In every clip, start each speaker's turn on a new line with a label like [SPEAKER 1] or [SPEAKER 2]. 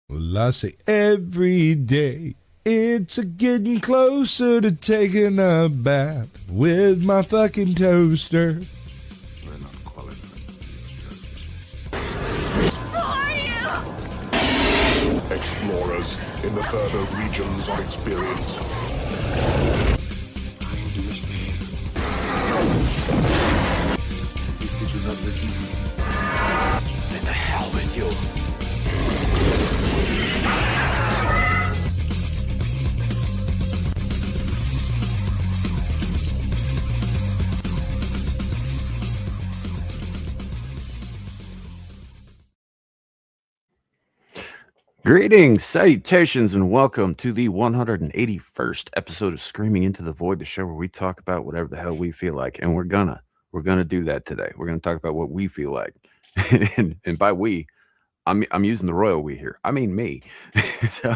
[SPEAKER 1] Well, I say every day it's a getting closer to taking a bath with my fucking toaster.
[SPEAKER 2] We're not qualified.
[SPEAKER 3] Explorers in the further regions of experience.
[SPEAKER 2] Did you not listen?
[SPEAKER 3] Then the hell with you.
[SPEAKER 2] Greetings, salutations, and welcome to the 181st episode of Screaming Into the Void, the show where we talk about whatever the hell we feel like, and we're gonna do that today. We're gonna talk about what we feel like, and by we, I'm using the royal we here. I mean me. So,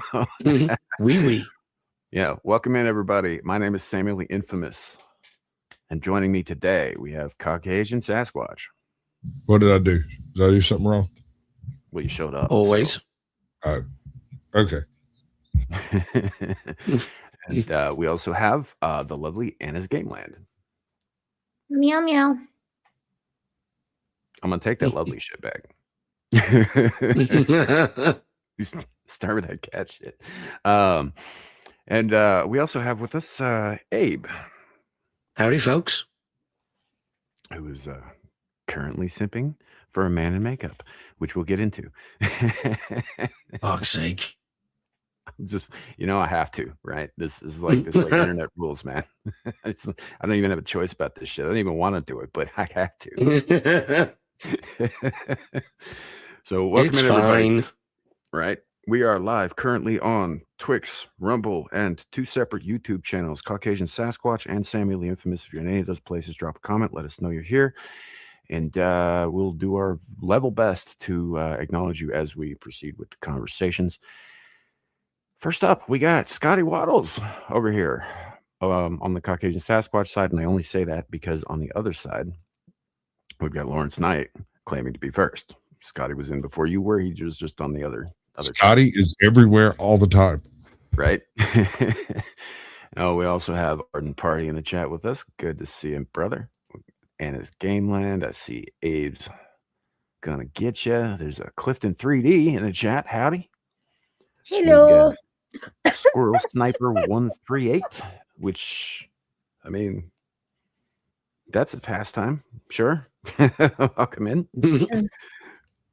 [SPEAKER 4] we.
[SPEAKER 2] Yeah, welcome in everybody. My name is Samuel the Infamous, and joining me today we have Caucasian Sasquatch.
[SPEAKER 1] What did I do? Did I do something wrong?
[SPEAKER 2] Well, you showed up
[SPEAKER 4] Always.
[SPEAKER 2] so.
[SPEAKER 1] Okay.
[SPEAKER 2] And we also have the lovely Anna's Gameland.
[SPEAKER 5] Meow meow.
[SPEAKER 2] I'm gonna take that lovely shit back. Start with that cat shit. And we also have with us Abe.
[SPEAKER 4] Howdy, folks.
[SPEAKER 2] Who is currently simping for a man in makeup, which we'll get into.
[SPEAKER 4] Fuck's sake.
[SPEAKER 2] Just, I have to, right? This is like internet rules, man. I don't even have a choice about this shit. I don't even want to do it, but I have to. So welcome
[SPEAKER 4] It's
[SPEAKER 2] in, everybody.
[SPEAKER 4] fine.
[SPEAKER 2] Right? We are live currently on Twix, Rumble, and two separate YouTube channels, Caucasian Sasquatch and Samuel the Infamous. If you're in any of those places, drop a comment. Let us know you're here. And we'll do our level best to acknowledge you as we proceed with the conversations. First up, we got Scotty Waddles over here on the Caucasian Sasquatch side. And I only say that because on the other side, we've got Lawrence Knight claiming to be first. Scotty was in before you were. He was just on the other
[SPEAKER 1] Scotty
[SPEAKER 2] side.
[SPEAKER 1] Is everywhere all the time.
[SPEAKER 2] Right? Oh, we also have Arden Party in the chat with us. Good to see him, brother. Anna's Gameland. I see Abe's gonna get you. There's a Clifton 3D in the chat. Howdy.
[SPEAKER 5] Hello.
[SPEAKER 2] Squirrel Sniper 138, which, I mean, that's a pastime. Sure. I'll come in.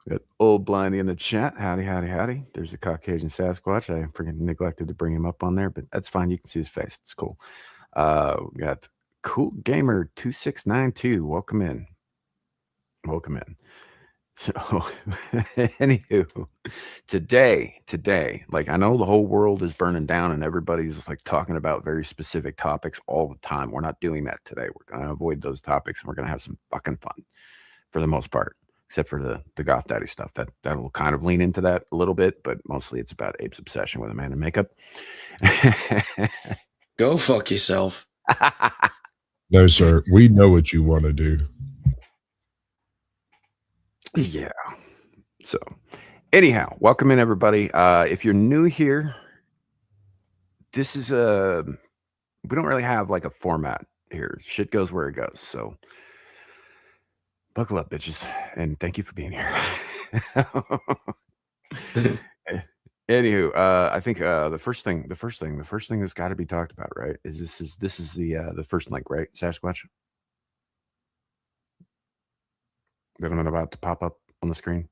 [SPEAKER 2] Got Old Blindy in the chat. Howdy. There's a Caucasian Sasquatch. I freaking neglected to bring him up on there, but that's fine. You can see his face. It's cool. We got Cool Gamer 2692. Welcome in. So, anywho, today, like, I know the whole world is burning down and everybody's like talking about very specific topics all the time. We're not doing that today. We're going to avoid those topics and we're going to have some fucking fun for the most part, except for the Goth Daddy stuff. That'll kind of lean into that a little bit, but mostly it's about Abe's obsession with a man in makeup.
[SPEAKER 4] Go fuck yourself.
[SPEAKER 1] No, sir. We know what you want to do.
[SPEAKER 2] Yeah. So, anyhow, welcome in, everybody. If you're new here, this is we don't really have like a format here. Shit goes where it goes. So, buckle up, bitches, and thank you for being here. Anywho, I think the first thing that's got to be talked about, right? Is this is the first link, right? Sasquatch. That I'm about to pop up on the screen.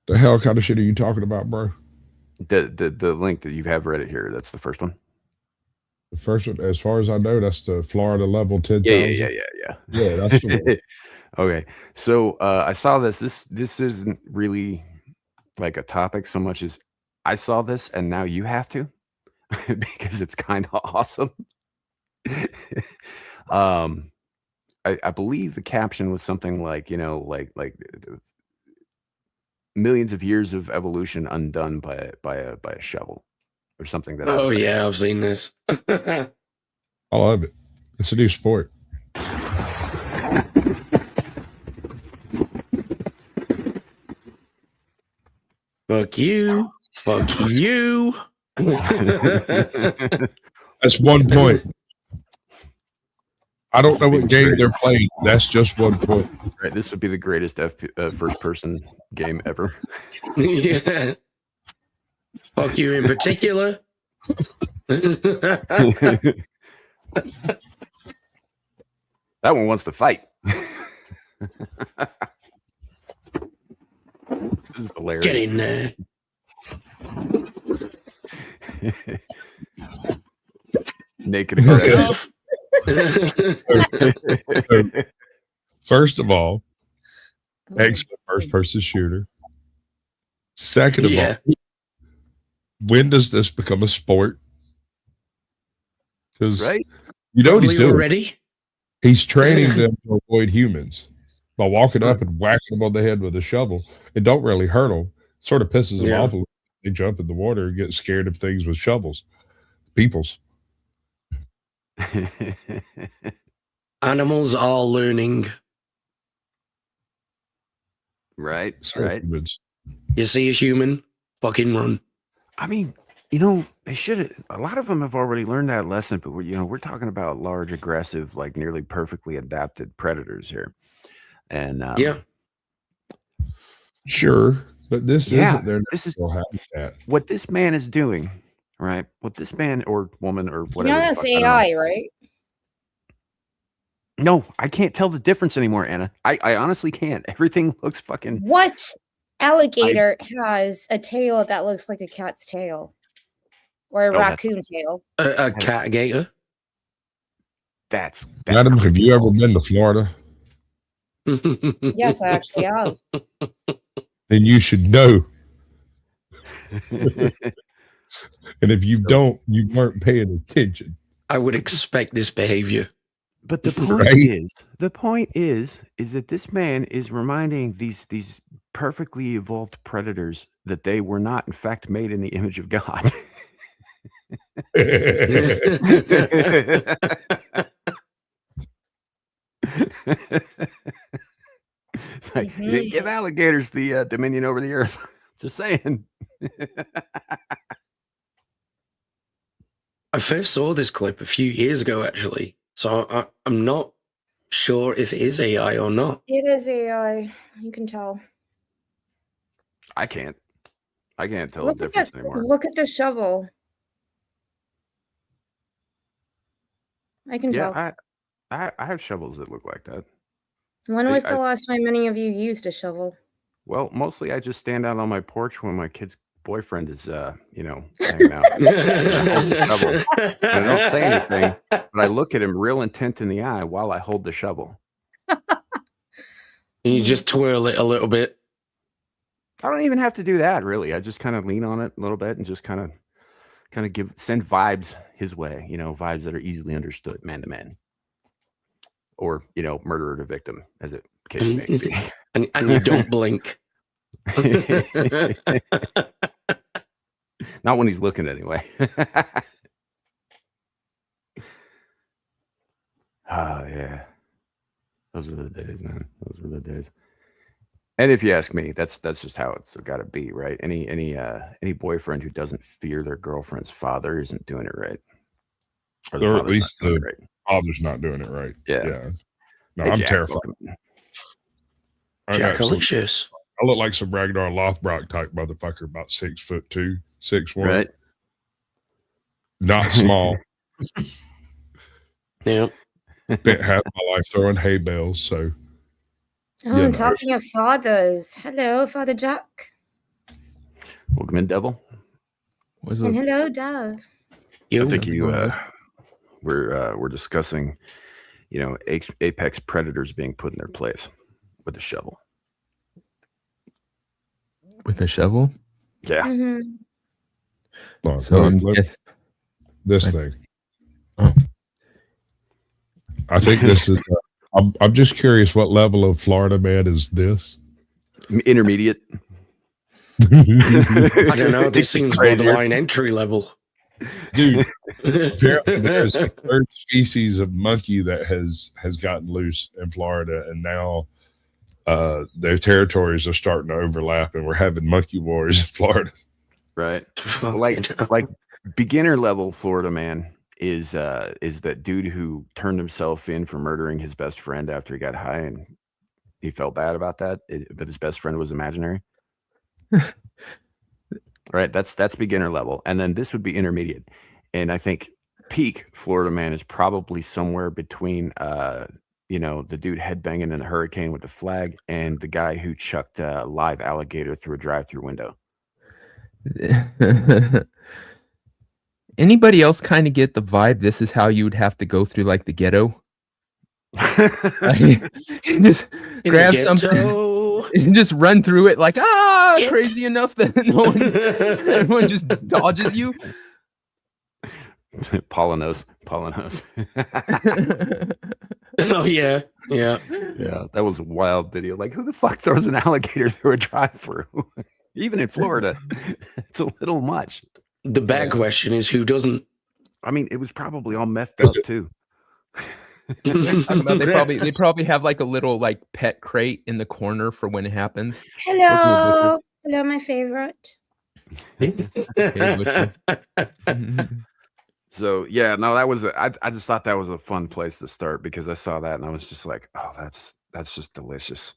[SPEAKER 1] The hell kind of shit are you talking about, bro?
[SPEAKER 2] The link that you have Reddit here, that's the first one.
[SPEAKER 1] The first one, as far as I know, that's the Florida level 10,000.
[SPEAKER 2] Yeah.
[SPEAKER 1] Yeah, that's the one.
[SPEAKER 2] Okay, so I saw this. This isn't really like a topic so much as I saw this, and now you have to because it's kind of awesome. I believe the caption was something like, like millions of years of evolution undone by a shovel or something. That
[SPEAKER 4] Oh yeah, I've seen this.
[SPEAKER 1] I love it. It's a new sport.
[SPEAKER 4] Fuck you. Fuck you.
[SPEAKER 1] That's 1 point. I don't know what game they're playing. That's just 1 point.
[SPEAKER 2] Right, this would be the greatest first-person game ever.
[SPEAKER 4] Yeah. Fuck you in particular.
[SPEAKER 2] That one wants to fight. This is hilarious.
[SPEAKER 4] Get in there.
[SPEAKER 2] Naked aggression.
[SPEAKER 1] First of all, excellent first-person shooter. Second of all, when does this become a sport? Because
[SPEAKER 2] Right?
[SPEAKER 1] you know what he's doing.
[SPEAKER 4] Already?
[SPEAKER 1] He's training them to avoid humans by walking up and whacking them on the head with a shovel. It don't really hurt them. Sort of pisses them off a little. They jump in the water and get scared of things with shovels. Peoples.
[SPEAKER 4] Animals are learning.
[SPEAKER 2] Right,
[SPEAKER 1] So
[SPEAKER 2] right.
[SPEAKER 1] humans.
[SPEAKER 4] You see a human, fucking run.
[SPEAKER 2] I mean, they should have. A lot of them have already learned that lesson, but we're talking about large, aggressive, like nearly perfectly adapted predators here. And
[SPEAKER 1] Sure, but this isn't their natural habitat.
[SPEAKER 2] What this man is doing, right? What this man or woman or whatever.
[SPEAKER 5] That's AI, right?
[SPEAKER 2] No, I can't tell the difference anymore, Anna. I honestly can't. Everything looks fucking.
[SPEAKER 5] What alligator has a tail that looks like a cat's tail? Or a raccoon tail?
[SPEAKER 4] A cat gator?
[SPEAKER 2] That's
[SPEAKER 1] Adam, have you ever been to Florida?
[SPEAKER 5] Yes, I actually have.
[SPEAKER 1] Then you should know. And if you don't, you weren't paying attention.
[SPEAKER 4] I would expect this behavior.
[SPEAKER 2] But the point is that this man is reminding these perfectly evolved predators that they were not, in fact, made in the image of God. It's like, you didn't give alligators the dominion over the earth. Just saying.
[SPEAKER 4] I first saw this clip a few years ago, actually. So I'm not sure if it is AI or not.
[SPEAKER 5] It is AI. You can tell.
[SPEAKER 2] I can't tell the difference anymore.
[SPEAKER 5] Look at the shovel. I can tell.
[SPEAKER 2] I have shovels that look like that.
[SPEAKER 5] When was the last time any of you used a shovel?
[SPEAKER 2] Well, mostly I just stand out on my porch when my kid's boyfriend is, hanging out. I hold the shovel. And I don't say anything, but I look at him real intent in the eye while I hold the shovel.
[SPEAKER 4] And you just twirl it a little bit.
[SPEAKER 2] I don't even have to do that, really. I just kind of lean on it a little bit and just kind of send vibes his way, vibes that are easily understood man to man. Or, murderer to victim, as it case may be.
[SPEAKER 4] and you don't blink.
[SPEAKER 2] Not when he's looking, anyway. Oh, yeah. Those were the days, man. Those were the days. And if you ask me, that's just how it's got to be, right? Any boyfriend who doesn't fear their girlfriend's father isn't doing it right.
[SPEAKER 1] Or at least the father's not doing it right. Yeah. No,
[SPEAKER 2] Hey,
[SPEAKER 1] I'm
[SPEAKER 2] Jack,
[SPEAKER 1] terrified.
[SPEAKER 4] Jackalicious.
[SPEAKER 1] I look like some Ragnar Lothbrok type motherfucker, about 6'2", 6'1".
[SPEAKER 2] Right.
[SPEAKER 1] Not small.
[SPEAKER 4] Yeah.
[SPEAKER 1] Spent half my life throwing hay bales, so.
[SPEAKER 5] Oh, talking of fathers. Hello, Father Jack.
[SPEAKER 2] Welcome in, Devil.
[SPEAKER 6] What's
[SPEAKER 5] And
[SPEAKER 6] up?
[SPEAKER 5] hello, Dove.
[SPEAKER 2] I think we're discussing, apex predators being put in their place with a shovel.
[SPEAKER 6] With a shovel?
[SPEAKER 2] Yeah.
[SPEAKER 5] Mm-hmm.
[SPEAKER 1] Well,
[SPEAKER 6] So
[SPEAKER 1] this thing.
[SPEAKER 6] Oh.
[SPEAKER 1] I think this is. I'm just curious, what level of Florida man is this?
[SPEAKER 2] Intermediate.
[SPEAKER 4] I don't know. This seems borderline entry level.
[SPEAKER 1] Dude, apparently there's a third species of monkey that has gotten loose in Florida, and now their territories are starting to overlap, and we're having monkey wars in Florida.
[SPEAKER 2] Right. Like beginner level Florida man is that dude who turned himself in for murdering his best friend after he got high, and he felt bad about that, but his best friend was imaginary. Right. That's beginner level. And then this would be intermediate. And I think peak Florida man is probably somewhere between the dude headbanging in a hurricane with a flag and the guy who chucked a live alligator through a drive-through window.
[SPEAKER 6] Anybody else kind of get the vibe this is how you would have to go through like the ghetto? Just grab something and just run through it like crazy enough that everyone just dodges you.
[SPEAKER 2] Paula knows.
[SPEAKER 4] Oh yeah.
[SPEAKER 2] That was a wild video. Like, who the fuck throws an alligator through a drive-through? Even in Florida, it's a little much.
[SPEAKER 4] The bad question is who doesn't.
[SPEAKER 2] I mean, it was probably all methed up too.
[SPEAKER 6] They probably have like a little like pet crate in the corner for when it happens.
[SPEAKER 5] Hello, my favorite.
[SPEAKER 2] So yeah, no, that was I just thought that was a fun place to start because I saw that and I was just like, oh, that's just delicious.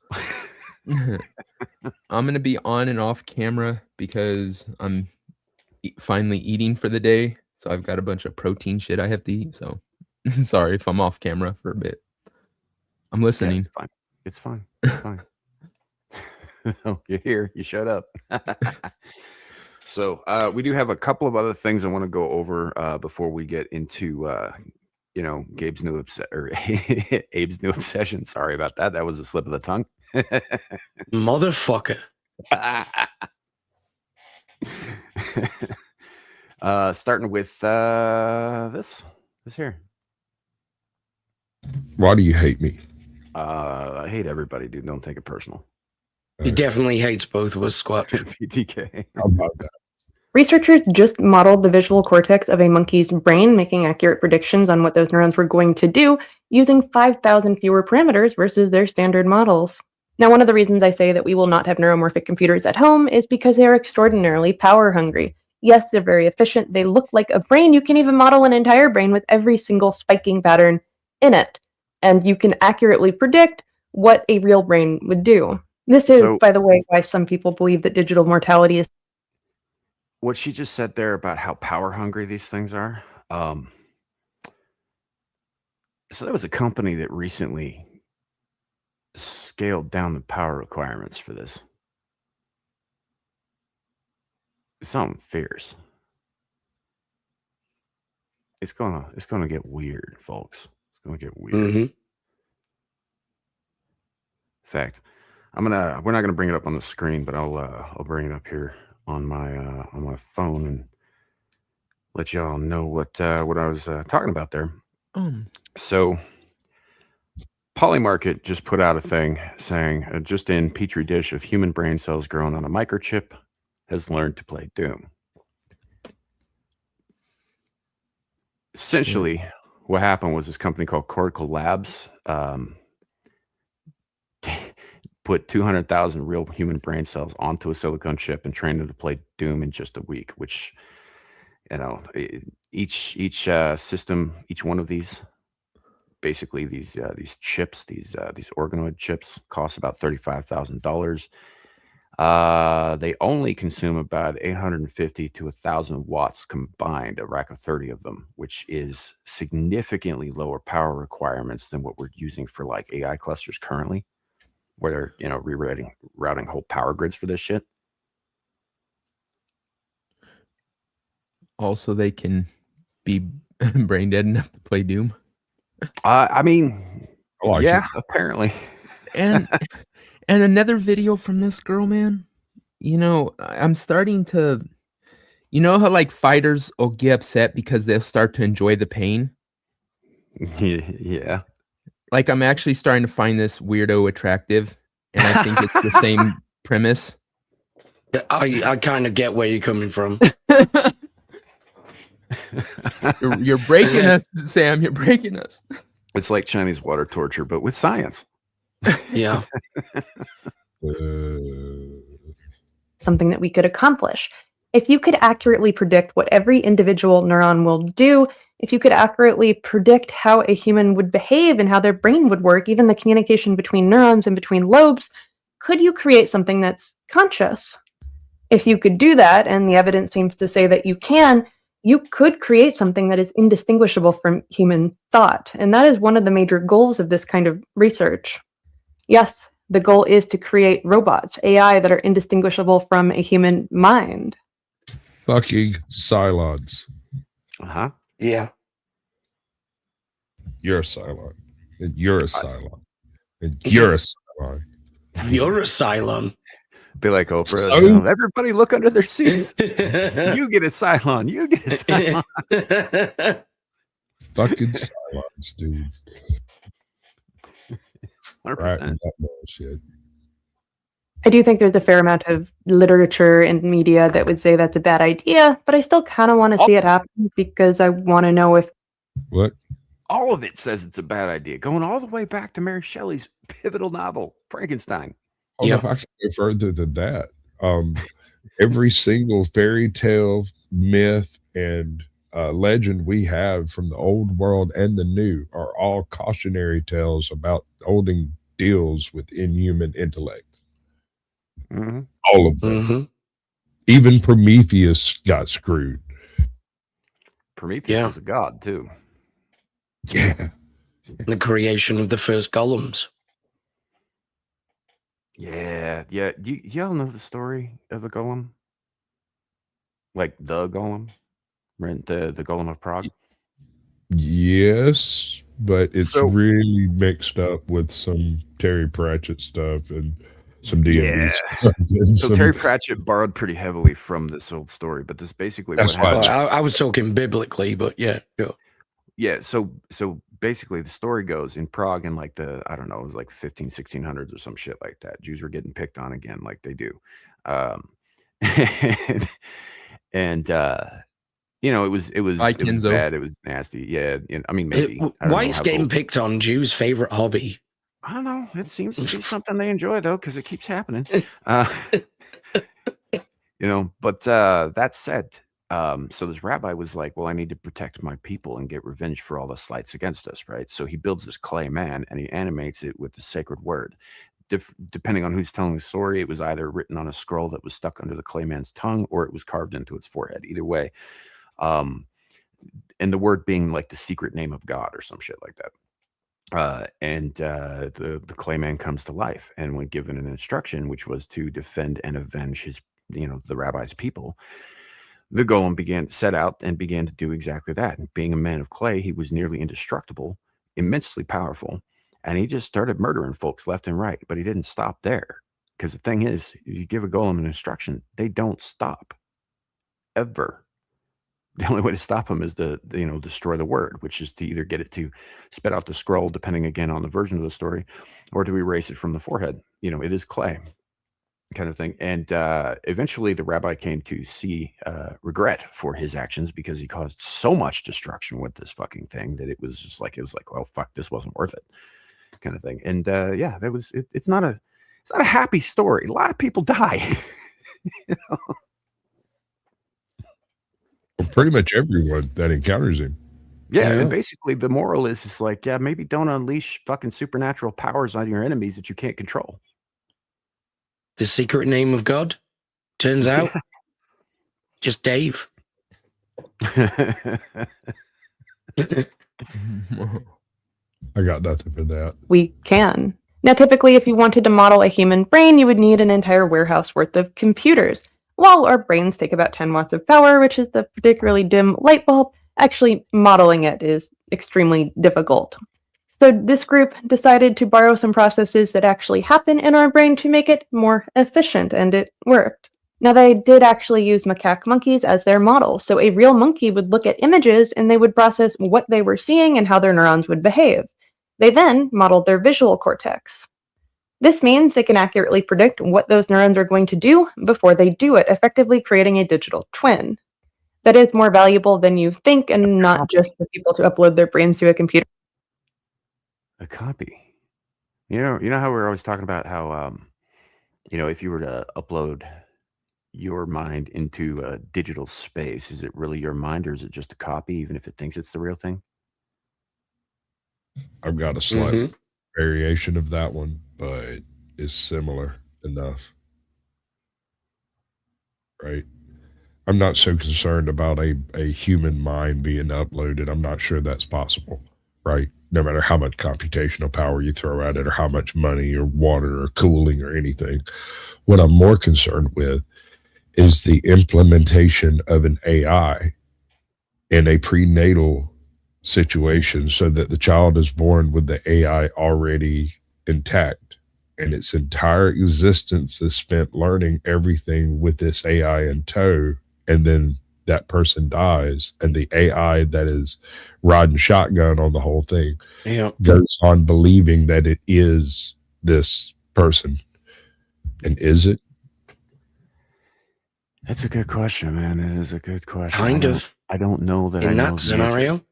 [SPEAKER 6] I'm gonna be on and off camera because I'm finally eating for the day, so I've got a bunch of protein shit I have to eat. So sorry if I'm off camera for a bit. I'm listening.
[SPEAKER 2] Yeah, it's fine. You're here. You showed up. So we do have a couple of other things I want to go over before we get into Abe's new obsession. Sorry about that. That was a slip of the tongue.
[SPEAKER 4] Motherfucker.
[SPEAKER 2] Starting with this here.
[SPEAKER 1] Why do you hate me?
[SPEAKER 2] I hate everybody, dude. Don't take it personal.
[SPEAKER 4] He definitely hates both of us, Squatch.
[SPEAKER 2] PTK.
[SPEAKER 1] How about that?
[SPEAKER 7] Researchers just modeled the visual cortex of a monkey's brain, making accurate predictions on what those neurons were going to do using 5,000 fewer parameters versus their standard models. Now, one of the reasons I say that we will not have neuromorphic computers at home is because they are extraordinarily power hungry. Yes, they're very efficient. They look like a brain. You can even model an entire brain with every single spiking pattern in it. And you can accurately predict what a real brain would do. This is, by the way, why some people believe that digital mortality is.
[SPEAKER 2] What she just said there about how power hungry these things are. So there was a company that recently scaled down the power requirements for this. Something fierce. It's gonna get weird, folks. It's gonna get weird.
[SPEAKER 4] Mm-hmm.
[SPEAKER 2] In fact, we're not gonna bring it up on the screen, but I'll bring it up here on my phone and let y'all know what I was talking about there. So Polymarket just put out a thing saying just in petri dish of human brain cells grown on a microchip has learned to play Doom. Essentially, what happened was this company called Cortical Labs put 200,000 real human brain cells onto a silicon chip and trained them to play Doom in just a week, which, each system, each one of these, basically these chips, these organoid chips cost about $35,000. They only consume about 850 to 1,000 watts combined, a rack of 30 of them, which is significantly lower power requirements than what we're using for like AI clusters currently, where they're routing whole power grids for this shit.
[SPEAKER 6] Also, they can be brain dead enough to play Doom.
[SPEAKER 2] I mean, apparently.
[SPEAKER 6] And another video from this girl, man. I'm starting to, how like fighters will get upset because they'll start to enjoy the pain.
[SPEAKER 2] Yeah.
[SPEAKER 6] Like I'm actually starting to find this weirdo attractive, and I think it's the same premise.
[SPEAKER 4] I kind of get where you're coming from.
[SPEAKER 6] You're breaking us, Sam. You're breaking us.
[SPEAKER 2] It's like Chinese water torture, but with science.
[SPEAKER 4] Yeah.
[SPEAKER 7] Something that we could accomplish. If you could accurately predict what every individual neuron will do, if you could accurately predict how a human would behave and how their brain would work, even the communication between neurons and between lobes, could you create something that's conscious? If you could do that, and the evidence seems to say that you can, you could create something that is indistinguishable from human thought. And that is one of the major goals of this kind of research. Yes, the goal is to create robots, AI, that are indistinguishable from a human mind.
[SPEAKER 1] Fucking Cylons.
[SPEAKER 2] Uh-huh.
[SPEAKER 4] Yeah.
[SPEAKER 1] You're a Cylon. And you're a Cylon. And you're a Cylon.
[SPEAKER 4] You're a Cylon.
[SPEAKER 2] Be like Oprah.
[SPEAKER 1] So-
[SPEAKER 2] You know, everybody look under their seats. You get a Cylon. You get a Cylon.
[SPEAKER 1] Fucking Cylons, dude.
[SPEAKER 2] 100%.
[SPEAKER 1] Right, that bullshit.
[SPEAKER 7] I do think there's a fair amount of literature and media that would say that's a bad idea, but I still kind of want to see it happen because I want to know if...
[SPEAKER 1] What?
[SPEAKER 2] All of it says it's a bad idea, going all the way back to Mary Shelley's pivotal novel, Frankenstein.
[SPEAKER 1] Oh,
[SPEAKER 4] Yeah.
[SPEAKER 1] if I can go further than that, every single fairy tale, myth, and legend we have from the old world and the new are all cautionary tales about holding deals with inhuman intellect.
[SPEAKER 2] Mm-hmm.
[SPEAKER 1] All of them.
[SPEAKER 4] Mm-hmm.
[SPEAKER 1] Even Prometheus got screwed.
[SPEAKER 2] Prometheus was a god, too.
[SPEAKER 1] Yeah.
[SPEAKER 4] The creation of the first golems.
[SPEAKER 2] Yeah. Y'all know the story of the golem? Like the golem? Right? The golem of Prague?
[SPEAKER 1] Yes, but it's
[SPEAKER 2] So-
[SPEAKER 1] really mixed up with some Terry Pratchett stuff and some D&D stuff. And
[SPEAKER 2] So Terry Pratchett borrowed pretty heavily from this old story, but this basically
[SPEAKER 1] That's
[SPEAKER 2] what happened.
[SPEAKER 4] Well, I was talking biblically, but yeah, sure.
[SPEAKER 2] Yeah, so basically the story goes in Prague in like it was like 1600s or some shit like that. Jews were getting picked on again like they do. And you know, it was bad, it was nasty. Yeah, I mean maybe. I don't
[SPEAKER 4] Why
[SPEAKER 2] know
[SPEAKER 4] is
[SPEAKER 2] how
[SPEAKER 4] getting
[SPEAKER 2] old-
[SPEAKER 4] picked on Jews' favorite hobby?
[SPEAKER 2] I don't know. It seems to be something they enjoy though, because it keeps happening. You know, but that said, so this rabbi was like, well, I need to protect my people and get revenge for all the slights against us, right? So he builds this clay man and he animates it with the sacred word. Depending on who's telling the story, it was either written on a scroll that was stuck under the clay man's tongue or it was carved into its forehead. Either way, and the word being like the secret name of God or some shit like that. The clay man comes to life, and when given an instruction, which was to defend and avenge his, the rabbi's people, the golem set out and began to do exactly that. And being a man of clay, he was nearly indestructible, immensely powerful, and he just started murdering folks left and right. But he didn't stop there, because the thing is, if you give a golem an instruction, they don't stop ever. The only way to stop them is to, destroy the word, which is to either get it to spit out the scroll, depending again on the version of the story, or to erase it from the forehead. It is clay kind of thing. And eventually the rabbi came to see regret for his actions because he caused so much destruction with this fucking thing that it was like, well, fuck, this wasn't worth it kind of thing. And it's not a happy story. A lot of people die.
[SPEAKER 1] Pretty much everyone that encounters him.
[SPEAKER 2] Yeah, and basically the moral is like, maybe don't unleash fucking supernatural powers on your enemies that you can't control.
[SPEAKER 4] The secret name of God, turns out, just Dave.
[SPEAKER 1] I got nothing for that.
[SPEAKER 7] We can. Now, typically, if you wanted to model a human brain, you would need an entire warehouse worth of computers. While our brains take about 10 watts of power, which is a particularly dim light bulb, actually modeling it is extremely difficult. So this group decided to borrow some processes that actually happen in our brain to make it more efficient, and it worked. Now, they did actually use macaque monkeys as their model, so a real monkey would look at images and they would process what they were seeing and how their neurons would behave. They then modeled their visual cortex. This means they can accurately predict what those neurons are going to do before they do it, effectively creating a digital twin. That is more valuable than you think, and not just for people to upload their brains to a computer.
[SPEAKER 2] A copy. You know how we're always talking about how if you were to upload your mind into a digital space, is it really your mind or is it just a copy, even if it thinks it's the real thing?
[SPEAKER 1] I've got a slight variation of that one, but it's similar enough. Right? I'm not so concerned about a human mind being uploaded. I'm not sure that's possible, right? No matter how much computational power you throw at it or how much money or water or cooling or anything. What I'm more concerned with is the implementation of an AI in a prenatal situation so that the child is born with the AI already intact and its entire existence is spent learning everything with this AI in tow, and then that person dies and the AI that is riding shotgun on the whole thing goes on believing that it is this person. And is it?
[SPEAKER 2] That's a good question, man. It is a good question.
[SPEAKER 4] Kind of.
[SPEAKER 2] I don't know that
[SPEAKER 4] In
[SPEAKER 2] I know
[SPEAKER 4] that
[SPEAKER 2] the
[SPEAKER 4] scenario?
[SPEAKER 2] answer.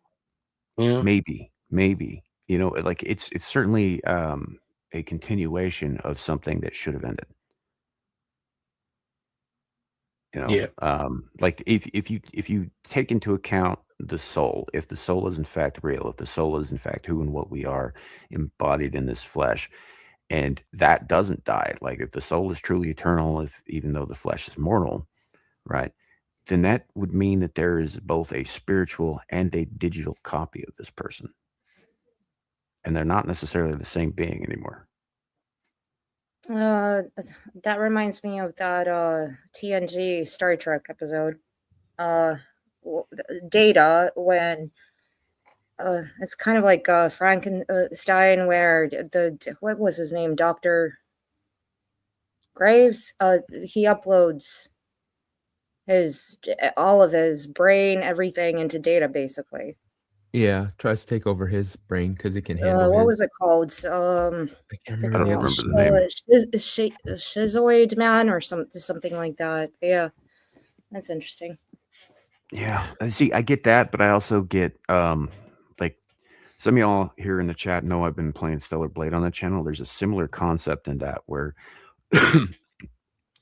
[SPEAKER 4] Yeah.
[SPEAKER 2] Maybe. Like it's certainly a continuation of something that should have ended.
[SPEAKER 4] Yeah.
[SPEAKER 2] Like if you take into account the soul, if the soul is in fact real, if the soul is in fact who and what we are embodied in this flesh, and that doesn't die, like if the soul is truly eternal, if even though the flesh is mortal, right, then that would mean that there is both a spiritual and a digital copy of this person. And they're not necessarily the same being anymore.
[SPEAKER 5] That reminds me of that TNG Star Trek episode. Data, when it's kind of like Frankenstein, where what was his name, Dr. Graves? He uploads all of his brain, everything into data, basically.
[SPEAKER 6] Yeah, tries to take over his brain because it can handle
[SPEAKER 5] What
[SPEAKER 6] his.
[SPEAKER 5] was it called?
[SPEAKER 6] I can't
[SPEAKER 2] I don't
[SPEAKER 6] remember.
[SPEAKER 2] remember the name.
[SPEAKER 5] Schizoid Man or something like that. Yeah, that's interesting.
[SPEAKER 2] Yeah, see, I get that, but I also get like some of y'all here in the chat know I've been playing Stellar Blade on the channel. There's a similar concept in that where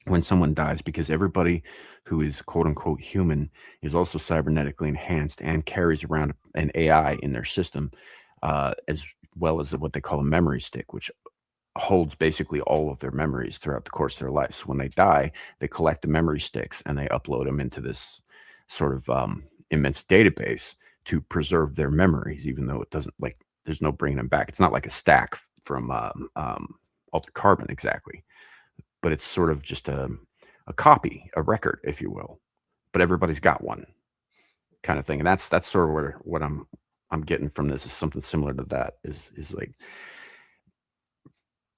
[SPEAKER 2] when someone dies, because everybody who is quote unquote human is also cybernetically enhanced and carries around an AI in their system, as well as what they call a memory stick, which holds basically all of their memories throughout the course of their life. So when they die, they collect the memory sticks and they upload them into this sort of immense database to preserve their memories, even though it doesn't, like, there's no bringing them back. It's not like a stack from Altered Carbon exactly, but it's sort of just a copy, a record, if you will. But everybody's got one, kind of thing. And that's sort of what I'm getting from this is something similar to that. Is like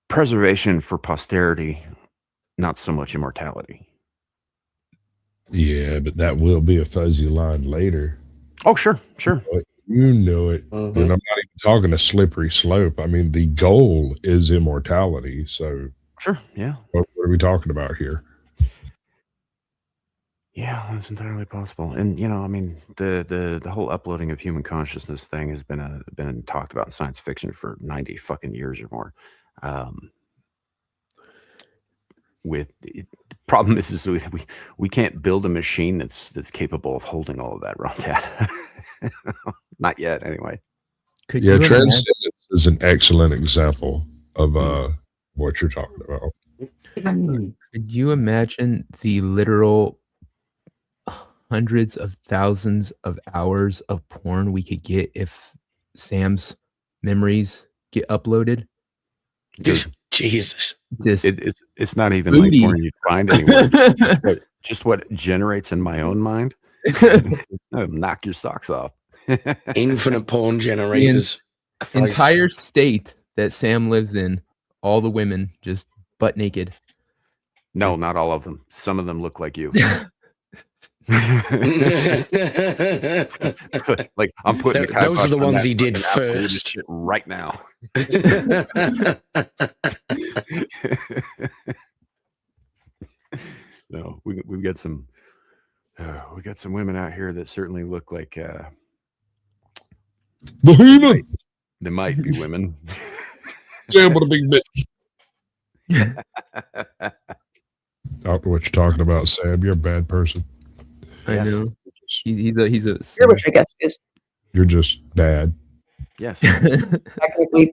[SPEAKER 2] preservation for posterity, not so much immortality.
[SPEAKER 1] Yeah, but that will be a fuzzy line later.
[SPEAKER 2] Oh, sure.
[SPEAKER 1] You know it. And I'm not even talking a slippery slope. I mean, the goal is immortality. So,
[SPEAKER 2] sure, yeah.
[SPEAKER 1] What are we talking about here?
[SPEAKER 2] Yeah, that's entirely possible. And I mean, the whole uploading of human consciousness thing has been talked about in science fiction for 90 fucking years or more. With the problem is we can't build a machine that's capable of holding all of that raw data. Not yet, anyway.
[SPEAKER 1] Transcendence is an excellent example of what you're talking about.
[SPEAKER 6] Could you imagine the literal hundreds of thousands of hours of porn we could get if Sam's memories get uploaded?
[SPEAKER 4] Dude, Jesus.
[SPEAKER 2] It's not even like porn you'd find anywhere. just what generates in my own mind. Knock your socks off.
[SPEAKER 4] Infinite porn generators.
[SPEAKER 6] The entire state that Sam lives in, all the women just butt naked.
[SPEAKER 2] No, not all of them. Some of them look like you. Like I'm putting
[SPEAKER 4] those are the ones he did first.
[SPEAKER 2] Shit right now. No, we've got some women out here that certainly look like
[SPEAKER 1] Behemoth.
[SPEAKER 2] They might be women.
[SPEAKER 1] Sam, what a big bitch. I don't know what you're talking about, Sam. You're a bad person.
[SPEAKER 6] I
[SPEAKER 2] Yes.
[SPEAKER 6] know. He's a
[SPEAKER 7] Here, which I guess is
[SPEAKER 1] You're just bad.
[SPEAKER 2] Yes.
[SPEAKER 7] technically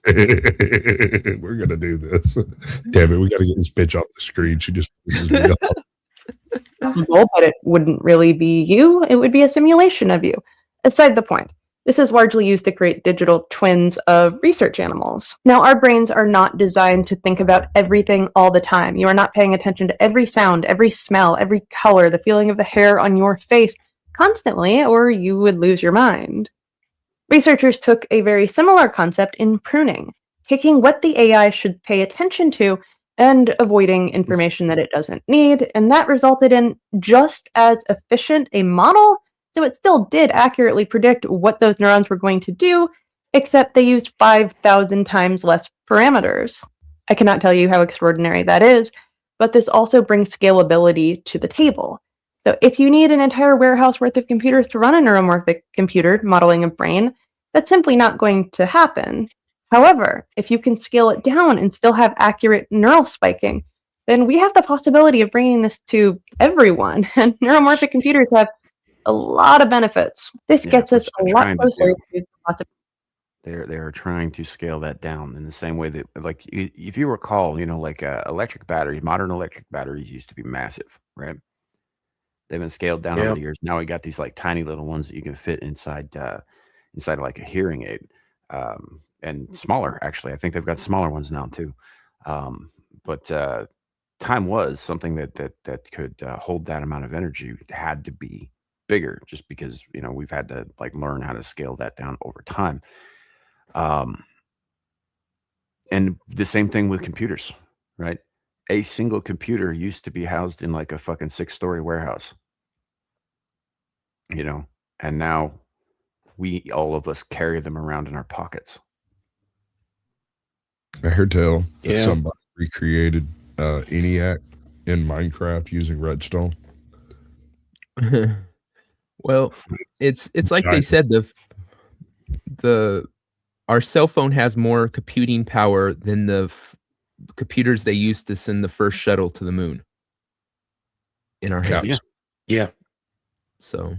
[SPEAKER 1] We're gonna do this. Damn it, we gotta get this bitch off the screen. She just pisses me off.
[SPEAKER 7] possible, but it wouldn't really be you. It would be a simulation of you. Aside the point, this is largely used to create digital twins of research animals. Now, our brains are not designed to think about everything all the time. You are not paying attention to every sound, every smell, every color, the feeling of the hair on your face constantly, or you would lose your mind. Researchers took a very similar concept in pruning, taking what the AI should pay attention to and avoiding information that it doesn't need, and that resulted in just as efficient a model, so it still did accurately predict what those neurons were going to do, except they used 5,000 times less parameters. I cannot tell you how extraordinary that is, but this also brings scalability to the table. So if you need an entire warehouse worth of computers to run a neuromorphic computer modeling a brain, that's simply not going to happen. However, if you can scale it down and still have accurate neural spiking, then we have the possibility of bringing this to everyone. And neuromorphic computers have a lot of benefits. This gets us a lot closer to
[SPEAKER 2] They are trying to scale that down in the same way that, like, if you recall, like electric batteries, modern electric batteries used to be massive, right? They've been scaled down over the years. Now we got these like tiny little ones that you can fit inside like a hearing aid, and smaller. Actually, I think they've got smaller ones now too. But time was something that could hold that amount of energy had to be bigger, just because we've had to like learn how to scale that down over time. And the same thing with computers, right? A single computer used to be housed in like a fucking 6-story warehouse, and now all of us carry them around in our pockets.
[SPEAKER 1] I heard tell that somebody recreated ENIAC in Minecraft using redstone.
[SPEAKER 6] Well, it's like they said, our cell phone has more computing power than the computers they used to send the first shuttle to the moon in our heads.
[SPEAKER 4] Yeah.
[SPEAKER 6] So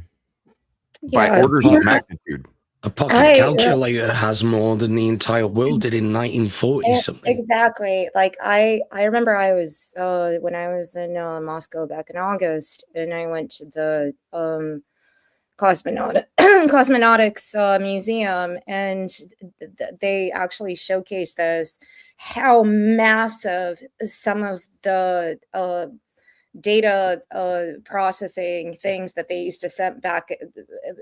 [SPEAKER 2] by orders of magnitude.
[SPEAKER 4] A pocket calculator has more than the entire world did in 1940 something.
[SPEAKER 5] Exactly. Like I remember I was when I was in Moscow back in August, and I went to the cosmonautics museum, and they actually showcased this, how massive some of the data processing things that they used to send back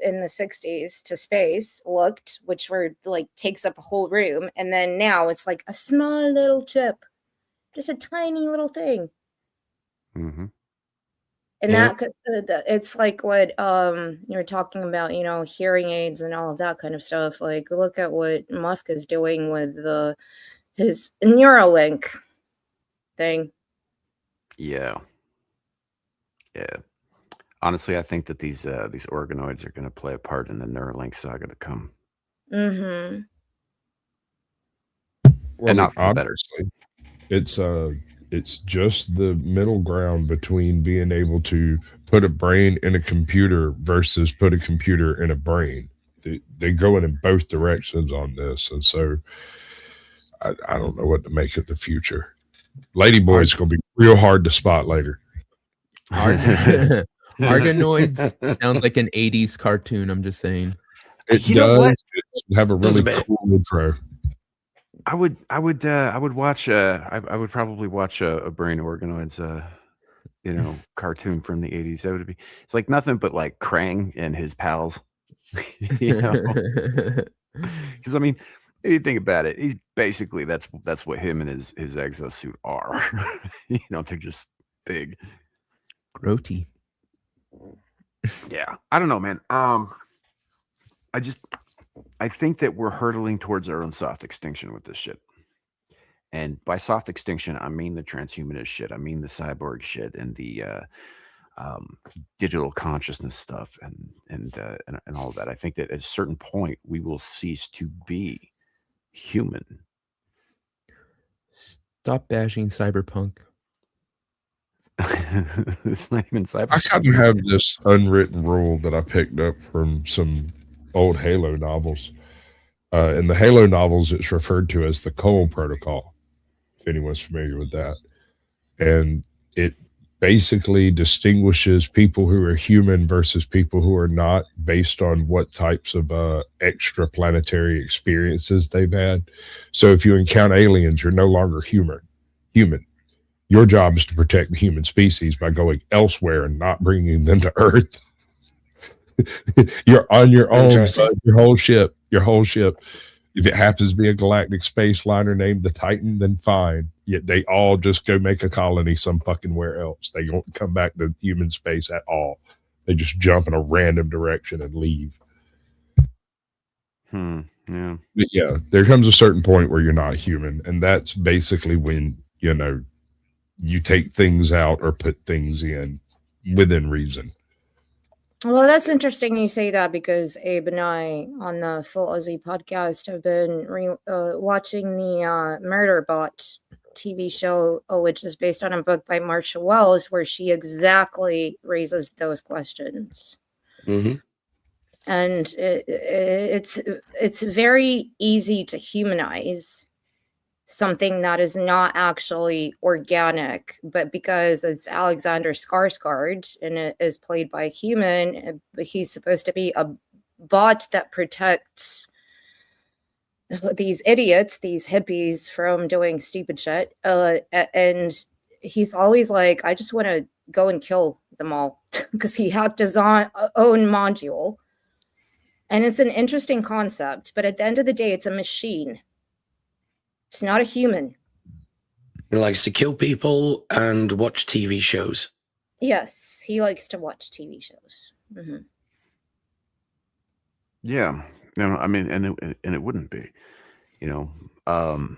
[SPEAKER 5] in the 60s to space looked, which were like takes up a whole room, and then now it's like a small little chip, just a tiny little thing.
[SPEAKER 2] Mm-hmm.
[SPEAKER 5] And that it's like what you're talking about, hearing aids and all of that kind of stuff. Like, look at what Musk is doing with his Neuralink thing.
[SPEAKER 2] Yeah. Honestly, I think that these organoids are going to play a part in the Neuralink saga to come.
[SPEAKER 5] Mm-hmm.
[SPEAKER 1] Well,
[SPEAKER 2] and not for the better.
[SPEAKER 1] It's just the middle ground between being able to put a brain in a computer versus put a computer in a brain. They're going in both directions on this, and so I don't know what to make of the future. Ladyboy's going to be real hard to spot later.
[SPEAKER 6] Organoids sounds like an 80s cartoon. I'm just saying.
[SPEAKER 1] It does have a really cool intro.
[SPEAKER 2] I would watch. I would probably watch a Brain Organoids, cartoon from the 80s. That would be. It's like nothing but like Krang and his pals. Because I mean, if you think about it, he's basically that's what him and his exosuit are. They're just big.
[SPEAKER 6] Grody.
[SPEAKER 2] Yeah, I don't know, man. I think that we're hurtling towards our own soft extinction with this shit. And by soft extinction, I mean the transhumanist shit. I mean the cyborg shit and the digital consciousness stuff and all of that. I think that at a certain point we will cease to be human
[SPEAKER 6] Stop bashing cyberpunk.
[SPEAKER 2] It's not even cyber.
[SPEAKER 1] I kind of have this unwritten rule that I picked up from some old Halo novels. In the Halo novels, it's referred to as the Cole Protocol, if anyone's familiar with that. And it basically distinguishes people who are human versus people who are not based on what types of extraplanetary experiences they've had. So if you encounter aliens, you're no longer human. Your job is to protect the human species by going elsewhere and not bringing them to Earth. You're on your own, your whole ship. If it happens to be a galactic space liner named the Titan, then fine. Yet they all just go make a colony some fucking where else. They don't come back to human space at all. They just jump in a random direction and leave.
[SPEAKER 2] Yeah.
[SPEAKER 1] But yeah, there comes a certain point where you're not human, and that's basically when, you know, you take things out or put things in within reason.
[SPEAKER 5] Well, that's interesting you say that, because Abe and I on the Full Aussie podcast have been watching the Murder Bot TV show, which is based on a book by Marcia Wells, where she exactly raises those questions.
[SPEAKER 4] Mm-hmm.
[SPEAKER 5] And it's very easy to humanize something that is not actually organic, but because it's Alexander Skarsgård and it is played by a human, he's supposed to be a bot that protects these idiots, these hippies, from doing stupid shit. And he's always like, I just want to go and kill them all, because he hacked his own module. And it's an interesting concept, but at the end of the day, it's a machine. It's not a human.
[SPEAKER 4] He likes to kill people and watch TV shows.
[SPEAKER 5] Yes, he likes to watch TV shows. Mm-hmm.
[SPEAKER 2] Yeah. You know, I mean, and it wouldn't be, you know,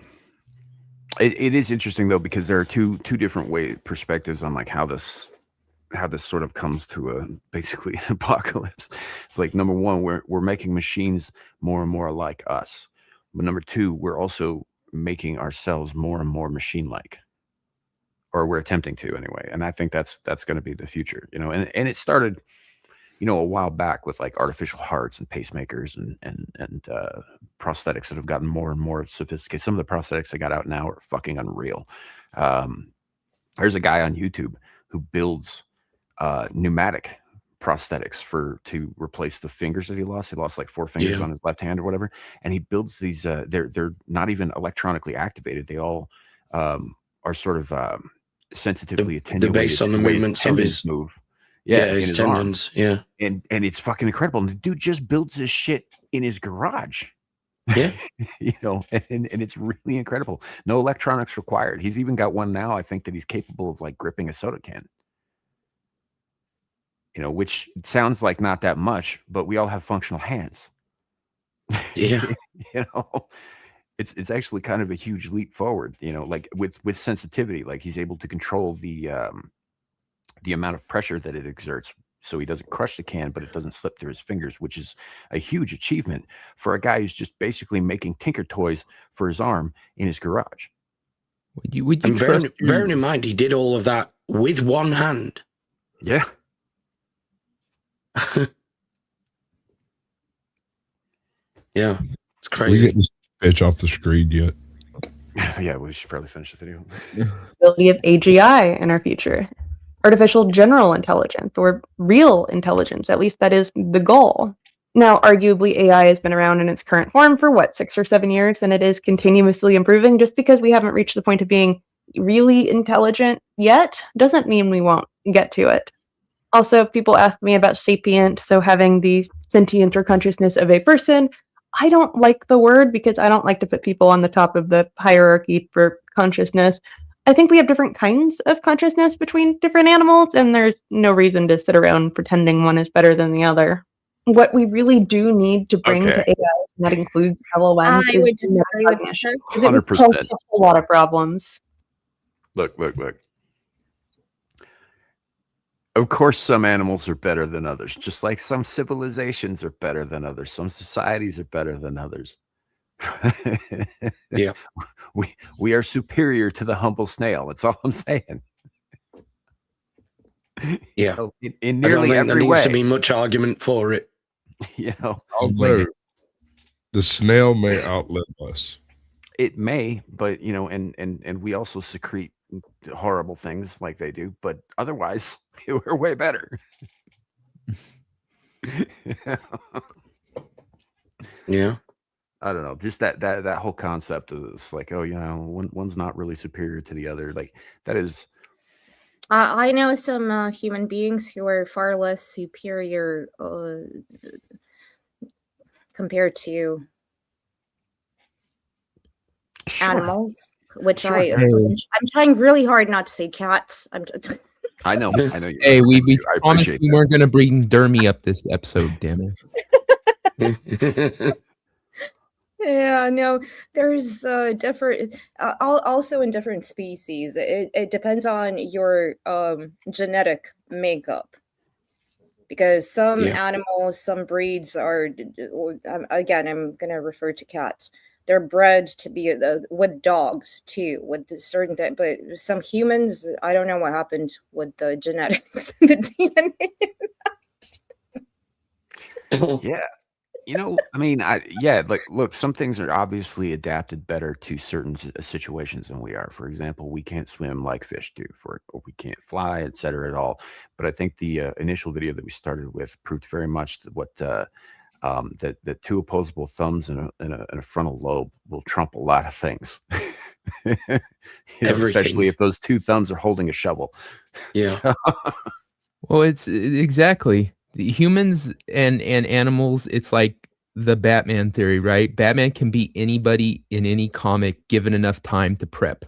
[SPEAKER 2] it is interesting though, because there are two different perspectives on like how this sort of comes to a basically an apocalypse. It's like, number one, we're making machines more and more like us, but number two, we're also making ourselves more and more machine-like, or we're attempting to anyway. And I think that's going to be the future, you know. And it started, you know, a while back with like artificial hearts and pacemakers and prosthetics that have gotten more and more sophisticated. Some of the prosthetics that got out now are fucking unreal. There's a guy on YouTube who builds pneumatic prosthetics to replace the fingers that he lost. He lost like 4 fingers on his left hand or whatever. And he builds these, they're not even electronically activated. They all are sort of sensitively attenuated.
[SPEAKER 4] They're based on the movements of his
[SPEAKER 2] move.
[SPEAKER 4] His tendons.
[SPEAKER 2] Arm. And it's fucking incredible. And the dude just builds this shit in his garage.
[SPEAKER 4] Yeah.
[SPEAKER 2] You know, and it's really incredible. No electronics required. He's even got one now, I think, that he's capable of like gripping a soda can. You know, which sounds like not that much, but we all have functional hands.
[SPEAKER 4] Yeah.
[SPEAKER 2] You know, it's actually kind of a huge leap forward, you know, like with sensitivity. Like he's able to control the amount of pressure that it exerts, so he doesn't crush the can, but it doesn't slip through his fingers, which is a huge achievement for a guy who's just basically making tinker toys for his arm in his garage.
[SPEAKER 6] Would you
[SPEAKER 4] bearing in mind, he did all of that with one hand.
[SPEAKER 2] Yeah.
[SPEAKER 4] Yeah, it's
[SPEAKER 1] We
[SPEAKER 4] crazy.
[SPEAKER 1] get this bitch off the screen yet?
[SPEAKER 2] Yeah, we should probably finish the video.
[SPEAKER 7] Ability of AGI in our future, artificial general intelligence, or real intelligence. At least that is the goal. Now, arguably, AI has been around in its current form for 6 or 7 years, and it is continuously improving. Just because we haven't reached the point of being really intelligent yet doesn't mean we won't get to it. Also, people ask me about sapient, so having the sentience or consciousness of a person. I don't like the word because I don't like to put people on the top of the hierarchy for consciousness. I think we have different kinds of consciousness between different animals, and there's no reason to sit around pretending one is better than the other. What we really do need to bring to AI, and that includes LLMs,
[SPEAKER 5] I would disagree with
[SPEAKER 7] metacognition,
[SPEAKER 5] her.
[SPEAKER 7] because it would solve a whole lot of problems.
[SPEAKER 2] Look. Of course, some animals are better than others, just like some civilizations are better than others. Some societies are better than others.
[SPEAKER 4] Yeah.
[SPEAKER 2] We are superior to the humble snail. That's all I'm saying.
[SPEAKER 4] Yeah.
[SPEAKER 2] In
[SPEAKER 4] I don't
[SPEAKER 2] nearly
[SPEAKER 4] think there
[SPEAKER 2] every
[SPEAKER 4] needs
[SPEAKER 2] way.
[SPEAKER 4] to be much argument for it.
[SPEAKER 1] Although the snail may outlive us.
[SPEAKER 2] It may, but and we also secrete horrible things like they do, but otherwise we're way better.
[SPEAKER 4] Yeah.
[SPEAKER 2] I don't know, just that whole concept of it's like, oh, one's not really superior to the other. Like that is.
[SPEAKER 5] I know some human beings who are far less superior compared to animals, which I'm trying really hard not to say cats.
[SPEAKER 2] I know.
[SPEAKER 6] Hey, we promised we weren't going to bring Dermy up this episode. Damn
[SPEAKER 4] it.
[SPEAKER 5] Yeah, no, there's different, also in different species. It depends on your genetic makeup, because some animals, some breeds are, again, I'm going to refer to cats. They're bred to be with dogs too, with certain things. But some humans, I don't know what happened with the genetics and the DNA.
[SPEAKER 2] Yeah. Look, some things are obviously adapted better to certain situations than we are. For example, we can't swim like fish do, or we can't fly, etc. at all. But I think the initial video that we started with proved very much that what that two opposable thumbs and a frontal lobe will trump a lot of things. Especially if those two thumbs are holding a shovel.
[SPEAKER 4] Yeah.
[SPEAKER 6] Well, it's exactly. The humans and animals, it's like the Batman theory, right? Batman can be anybody in any comic given enough time to prep.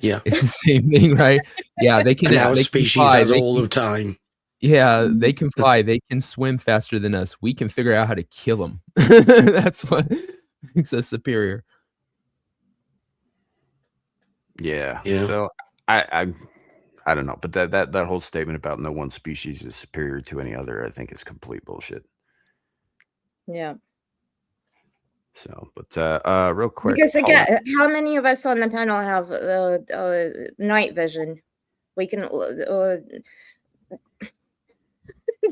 [SPEAKER 4] Yeah.
[SPEAKER 6] It's the same thing, right? Yeah, they can.
[SPEAKER 4] And our species has all of time.
[SPEAKER 6] Yeah, they can fly. They can swim faster than us. We can figure out how to kill them. That's what makes us superior.
[SPEAKER 2] Yeah. So I don't know, but that whole statement about no one species is superior to any other, I think, is complete bullshit.
[SPEAKER 5] Yeah.
[SPEAKER 2] So, but real quick,
[SPEAKER 5] because again, how many of us on the panel have night vision? We can.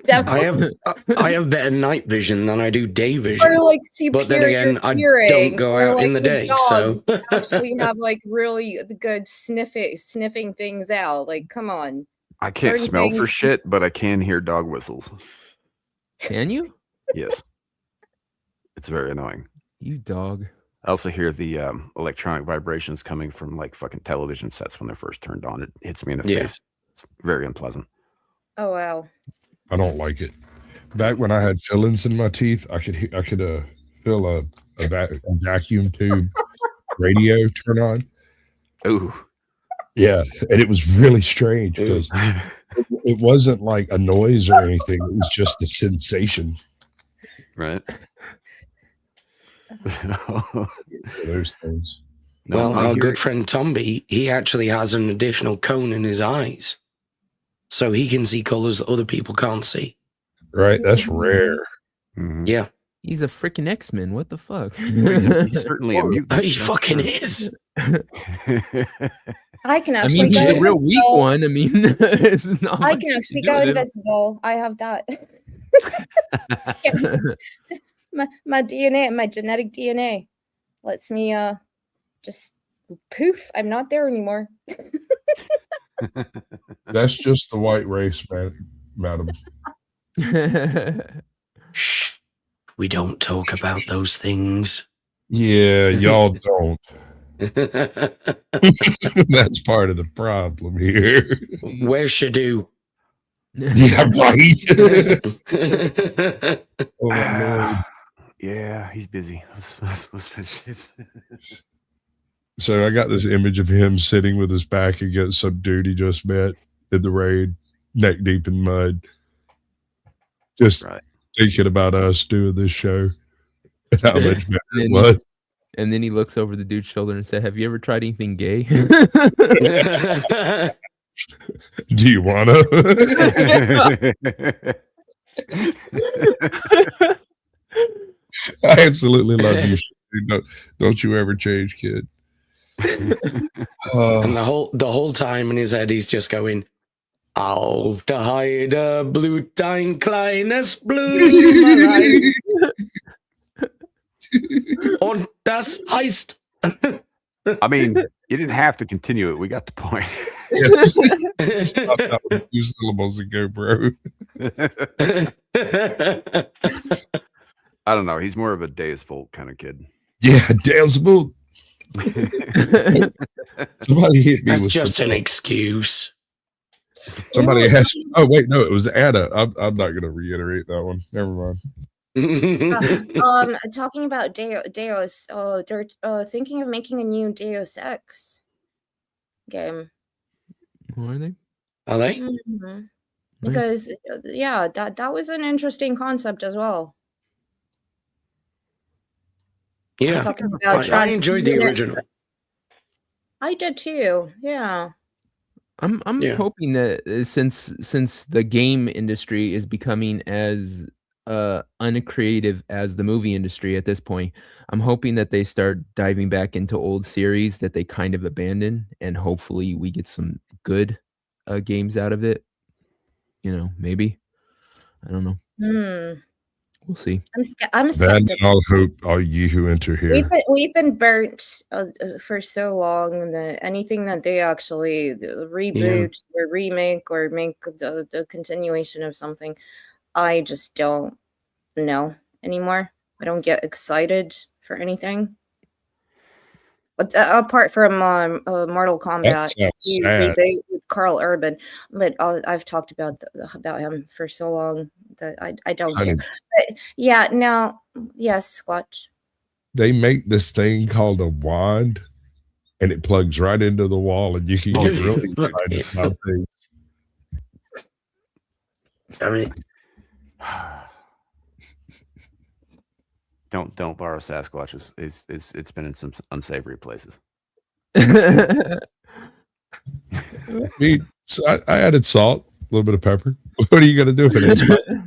[SPEAKER 4] I have better night vision than I do day vision.
[SPEAKER 5] Or like
[SPEAKER 4] but then again, I don't go out in the day, so
[SPEAKER 5] actually have like really good sniffing things out. Like, come on.
[SPEAKER 2] I can't smell for shit, but I can hear dog whistles.
[SPEAKER 6] Can you?
[SPEAKER 2] Yes. It's very annoying.
[SPEAKER 6] You dog.
[SPEAKER 2] I also hear the electronic vibrations coming from like fucking television sets when they're first turned on. It hits me in the face. It's very unpleasant.
[SPEAKER 5] Oh wow.
[SPEAKER 1] I don't like it. Back when I had fillings in my teeth, I could feel a vacuum tube radio turn on.
[SPEAKER 2] Ooh.
[SPEAKER 1] Yeah, and it was really strange because it wasn't like a noise or anything. It was just a sensation.
[SPEAKER 2] Right.
[SPEAKER 1] Those things.
[SPEAKER 4] Well, our good friend Tomby, he actually has an additional cone in his eyes, so he can see colors that other people can't see.
[SPEAKER 1] Right, that's rare.
[SPEAKER 2] Mm-hmm.
[SPEAKER 4] Yeah,
[SPEAKER 6] he's a freaking X-Men. What the fuck?
[SPEAKER 2] He's certainly a mutant.
[SPEAKER 4] He fucking is.
[SPEAKER 5] I can actually.
[SPEAKER 6] he's a real weak one. I mean, it's not.
[SPEAKER 5] I can actually go invisible. I have that. my DNA, my genetic DNA, lets me just poof. I'm not there anymore.
[SPEAKER 1] That's just the white race, madam.
[SPEAKER 4] Shh. We don't talk about those things.
[SPEAKER 1] Yeah, y'all don't. That's part of the problem here.
[SPEAKER 4] Where should do?
[SPEAKER 1] Yeah, right. Oh my Lord.
[SPEAKER 2] Yeah, he's busy. Let's finish it.
[SPEAKER 1] So I got this image of him sitting with his back against some dude he just met in the rain, neck deep in mud. Just thinking about us doing this show and how much better it was.
[SPEAKER 6] And then he looks over the dude's shoulder and said, "Have you ever tried anything gay?"
[SPEAKER 1] Do you want to? I absolutely love you, Don't you ever change, kid.
[SPEAKER 4] And the whole time in his head, he's just going, "Auf der Heide blüht ein kleines Blümelein. Und das heißt."
[SPEAKER 2] I mean, you didn't have to continue it. We got the point.
[SPEAKER 1] Stop that with 2 syllables ago, bro.
[SPEAKER 2] I don't know. He's more of a Deus Vult kind of kid.
[SPEAKER 1] Yeah, Deus Vult. Somebody hit me
[SPEAKER 4] That's
[SPEAKER 1] with
[SPEAKER 4] just an excuse.
[SPEAKER 1] Somebody asked. Oh wait, no, it was Ada. I'm not going to reiterate that one. Never mind.
[SPEAKER 5] Talking about Deus, they're thinking of making a new Deus Ex game.
[SPEAKER 6] Are they?
[SPEAKER 4] Are they?
[SPEAKER 5] Mm-hmm. Because yeah, that was an interesting concept as well.
[SPEAKER 4] Yeah,
[SPEAKER 5] Talking about
[SPEAKER 4] I enjoyed the original.
[SPEAKER 5] I did too. Yeah.
[SPEAKER 6] I'm hoping that since the game industry is becoming as uncreative as the movie industry at this point, I'm hoping that they start diving back into old series that they kind of abandoned, and hopefully we get some good games out of it. Maybe. I don't know. We'll see.
[SPEAKER 5] I'm skeptical.
[SPEAKER 1] I'll hope all you who enter here.
[SPEAKER 5] We've been burnt for so long that anything that they actually reboot or remake or make the continuation of something, I just don't know anymore. I don't get excited for anything. But apart from Mortal Kombat debate with Carl Urban, but I've talked about him for so long that I don't care. But yeah, no, yes, Squatch.
[SPEAKER 1] They make this thing called a wand, and it plugs right into the wall, and you can get really excited about things.
[SPEAKER 4] I mean,
[SPEAKER 2] don't borrow Sasquatches. It's been in some unsavory places.
[SPEAKER 1] I added salt, a little bit of pepper. What are you gonna do if it is spicy?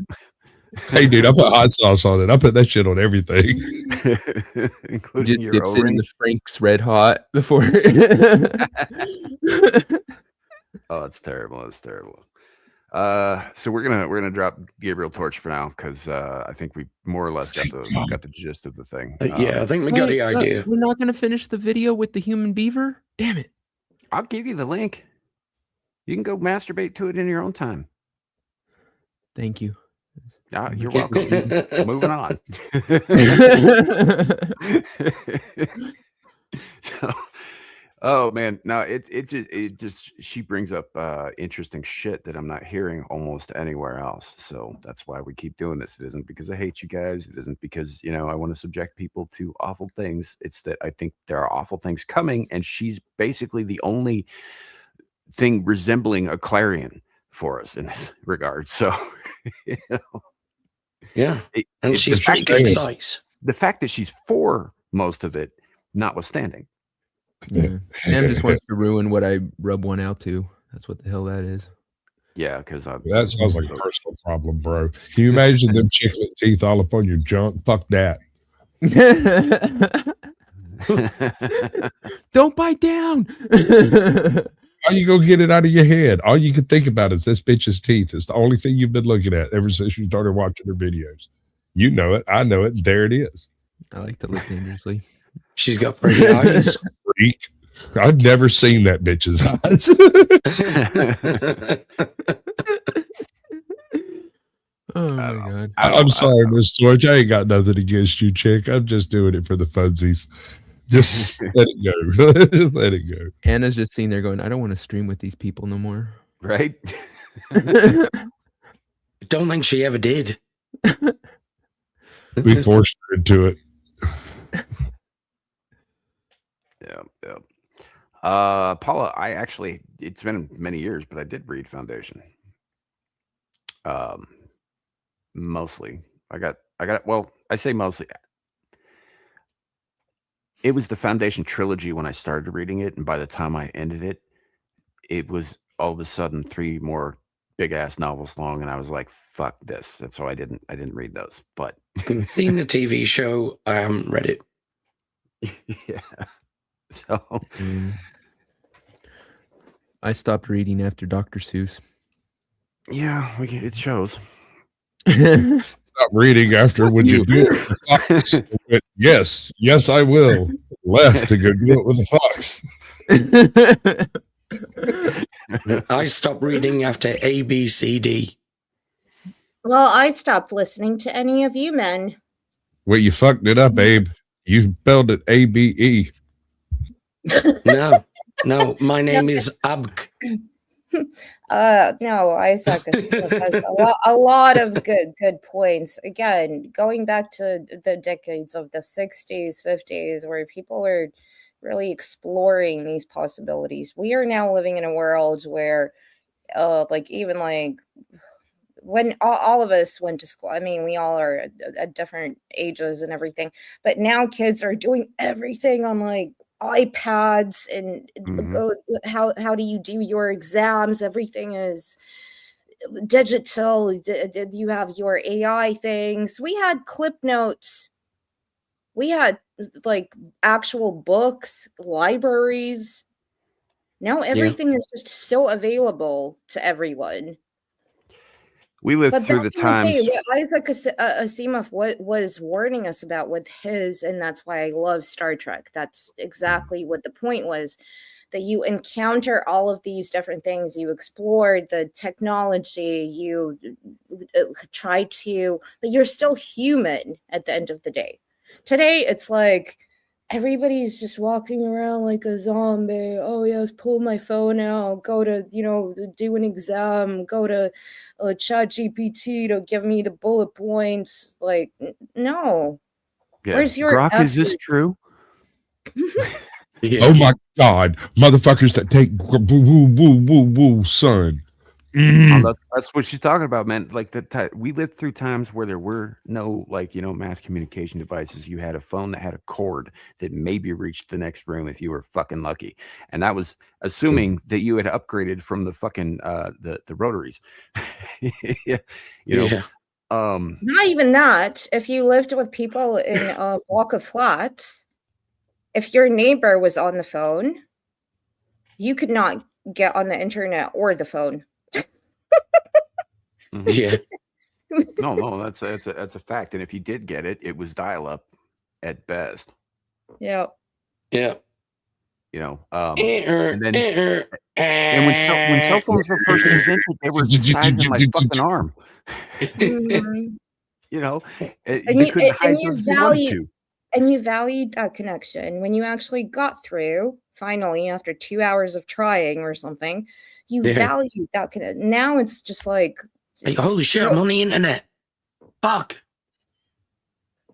[SPEAKER 1] Hey, dude, I put hot sauce on it. I put that shit on everything.
[SPEAKER 2] Including
[SPEAKER 6] Just
[SPEAKER 2] your
[SPEAKER 6] dips it in
[SPEAKER 2] O-ring.
[SPEAKER 6] the Frank's Red Hot before.
[SPEAKER 2] Oh, that's terrible. That's terrible. So we're gonna drop Gabriel Torch for now because I think we more or less got the gist of the thing.
[SPEAKER 4] yeah, I think we got the idea.
[SPEAKER 6] We're not going to finish the video with the human beaver? Damn it.
[SPEAKER 2] I'll give you the link. You can go masturbate to it in your own time.
[SPEAKER 6] Thank you.
[SPEAKER 2] You're welcome. Moving on. So, oh man, no, it just she brings up interesting shit that I'm not hearing almost anywhere else. So that's why we keep doing this. It isn't because I hate you guys. It isn't because I want to subject people to awful things. It's that I think there are awful things coming, and she's basically the only thing resembling a clarion for us in this regard. So,
[SPEAKER 4] yeah, and she's pretty concise.
[SPEAKER 2] The fact that she's for most of it, notwithstanding.
[SPEAKER 6] Yeah. Sam just wants to ruin what I rub one out to. That's what the hell that is.
[SPEAKER 2] Yeah, because
[SPEAKER 1] that sounds like a personal problem, bro. Can you imagine them chiclet teeth all up on your junk? Fuck that.
[SPEAKER 6] Don't bite down.
[SPEAKER 1] How you gonna get it out of your head? All you can think about is this bitch's teeth. It's the only thing you've been looking at ever since you started watching her videos. You know it. I know it. And there it is.
[SPEAKER 6] I like to look dangerously.
[SPEAKER 4] She's got pretty eyes.
[SPEAKER 1] Freak. I've never seen that bitch's eyes.
[SPEAKER 6] Oh my god.
[SPEAKER 1] I'm sorry, Miss George. I ain't got nothing against you, chick. I'm just doing it for the funsies. Just let it go. Just let it go.
[SPEAKER 6] Anna's just sitting there going, I don't want to stream with these people no more.
[SPEAKER 2] Right?
[SPEAKER 4] Don't think she ever did.
[SPEAKER 1] We forced her into it.
[SPEAKER 2] Yeah. Paula, it's been many years, but I did read Foundation. Mostly. I say mostly. It was the Foundation trilogy when I started reading it, and by the time I ended it, it was all of a sudden 3 more big ass novels long, and I was like, fuck this. And so I didn't read those. But
[SPEAKER 4] Seen the TV show, I haven't read it.
[SPEAKER 2] Yeah. So
[SPEAKER 6] I stopped reading after Dr. Seuss.
[SPEAKER 2] yeah, it shows.
[SPEAKER 1] Stop reading after would you do it with the fox? Yes, I will. Left to go do it with the fox.
[SPEAKER 4] I stopped reading after ABCD.
[SPEAKER 5] Well, I stopped listening to any of you men.
[SPEAKER 1] Well, you fucked it up, Abe. You spelled it ABE.
[SPEAKER 4] No, my name is Abk.
[SPEAKER 5] No, Isaac has a lot of good points. Again, going back to the decades of the 60s, 50s, where people were really exploring these possibilities. We are now living in a world where, when all of us went to school, I mean, we all are at different ages and everything, but now kids are doing everything on like iPads and how do you do your exams? Everything is digital. You have your AI things. We had clip notes. We had like actual books, libraries. Now everything is just so available to everyone.
[SPEAKER 2] We lived through the times.
[SPEAKER 5] What Isaac Asimov was warning us about with his, and that's why I love Star Trek. That's exactly what the point was, that you encounter all of these different things. You explore the technology, you try to, but you're still human at the end of the day. Today, it's like, everybody's just walking around like a zombie. Oh yes, pull my phone out, go to, do an exam, go to ChatGPT to give me the bullet points. Like, no.
[SPEAKER 2] Yeah.
[SPEAKER 5] Where's your
[SPEAKER 2] Grok?
[SPEAKER 5] effort?
[SPEAKER 2] Is this true?
[SPEAKER 1] Yeah. Oh my God, motherfuckers that take woo, son.
[SPEAKER 2] Oh, that's what she's talking about, man. Like we lived through times where there were no mass communication devices. You had a phone that had a cord that maybe reached the next room if you were fucking lucky, and that was assuming that you had upgraded from the fucking the rotaries.
[SPEAKER 5] Not even that. If you lived with people in a block of flats, if your neighbor was on the phone, you could not get on the internet or the phone.
[SPEAKER 4] Yeah.
[SPEAKER 2] No, that's a fact. And if you did get it, it was dial up at best.
[SPEAKER 5] Yeah.
[SPEAKER 2] And then and when cell phones were first invented, they were the size of my fucking arm.
[SPEAKER 5] Mm-hmm.
[SPEAKER 2] They couldn't hide those if you wanted to.
[SPEAKER 5] And you valued that connection when you actually got through, finally, after 2 hours of trying or something. You valued that connection. Now it's just like,
[SPEAKER 4] holy shit, I'm on the internet. Fuck.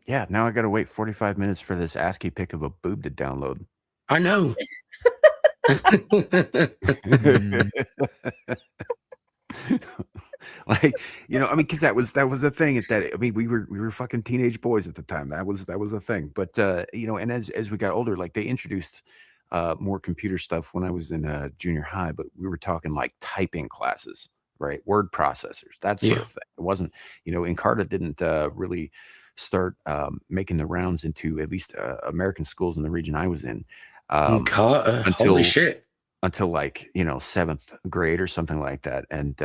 [SPEAKER 2] Yeah, now I gotta wait 45 minutes for this ASCII pic of a boob to download.
[SPEAKER 4] I know.
[SPEAKER 2] Because that was the thing at that. I mean, we were fucking teenage boys at the time. That was a thing. But and as we got older, like they introduced more computer stuff when I was in junior high. But we were talking like typing classes, right? Word processors, that sort of thing. It wasn't, Encarta didn't really start making the rounds into at least American schools in the region I was in.
[SPEAKER 4] Holy shit.
[SPEAKER 2] Until like, 7th grade or something like that. And,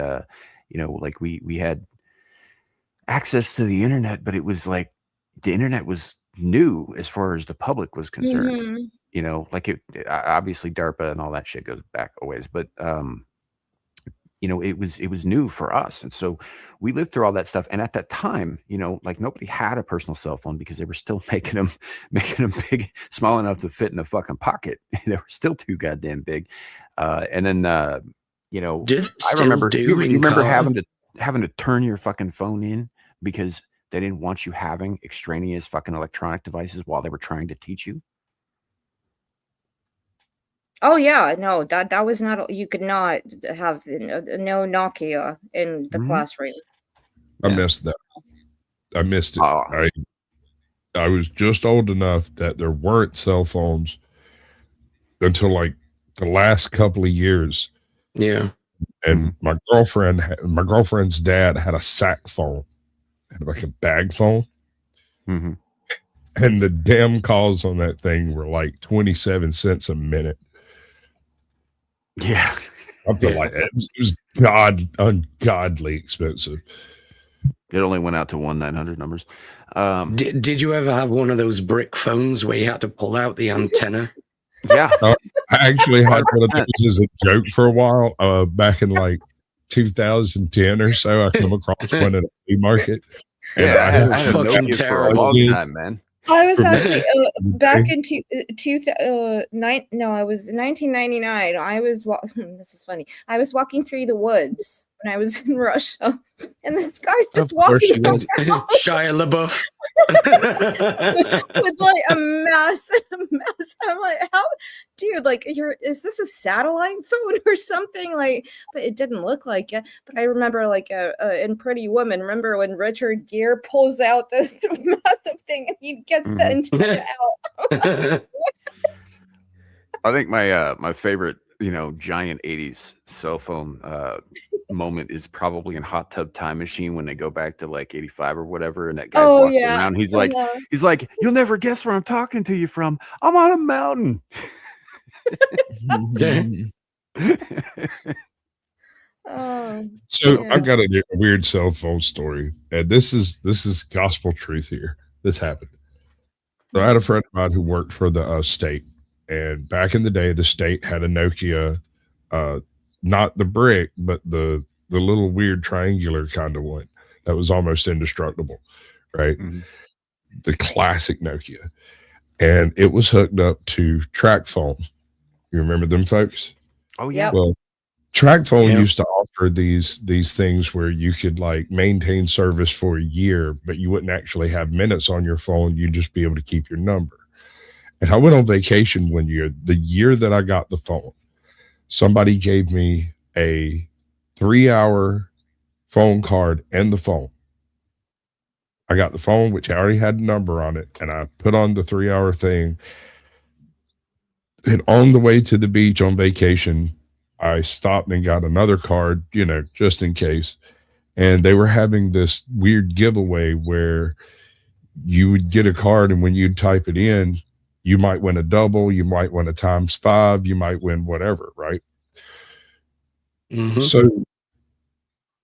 [SPEAKER 2] like we had access to the internet, but it was like the internet was new as far as the public was concerned. Like it obviously DARPA and all that shit goes back a ways, but, it was new for us. And so we lived through all that stuff. And at that time, like nobody had a personal cell phone because they were still making them big, small enough to fit in a fucking pocket. They were still too goddamn big. And then, I remember, you remember having to turn your fucking phone in because they didn't want you having extraneous fucking electronic devices while they were trying to teach you.
[SPEAKER 5] Oh yeah, no, that was not. You could not have no Nokia in the classroom.
[SPEAKER 1] I missed that. I missed it. I was just old enough that there weren't cell phones until like the last couple of years.
[SPEAKER 4] Yeah.
[SPEAKER 1] And my girlfriend's dad had a sack phone, like a bag phone.
[SPEAKER 2] Mm-hmm.
[SPEAKER 1] And the damn calls on that thing were like 27 cents a minute.
[SPEAKER 2] Yeah.
[SPEAKER 1] Up to like it was ungodly expensive.
[SPEAKER 2] It only went out to 1-900 numbers.
[SPEAKER 4] Did you ever have one of those brick phones where you had to pull out the antenna?
[SPEAKER 2] Yeah.
[SPEAKER 1] I actually had one of those as a joke for a while. Back in like 2010 or so, I come across one at a flea market. And
[SPEAKER 2] Yeah, I had a
[SPEAKER 4] fucking
[SPEAKER 2] Nokia for a long time, man.
[SPEAKER 5] I was actually back in 1999. I was this is funny. I was walking through the woods when I was in Russia, and this guy's just walking around
[SPEAKER 4] Shia LaBeouf
[SPEAKER 5] with like a massive mess. I'm like, how, dude? Like, is this a satellite phone or something? Like, but it didn't look like it. But I remember, like, in Pretty Woman. Remember when Richard Gere pulls out this massive thing and he gets the antenna out?
[SPEAKER 2] I think my favorite, giant 80s cell phone moment is probably in Hot Tub Time Machine when they go back to like 85 or whatever, and that guy's walking around. He's like, you'll never guess where I'm talking to you from. I'm on a mountain.
[SPEAKER 1] So I've got a weird cell phone story, and this is gospel truth here. This happened. So I had a friend of mine who worked for the state, and back in the day, the state had a Nokia, not the brick, but the little weird triangular kind of one that was almost indestructible, right? Mm-hmm. The classic Nokia, and it was hooked up to track phone. You remember them, folks?
[SPEAKER 2] Oh yeah.
[SPEAKER 1] Well, track phone used to offer these things where you could like maintain service for a year, but you wouldn't actually have minutes on your phone. You'd just be able to keep your number. And I went on vacation one year, the year that I got the phone. Somebody gave me a 3-hour phone card and the phone. I got the phone, which I already had a number on it, and I put on the 3-hour thing. And on the way to the beach on vacation, I stopped and got another card, just in case. And they were having this weird giveaway where you would get a card, and when you'd type it in, you might win a double, you might win a ×5, you might win whatever, right? Mm-hmm. So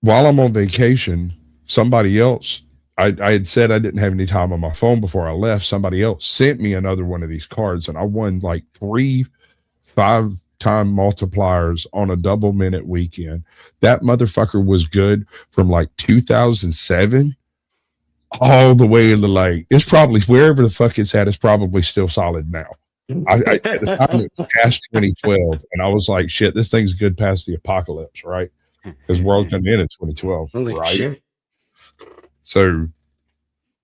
[SPEAKER 1] while I'm on vacation, somebody else, I had said I didn't have any time on my phone before I left. Somebody else sent me another one of these cards, and I won like 3 5-time multipliers on a double-minute weekend. That motherfucker was good from like 2007 all the way into like, it's probably wherever the fuck it's at, it's probably still solid now. At the time it was past 2012, and I was like, shit, this thing's good past the apocalypse, right? Because world come in 2012,
[SPEAKER 4] holy
[SPEAKER 1] right?
[SPEAKER 4] Shit.
[SPEAKER 1] So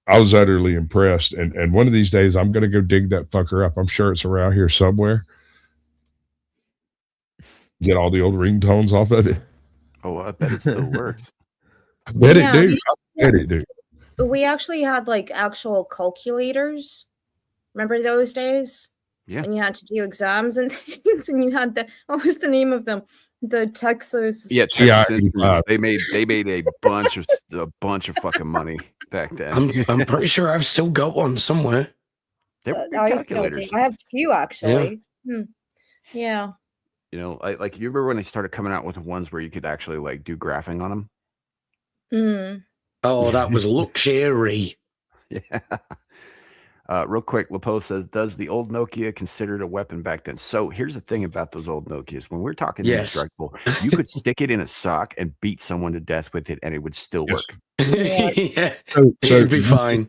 [SPEAKER 1] I was utterly impressed, and one of these days I'm gonna go dig that fucker up. I'm sure it's around here somewhere. Get all the old ringtones off of it.
[SPEAKER 2] Oh, I bet it still works.
[SPEAKER 1] I bet it do.
[SPEAKER 5] We actually had like actual calculators. Remember those days?
[SPEAKER 2] Yeah.
[SPEAKER 5] And you had to do exams and things, and you had what was the name of them? The Texas.
[SPEAKER 2] Yeah, Texas Instruments. They made a bunch of fucking money back then.
[SPEAKER 4] I'm pretty sure I've still got one somewhere.
[SPEAKER 2] They were calculators.
[SPEAKER 5] I have 2 actually. Yeah.
[SPEAKER 2] Like you remember when they started coming out with the ones where you could actually like do graphing on them?
[SPEAKER 5] Mm.
[SPEAKER 4] Oh, that was luxury.
[SPEAKER 2] Yeah. Real quick, LaPoe says, does the old Nokia considered a weapon back then? So here's the thing about those old Nokias. When we're talking indestructible, you could stick it in a sock and beat someone to death with it, and it would still work.
[SPEAKER 4] Yeah.
[SPEAKER 1] So
[SPEAKER 4] it'd be fine.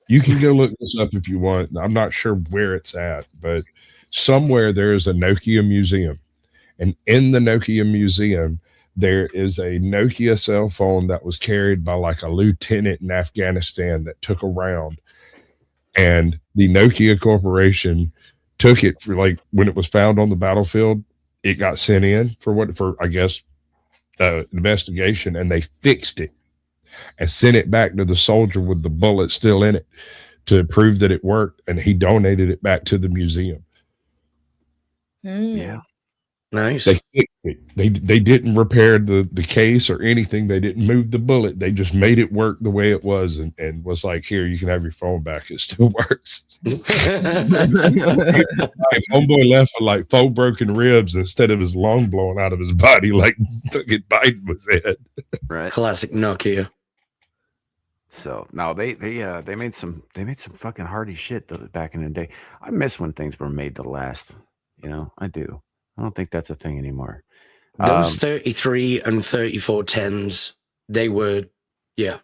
[SPEAKER 1] You can go look this up if you want. I'm not sure where it's at, but somewhere there is a Nokia museum. And in the Nokia museum, there is a Nokia cell phone that was carried by like a lieutenant in Afghanistan that took around. And the Nokia Corporation took it for like when it was found on the battlefield, it got sent in for I guess investigation, and they fixed it and sent it back to the soldier with the bullet still in it to prove that it worked, and he donated it back to the museum.
[SPEAKER 2] Yeah.
[SPEAKER 4] Nice.
[SPEAKER 1] They fixed it. They didn't repair the case or anything. They didn't move the bullet. They just made it work the way it was, and was like, here, you can have your phone back. It still works. Homeboy left with like 4 broken ribs instead of his lung blowing out of his body like fucking Biden was at.
[SPEAKER 2] Right.
[SPEAKER 4] Classic Nokia.
[SPEAKER 2] So no, they made some fucking hardy shit back in the day. I miss when things were made to last. You know, I do. I don't think that's a thing anymore.
[SPEAKER 4] Those 33 and 34 10s, they were, yeah.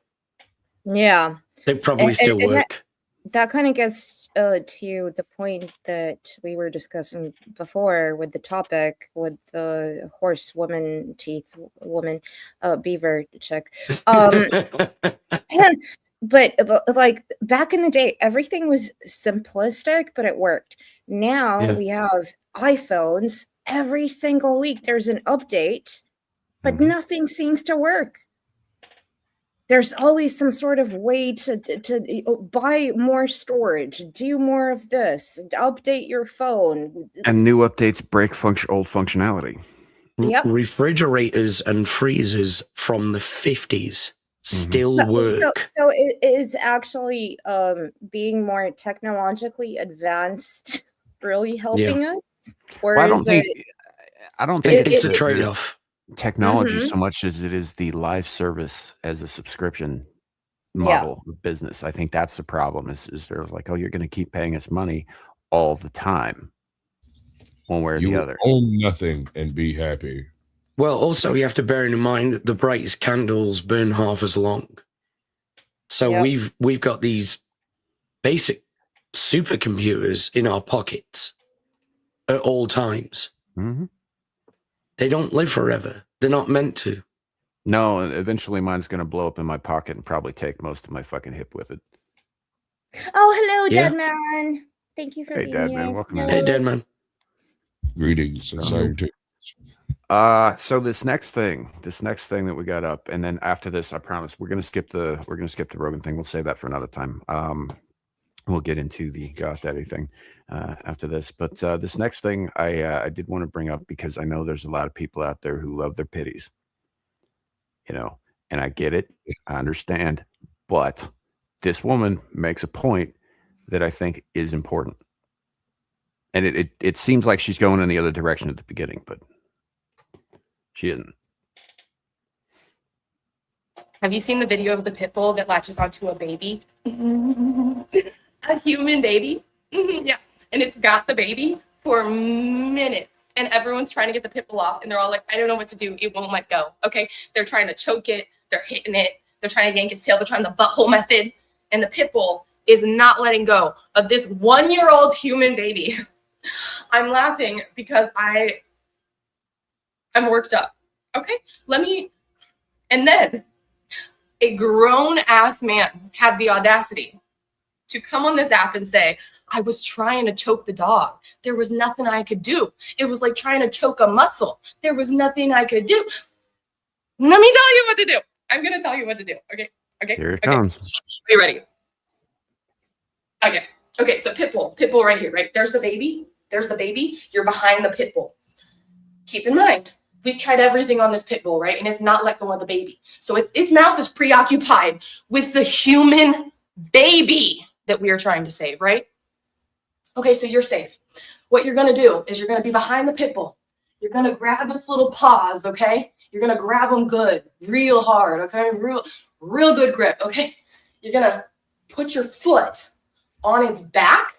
[SPEAKER 5] Yeah.
[SPEAKER 4] They probably still work.
[SPEAKER 5] That kind of gets to the point that we were discussing before with the topic with the horse woman teeth woman beaver chick. But like back in the day, everything was simplistic, but it worked. Now we have iPhones. Every single week there's an update, but nothing seems to work. There's always some sort of way to buy more storage, do more of this, update your phone.
[SPEAKER 2] And new updates break old functionality.
[SPEAKER 5] Yep.
[SPEAKER 4] Refrigerators and freezers from the 50s still work.
[SPEAKER 5] So it is actually being more technologically advanced really helping us? Or
[SPEAKER 2] well,
[SPEAKER 5] is it?
[SPEAKER 2] I don't think
[SPEAKER 4] it's a trade-off.
[SPEAKER 2] Technology so much as it is the live service as a subscription model of business. I think that's the problem is there's like, oh, you're going to keep paying us money all the time, one way or the other.
[SPEAKER 1] You own nothing and be happy.
[SPEAKER 4] Well, also you have to bear in mind that the brightest candles burn half as long. So we've got these basic supercomputers in our pockets at all times. They don't live forever. They're not meant to.
[SPEAKER 2] No, and eventually mine's going to blow up in my pocket and probably take most of my fucking hip with it.
[SPEAKER 5] Oh, hello, Dead Man. Thank you for being
[SPEAKER 2] Dead
[SPEAKER 5] here.
[SPEAKER 2] Man, welcome in.
[SPEAKER 4] Hey, Dead Man.
[SPEAKER 1] Greetings and salutations.
[SPEAKER 2] So this next thing that we got up, and then after this, I promise we're gonna skip the Rogan thing. We'll save that for another time. We'll get into the God Daddy thing after this. But this next thing I did want to bring up because I know there's a lot of people out there who love their pitties. You know, and I get it. I understand. But this woman makes a point that I think is important. And it seems like she's going in the other direction at the beginning, but she isn't.
[SPEAKER 8] Have you seen the video of the pit bull that latches onto a baby? A human baby? Yeah. And it's got the baby for minutes. And everyone's trying to get the pit bull off. And they're all like, I don't know what to do. It won't let go. Okay. They're trying to choke it. They're hitting it. They're trying to yank its tail. They're trying the butthole method. And the pit bull is not letting go of this 1-year-old human baby. I'm laughing because I'm worked up. Okay. And then a grown ass man had the audacity to come on this app and say, I was trying to choke the dog. There was nothing I could do. It was like trying to choke a muscle. There was nothing I could do. Let me tell you what to do. I'm going to tell you what to do. Okay.
[SPEAKER 2] Here it comes.
[SPEAKER 8] Are you ready? Okay. So pit bull right here, right? There's the baby. You're behind the pit bull. Keep in mind, we've tried everything on this pit bull, right? And it's not let go of the baby. So its mouth is preoccupied with the human baby that we are trying to save, right? Okay, so you're safe. What you're going to do is you're going to be behind the pit bull. You're going to grab its little paws, okay? You're going to grab them good, real hard, okay? Real good grip, okay? You're going to put your foot on its back,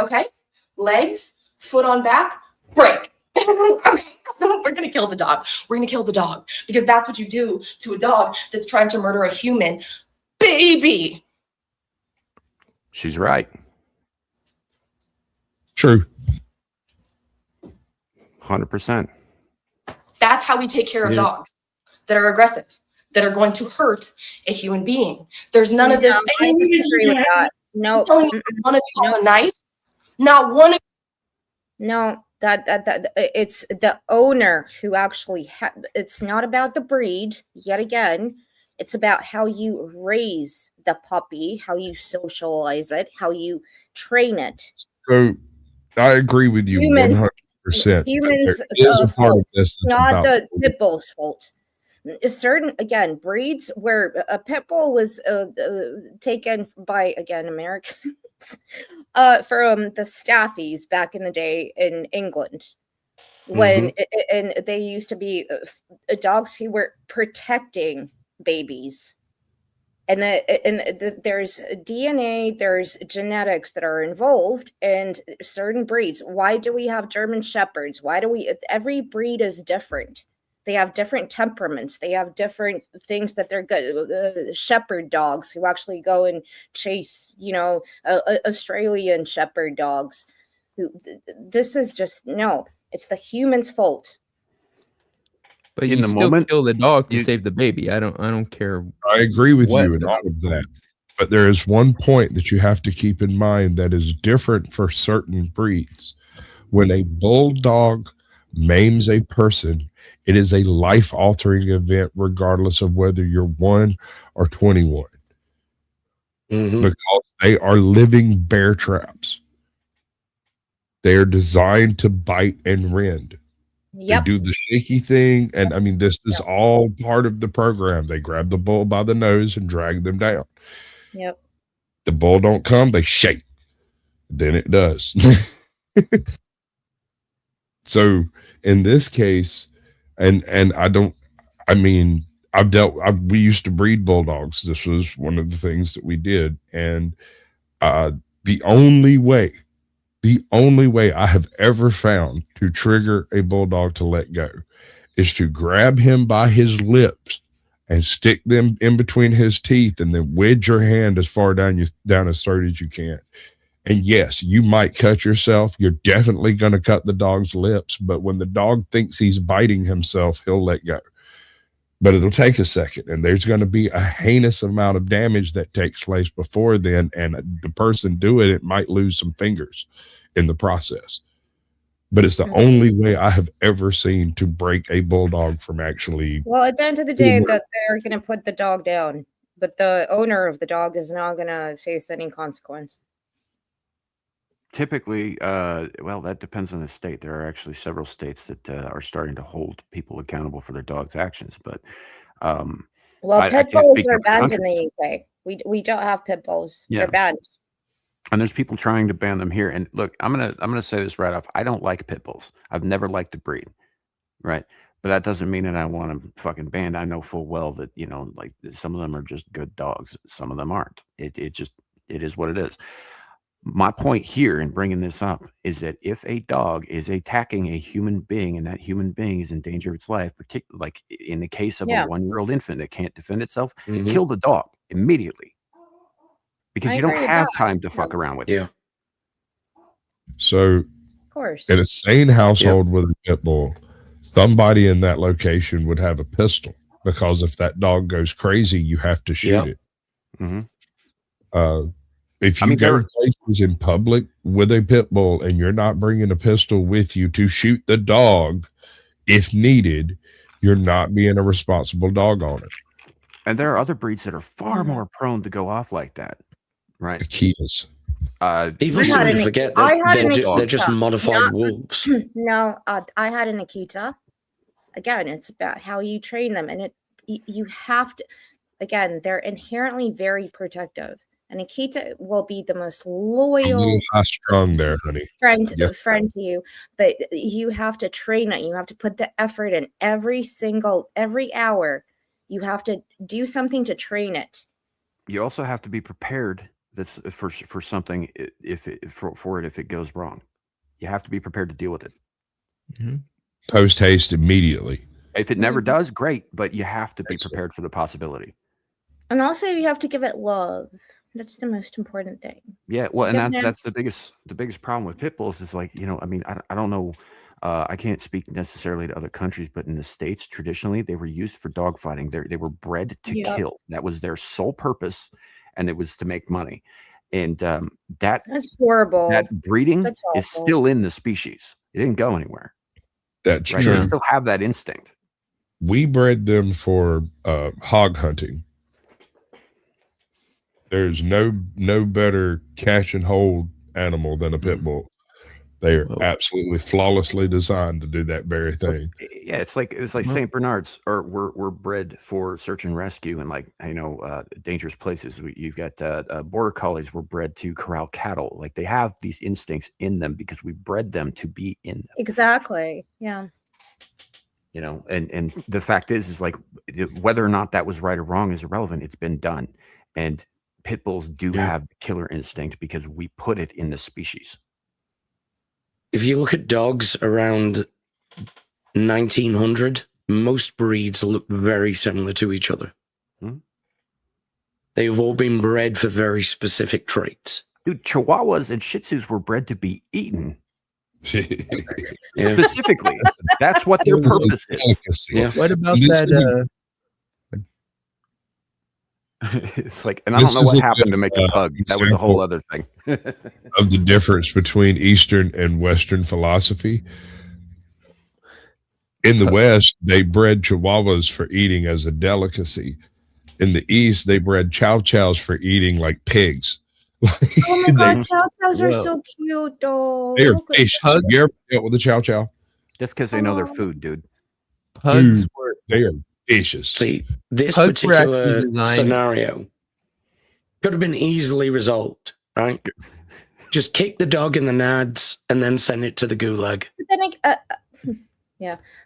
[SPEAKER 8] okay? Legs, foot on back, break. Okay. We're going to kill the dog. We're going to kill the dog because that's what you do to a dog that's trying to murder a human baby.
[SPEAKER 2] She's right.
[SPEAKER 1] True.
[SPEAKER 2] 100%.
[SPEAKER 8] That's how we take care of dogs that are aggressive, that are going to hurt a human being. There's none of this.
[SPEAKER 5] I disagree with that. No.
[SPEAKER 8] None of you has a knife. Not one of
[SPEAKER 5] No, that it's the owner who actually it's not about the breed yet again. It's about how you raise the puppy, how you socialize it, how you train it.
[SPEAKER 1] So I agree with you 100%. 100%.
[SPEAKER 5] Humans'
[SPEAKER 1] There is a part of
[SPEAKER 5] fault,
[SPEAKER 1] this that's
[SPEAKER 5] not
[SPEAKER 1] about
[SPEAKER 5] the pit bull's fault. Certain, again, breeds where a pit bull was taken by, again, Americans from the staffies back in the day in England, when and they used to be dogs who were protecting babies. And there's DNA, there's genetics that are involved in certain breeds. Why do we have German Shepherds? Every breed is different. They have different temperaments. They have different things that they're good. Shepherd dogs who actually go and chase, Australian Shepherd dogs. This is just, no, it's the human's fault.
[SPEAKER 6] But you still kill the dog to save the baby. I don't care.
[SPEAKER 1] I agree with you in all of that. But there is one point that you have to keep in mind that is different for certain breeds. When a bulldog maims a person, it is a life-altering event regardless of whether you're 1 or 21. Because they are living bear traps. They are designed to bite and rend. Yep. They do the shaky thing. And I mean, this is all part of the program. They grab the bull by the nose and drag them down.
[SPEAKER 5] Yep.
[SPEAKER 1] The bull don't come, they shake. Then it does. So in this case, we used to breed bulldogs. This was one of the things that we did. And the only way I have ever found to trigger a bulldog to let go is to grab him by his lips and stick them in between his teeth and then wedge your hand as far down his throat as you can. And yes, you might cut yourself. You're definitely going to cut the dog's lips. But when the dog thinks he's biting himself, he'll let go. But it'll take a second. And there's going to be a heinous amount of damage that takes place before then. And the person doing it might lose some fingers in the process. But it's the only way I have ever seen to break a bulldog from actually.
[SPEAKER 5] Well, at the end of the day, that they're going to put the dog down. But the owner of the dog is not going to face any consequence.
[SPEAKER 2] Typically, well, that depends on the state. There are actually several states that are starting to hold people accountable for their dog's actions. But
[SPEAKER 5] pit bulls are banned in the UK. We don't have pit bulls. Yeah. They're banned.
[SPEAKER 2] And there's people trying to ban them here. And look, I'm gonna say this right off. I don't like pit bulls. I've never liked the breed, right? But that doesn't mean that I want them fucking banned. I know full well that like some of them are just good dogs. Some of them aren't. It is what it is. My point here in bringing this up is that if a dog is attacking a human being and that human being is in danger of its life, particularly like in the case of a 1-year-old infant that can't defend itself, kill the dog immediately. Because you don't have time to fuck around with it.
[SPEAKER 4] Yeah.
[SPEAKER 1] So,
[SPEAKER 5] of course,
[SPEAKER 1] in a sane household with a pit bull, somebody in that location would have a pistol because if that dog goes crazy, you have to shoot it. If you go places in public with a pit bull and you're not bringing a pistol with you to shoot the dog, if needed, you're not being a responsible dog owner.
[SPEAKER 2] And there are other breeds that are far more prone to go off like that. Right.
[SPEAKER 1] Akitas.
[SPEAKER 4] People seem to forget that they're just modified wolves.
[SPEAKER 5] No, I had an Akita. Again, it's about how you train them. And you have to, again, they're inherently very protective. And Akita will be the most loyal,
[SPEAKER 1] high-strung there, honey.
[SPEAKER 5] Friend to you. But you have to train it. You have to put the effort in every hour. You have to do something to train it.
[SPEAKER 2] You also have to be prepared. That's for something if it goes wrong. You have to be prepared to deal with it.
[SPEAKER 1] Post haste immediately.
[SPEAKER 2] If it never does, great, but you have to be prepared for the possibility.
[SPEAKER 5] And also, you have to give it love. That's the most important thing.
[SPEAKER 2] Yeah, well, and that's the biggest problem with pit bulls is like, I mean, I don't know. I can't speak necessarily to other countries, but in the States, traditionally, they were used for dog fighting. They were bred to kill. That was their sole purpose, and it was to make money. And
[SPEAKER 5] that's horrible.
[SPEAKER 2] That breeding is still in the species. It didn't go anywhere.
[SPEAKER 1] That's
[SPEAKER 2] right?
[SPEAKER 1] true.
[SPEAKER 2] They still have that instinct.
[SPEAKER 1] We bred them for hog hunting. There's no better catch and hold animal than a pit bull. They are absolutely flawlessly designed to do that very thing.
[SPEAKER 2] Yeah, it's like Saint Bernards were bred for search and rescue and like dangerous places. You've got border collies were bred to corral cattle. Like they have these instincts in them because we bred them to be in them.
[SPEAKER 5] Exactly. Yeah.
[SPEAKER 2] And the fact is like whether or not that was right or wrong is irrelevant. It's been done, and pit bulls do have the killer instinct because we put it in the species.
[SPEAKER 4] If you look at dogs around 1900, most breeds look very similar to each other. They've all been bred for very specific traits.
[SPEAKER 2] Dude, Chihuahuas and Shih Tzus were bred to be eaten. Specifically. That's what their purpose is.
[SPEAKER 6] Yeah. What about that?
[SPEAKER 2] It's like, and I don't know what happened to make a pug. That was a whole other thing.
[SPEAKER 1] Of the difference between Eastern and Western philosophy. In the West, they bred Chihuahuas for eating as a delicacy. In the East, they bred Chow Chows for eating like pigs.
[SPEAKER 5] Oh my God, Chow Chows are so cute, though.
[SPEAKER 1] They're vicious. You ever dealt with a Chow Chow?
[SPEAKER 2] Just because they know their food, dude.
[SPEAKER 6] Pugs
[SPEAKER 1] they are vicious.
[SPEAKER 4] See, this particular scenario could have been easily resolved, right? Just kick the dog in the nads and then send it to the gulag.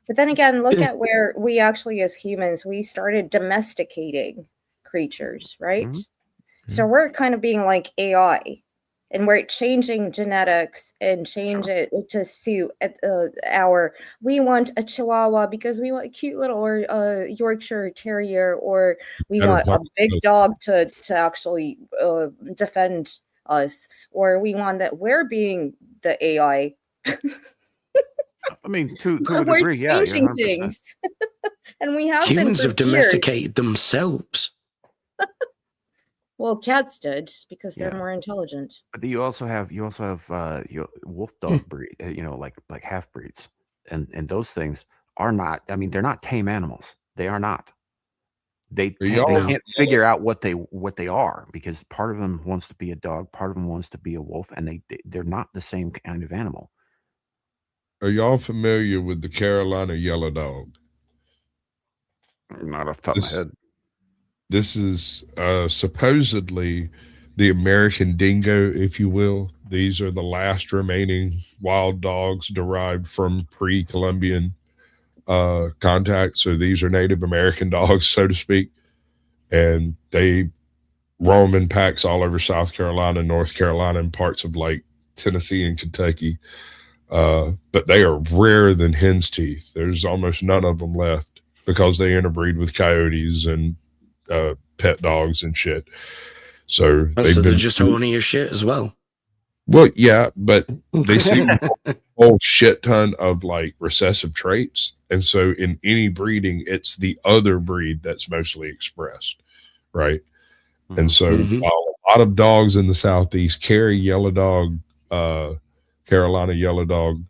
[SPEAKER 5] But then again, look at where we actually, as humans, we started domesticating creatures, right? Mm-hmm. So we're kind of being like AI, and we're changing genetics and change it to suit our. We want a Chihuahua because we want a cute little or Yorkshire Terrier, or we want a big dog to actually defend us, or we want that we're being the AI.
[SPEAKER 2] I mean, to a degree,
[SPEAKER 5] we're changing things, and we have
[SPEAKER 4] humans have domesticated themselves.
[SPEAKER 5] Well, cats did because they're more intelligent.
[SPEAKER 2] But you also have your wolf dog breed, like half breeds, and those things are not. I mean, they're not tame animals. They are not. They can't figure out what they are because part of them wants to be a dog, part of them wants to be a wolf, and they're not the same kind of animal.
[SPEAKER 1] Are y'all familiar with the Carolina yellow dog?
[SPEAKER 2] Not off the top of my head.
[SPEAKER 1] This is supposedly the American dingo, if you will. These are the last remaining wild dogs derived from pre-Columbian contact. So these are Native American dogs, so to speak. And they roam in packs all over South Carolina, North Carolina, and parts of like Tennessee and Kentucky. But they are rarer than hen's teeth. There's almost none of them left because they interbreed with coyotes and pet dogs and shit. So
[SPEAKER 4] they're just horny as shit as well.
[SPEAKER 1] Well, yeah, but they seem a whole shit ton of like recessive traits. And so in any breeding, it's the other breed that's mostly expressed, right? And so while a lot of dogs in the Southeast carry yellow dog, Carolina yellow dog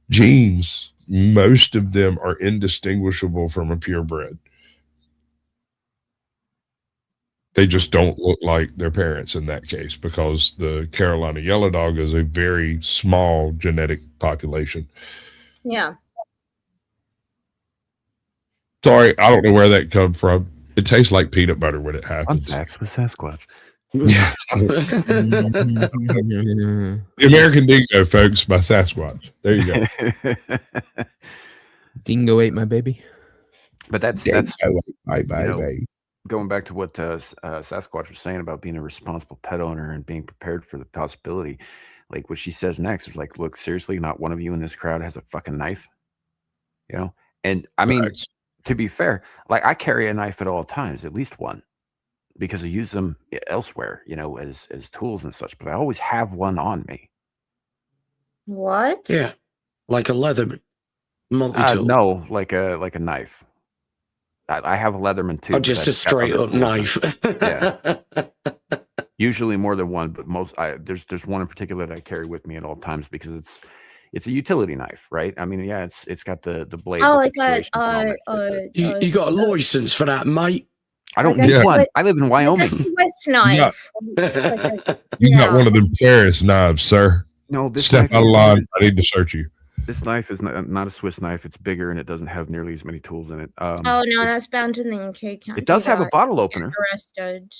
[SPEAKER 1] genes, most of them are indistinguishable from a purebred. They just don't look like their parents in that case because the Carolina yellow dog is a very small genetic population.
[SPEAKER 5] Yeah.
[SPEAKER 1] Sorry, I don't know where that come from. It tastes like peanut butter when it happens.
[SPEAKER 2] Fun facts with Sasquatch.
[SPEAKER 1] Yeah. The American Dingo, folks, by Sasquatch. There you go.
[SPEAKER 6] Dingo ate my baby.
[SPEAKER 2] But that's
[SPEAKER 1] my baby.
[SPEAKER 2] Going back to what Sasquatch was saying about being a responsible pet owner and being prepared for the possibility, like what she says next is like, look, seriously, not one of you in this crowd has a fucking knife, And I mean, to be fair, like I carry a knife at all times, at least one, because I use them elsewhere, as tools and such. But I always have one on me.
[SPEAKER 5] What?
[SPEAKER 4] Yeah, like a Leatherman multi-tool.
[SPEAKER 2] No, like a knife. I have a Leatherman too.
[SPEAKER 4] Oh, just a straight up knife.
[SPEAKER 2] Yeah. Usually more than one, but there's one in particular that I carry with me at all times because it's a utility knife, right? I mean, yeah, it's got the blade.
[SPEAKER 5] Oh, like
[SPEAKER 4] you got a license for that, mate?
[SPEAKER 2] I don't need one. I live in Wyoming.
[SPEAKER 5] A Swiss knife.
[SPEAKER 1] You got one of them Paris knives, sir.
[SPEAKER 2] No, this
[SPEAKER 1] Step
[SPEAKER 2] knife
[SPEAKER 1] out of
[SPEAKER 2] is,
[SPEAKER 1] line. I need to search you.
[SPEAKER 2] this knife is not a Swiss knife. It's bigger and it doesn't have nearly as many tools in it.
[SPEAKER 5] Oh no, that's banned in the UK. Can't
[SPEAKER 2] It does
[SPEAKER 5] do
[SPEAKER 2] have a
[SPEAKER 5] that.
[SPEAKER 2] bottle
[SPEAKER 5] Get
[SPEAKER 2] opener.
[SPEAKER 5] arrested.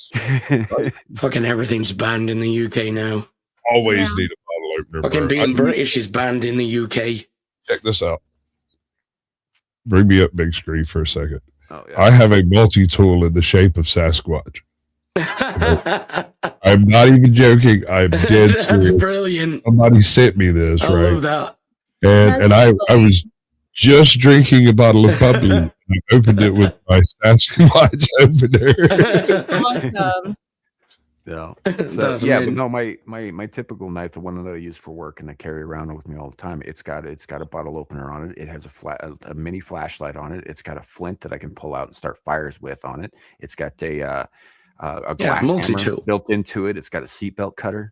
[SPEAKER 4] Fucking everything's banned in the UK now.
[SPEAKER 1] Always
[SPEAKER 5] Yeah.
[SPEAKER 1] need a bottle opener.
[SPEAKER 4] Fucking
[SPEAKER 1] bro.
[SPEAKER 4] being British is banned in the UK.
[SPEAKER 1] Check this out. Bring me up big screen for a second.
[SPEAKER 2] Oh, yeah.
[SPEAKER 1] I have a multi-tool in the shape of Sasquatch. I'm not even joking. I'm dead
[SPEAKER 4] That's
[SPEAKER 1] serious.
[SPEAKER 4] brilliant.
[SPEAKER 1] Somebody sent me this,
[SPEAKER 4] I
[SPEAKER 1] right?
[SPEAKER 4] love that.
[SPEAKER 1] And I was just drinking a bottle of bubbly. And I opened it with my Sasquatch opener.
[SPEAKER 5] Awesome.
[SPEAKER 2] Yeah.
[SPEAKER 4] That's
[SPEAKER 2] So yeah, but
[SPEAKER 4] amazing.
[SPEAKER 2] no, my typical knife, the one that I use for work and I carry around with me all the time, it's got a bottle opener on it. It has a mini flashlight on it. It's got a flint that I can pull out and start fires with on it. It's got a glass
[SPEAKER 4] multi-tool
[SPEAKER 2] hammer built into it. It's got a seatbelt cutter,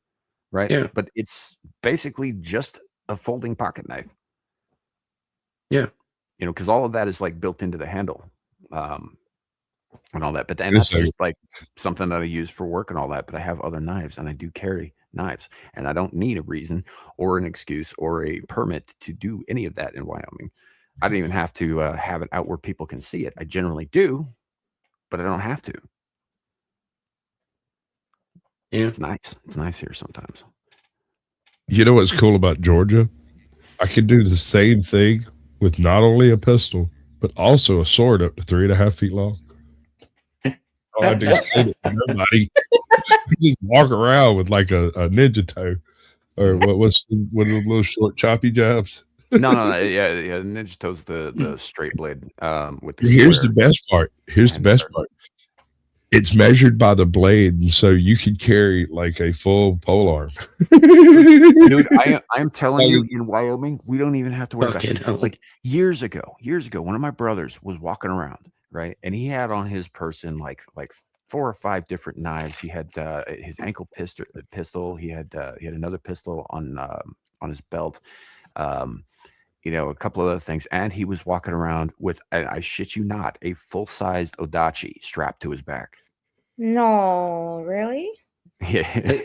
[SPEAKER 2] right?
[SPEAKER 4] Yeah.
[SPEAKER 2] But it's basically just a folding pocket knife.
[SPEAKER 4] Yeah.
[SPEAKER 2] You know, because all of that is like built into the handle. And all that, but then
[SPEAKER 1] Yes,
[SPEAKER 2] that's
[SPEAKER 1] sir.
[SPEAKER 2] just like something that I use for work and all that. But I have other knives, and I do carry knives, and I don't need a reason or an excuse or a permit to do any of that in Wyoming. I don't even have to have it out where people can see it. I generally do, but I don't have to.
[SPEAKER 4] Yeah.
[SPEAKER 2] It's nice. It's nice here sometimes.
[SPEAKER 1] You know what's cool about Georgia? I can do the same thing with not only a pistol, but also a sword up to 3.5 feet long. Oh, I just hold it from nobody. You just walk around with like a ninja toe, or what's one of the little short choppy jabs.
[SPEAKER 2] No, yeah. Ninja Toe's the straight blade with the
[SPEAKER 1] Here's
[SPEAKER 2] square
[SPEAKER 1] the best part. Here's the
[SPEAKER 2] and
[SPEAKER 1] best
[SPEAKER 2] start.
[SPEAKER 1] part. It's measured by the blade, and so you can carry like a full pole arm.
[SPEAKER 2] Dude, I am telling you, in Wyoming, we don't even have to worry about
[SPEAKER 4] Fucking
[SPEAKER 2] it.
[SPEAKER 4] hell.
[SPEAKER 2] Like years ago, one of my brothers was walking around, right? And he had on his person like 4 or 5 different knives. He had his ankle pistol. He had another pistol on his belt. You know, a couple of other things. And he was walking around with, I shit you not, a full-sized Odachi strapped to his back.
[SPEAKER 5] No, really?
[SPEAKER 2] Yeah.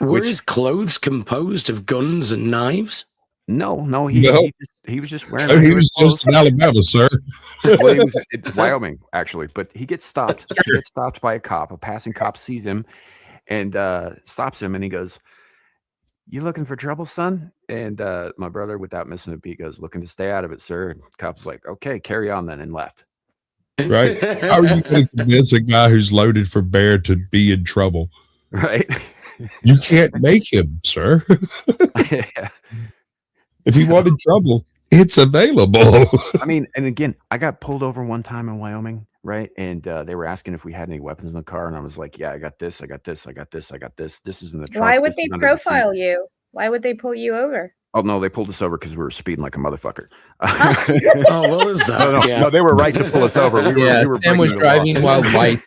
[SPEAKER 4] Were his clothes composed of guns and knives?
[SPEAKER 2] No, he was just wearing.
[SPEAKER 1] Oh, he was just in Alabama, sir.
[SPEAKER 2] Well, he was in Wyoming, actually, but he gets stopped. He gets stopped by a cop. A passing cop sees him and stops him, and he goes, "You looking for trouble, son?" And my brother, without missing a beat, goes, "Looking to stay out of it, sir." And the cop's like, "Okay, carry on then," and left.
[SPEAKER 1] Right? How are you going to convince a guy who's loaded for bear to be in trouble?
[SPEAKER 2] Right?
[SPEAKER 1] You can't make him, sir.
[SPEAKER 2] Yeah.
[SPEAKER 1] If he wanted trouble, it's available.
[SPEAKER 2] I mean, and again, I got pulled over one time in Wyoming, right? And they were asking if we had any weapons in the car, and I was like, "Yeah, I got this, I got this, I got this, I got this. This is in the trunk."
[SPEAKER 5] Why would
[SPEAKER 2] this
[SPEAKER 5] they
[SPEAKER 2] is under the seat."
[SPEAKER 5] profile you? Why would they pull you over?
[SPEAKER 2] Oh no, they pulled us over because we were speeding like a motherfucker.
[SPEAKER 4] Oh, what was that?
[SPEAKER 2] No, they were right to pull us over. We were
[SPEAKER 6] Sam was
[SPEAKER 2] breaking the law.
[SPEAKER 6] driving while white.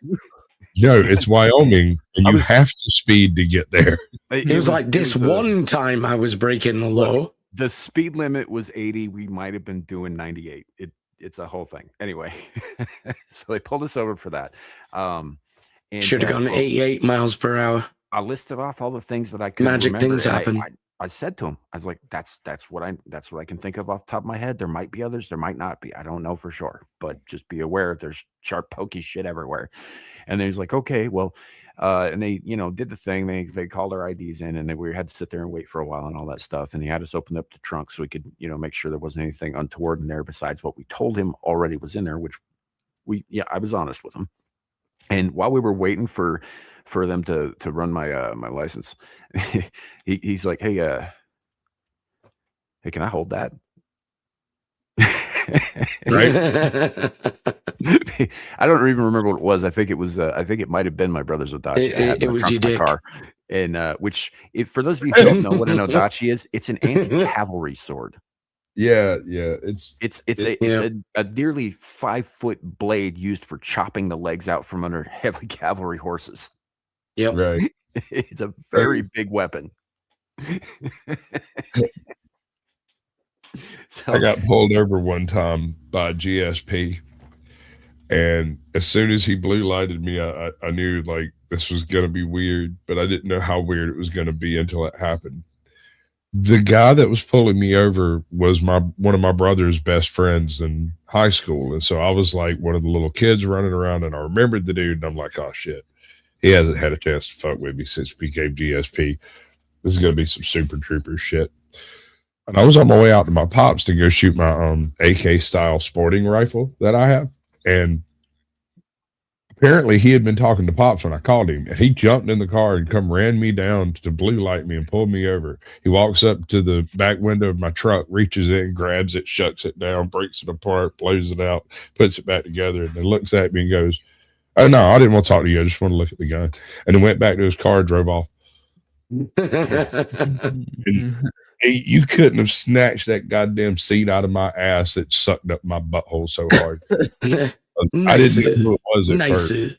[SPEAKER 1] No, it's Wyoming, and you have to speed to get there.
[SPEAKER 4] It was like this one time I was breaking the law.
[SPEAKER 2] The speed limit was 80. We might have been doing 98. It's a whole thing. Anyway, so they pulled us over for that. And
[SPEAKER 4] Should have gone 88 miles per hour.
[SPEAKER 2] I listed off all the things that I could
[SPEAKER 4] Magic
[SPEAKER 2] remember,
[SPEAKER 4] things
[SPEAKER 2] and
[SPEAKER 4] happen.
[SPEAKER 2] I said to him, I was like, that's what I can think of off the top of my head. There might be others, there might not be. I don't know for sure, but just be aware there's sharp, pokey shit everywhere. And then he's like, okay, well, and they, did the thing. They called our IDs in, and we had to sit there and wait for a while and all that stuff. And he had us open up the trunk so we could, make sure there wasn't anything untoward in there besides what we told him already was in there, which I was honest with him. And while we were waiting for them to run my my license, he's like, hey, can I hold that? Right. I don't even remember what it was. I think it was. I think it might have been my brother's Odachi.
[SPEAKER 4] It was your dick. Car.
[SPEAKER 2] And for those of you who don't know what an Odachi is, it's an anti-cavalry sword.
[SPEAKER 1] Yeah. It's
[SPEAKER 2] a nearly 5-foot blade used for chopping the legs out from under heavy cavalry horses.
[SPEAKER 4] Yep.
[SPEAKER 1] Right.
[SPEAKER 2] It's a very big weapon. So,
[SPEAKER 1] I got pulled over one time by GSP, and as soon as he blue lighted me, I knew like this was gonna be weird, but I didn't know how weird it was gonna be until it happened. The guy that was pulling me over was one of my brother's best friends in high school. And so I was like one of the little kids running around, and I remembered the dude, and I'm like, oh shit. He hasn't had a chance to fuck with me since we became GSP. This is going to be some super trooper shit. And I was on my way out to my pops to go shoot my AK style sporting rifle that I have. And apparently he had been talking to Pops when I called him, and he jumped in the car and ran me down to blue light me and pulled me over. He walks up to the back window of my truck, reaches in, grabs it, shuts it down, breaks it apart, blows it out, puts it back together, and then looks at me and goes, oh, no, I didn't want to talk to you. I just want to look at the gun. And then went back to his car and drove off. You couldn't have snatched that goddamn seat out of my ass. It sucked up my butthole so hard. I didn't know who it was at first.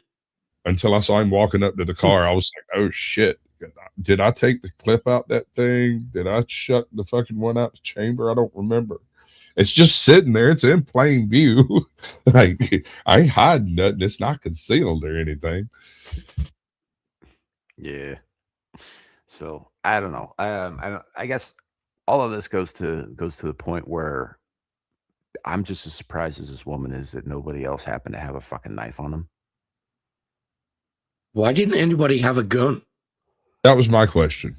[SPEAKER 1] Until I saw him walking up to the car. I was like, oh shit. Did I take the clip out that thing? Did I shut the fucking one out the chamber? I don't remember. It's just sitting there. It's in plain view. Like, I ain't hiding nothing. It's not concealed or anything.
[SPEAKER 2] Yeah. So I don't know. I guess all of this goes to the point where I'm just as surprised as this woman is that nobody else happened to have a fucking knife on them.
[SPEAKER 4] Why didn't anybody have a gun?
[SPEAKER 1] That was my question.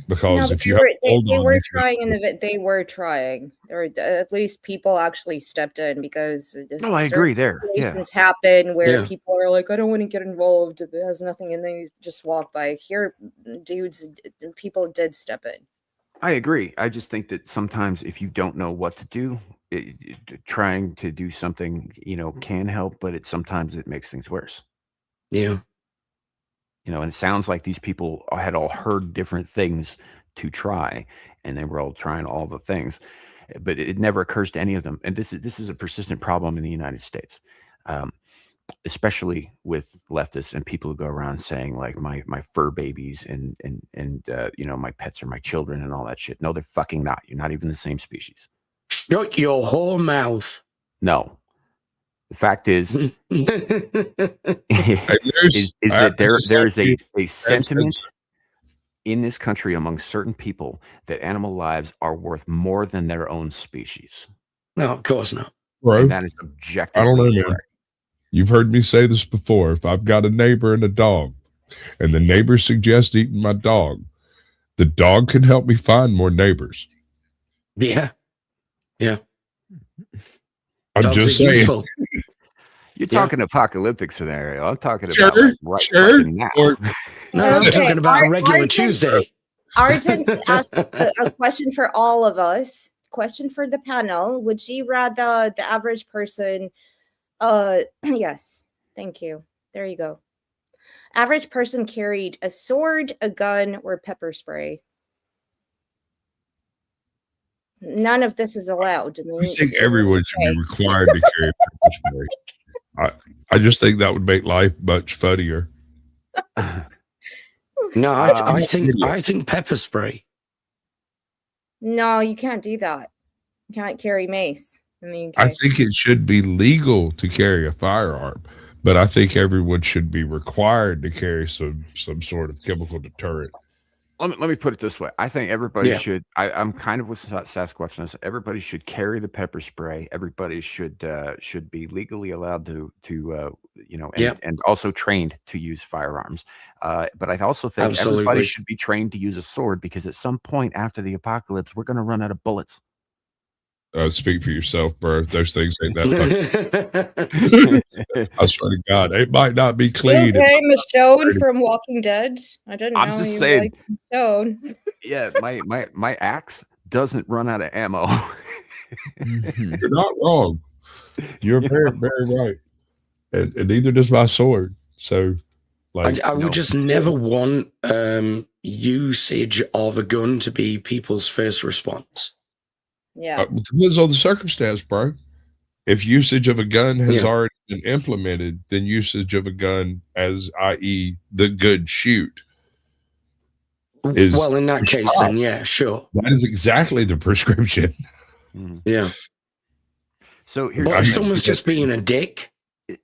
[SPEAKER 1] Because if you
[SPEAKER 5] they were trying. There were at least people actually stepped in because
[SPEAKER 2] I agree there.
[SPEAKER 5] Situations happen where people are like, I don't want to get involved. It has nothing, and they just walk by. Here, people did step in.
[SPEAKER 2] I agree. I just think that sometimes if you don't know what to do, trying to do something, can help, but sometimes it makes things worse.
[SPEAKER 4] Yeah.
[SPEAKER 2] And it sounds like these people had all heard different things to try, and they were all trying all the things, but it never occurs to any of them. And this is a persistent problem in the United States, especially with leftists and people who go around saying like my fur babies and my pets are my children and all that shit. No, they're fucking not. You're not even the same species.
[SPEAKER 4] Shut your whole mouth.
[SPEAKER 2] No. The fact is, that there is a sentiment in this country among certain people that animal lives are worth more than their own species.
[SPEAKER 4] No, of course not.
[SPEAKER 1] Bro,
[SPEAKER 2] and that is objectively
[SPEAKER 1] I don't know,
[SPEAKER 2] correct.
[SPEAKER 1] man. You've heard me say this before. If I've got a neighbor and a dog, and the neighbor suggests eating my dog, the dog can help me find more neighbors.
[SPEAKER 4] Yeah. Yeah.
[SPEAKER 1] I'm
[SPEAKER 4] Dogs
[SPEAKER 1] just
[SPEAKER 4] are
[SPEAKER 1] saying.
[SPEAKER 4] useful.
[SPEAKER 2] You're talking apocalyptic scenario. I'm talking
[SPEAKER 1] Sure,
[SPEAKER 2] about right
[SPEAKER 1] sure.
[SPEAKER 2] fucking now.
[SPEAKER 4] No, I'm talking about a regular Tuesday.
[SPEAKER 5] Arden asked a question for all of us. Question for the panel. Would you rather the average person yes, thank you. There you go. Average person carried a sword, a gun, or pepper spray? None of this is allowed.
[SPEAKER 1] I think everyone should be required to carry a pepper spray. I just think that would make life much funnier.
[SPEAKER 4] No, I think pepper spray.
[SPEAKER 5] No, you can't do that. You can't carry mace in the UK.
[SPEAKER 1] I think it should be legal to carry a firearm, but I think everyone should be required to carry some sort of chemical deterrent.
[SPEAKER 2] Let me put it this way. I think everybody should. I'm kind of with Sasquatch on this. Everybody should carry the pepper spray. Everybody should be legally allowed to and also trained to use firearms. But I also think everybody should be trained to use a sword, because at some point after the apocalypse, we're going to run out of bullets.
[SPEAKER 1] Speak for yourself, bro. Those things ain't that fucking. I swear to God, it might not be clean.
[SPEAKER 5] Okay, Michonne from Walking Dead. I didn't know.
[SPEAKER 2] I'm just saying.
[SPEAKER 5] Like Michonne.
[SPEAKER 2] Yeah, my axe doesn't run out of ammo.
[SPEAKER 1] You're not wrong. You're very, very right. And neither does my sword. So, like,
[SPEAKER 4] I would just never want usage of a gun to be people's first response.
[SPEAKER 5] Yeah.
[SPEAKER 1] It depends on the circumstance, bro. If usage of a gun has already been implemented, then usage of a gun, as i.e. the good shoot, is
[SPEAKER 4] well, in that case, then yeah, sure.
[SPEAKER 1] That is exactly the prescription.
[SPEAKER 4] Yeah.
[SPEAKER 2] So here's
[SPEAKER 4] if someone's just being a dick,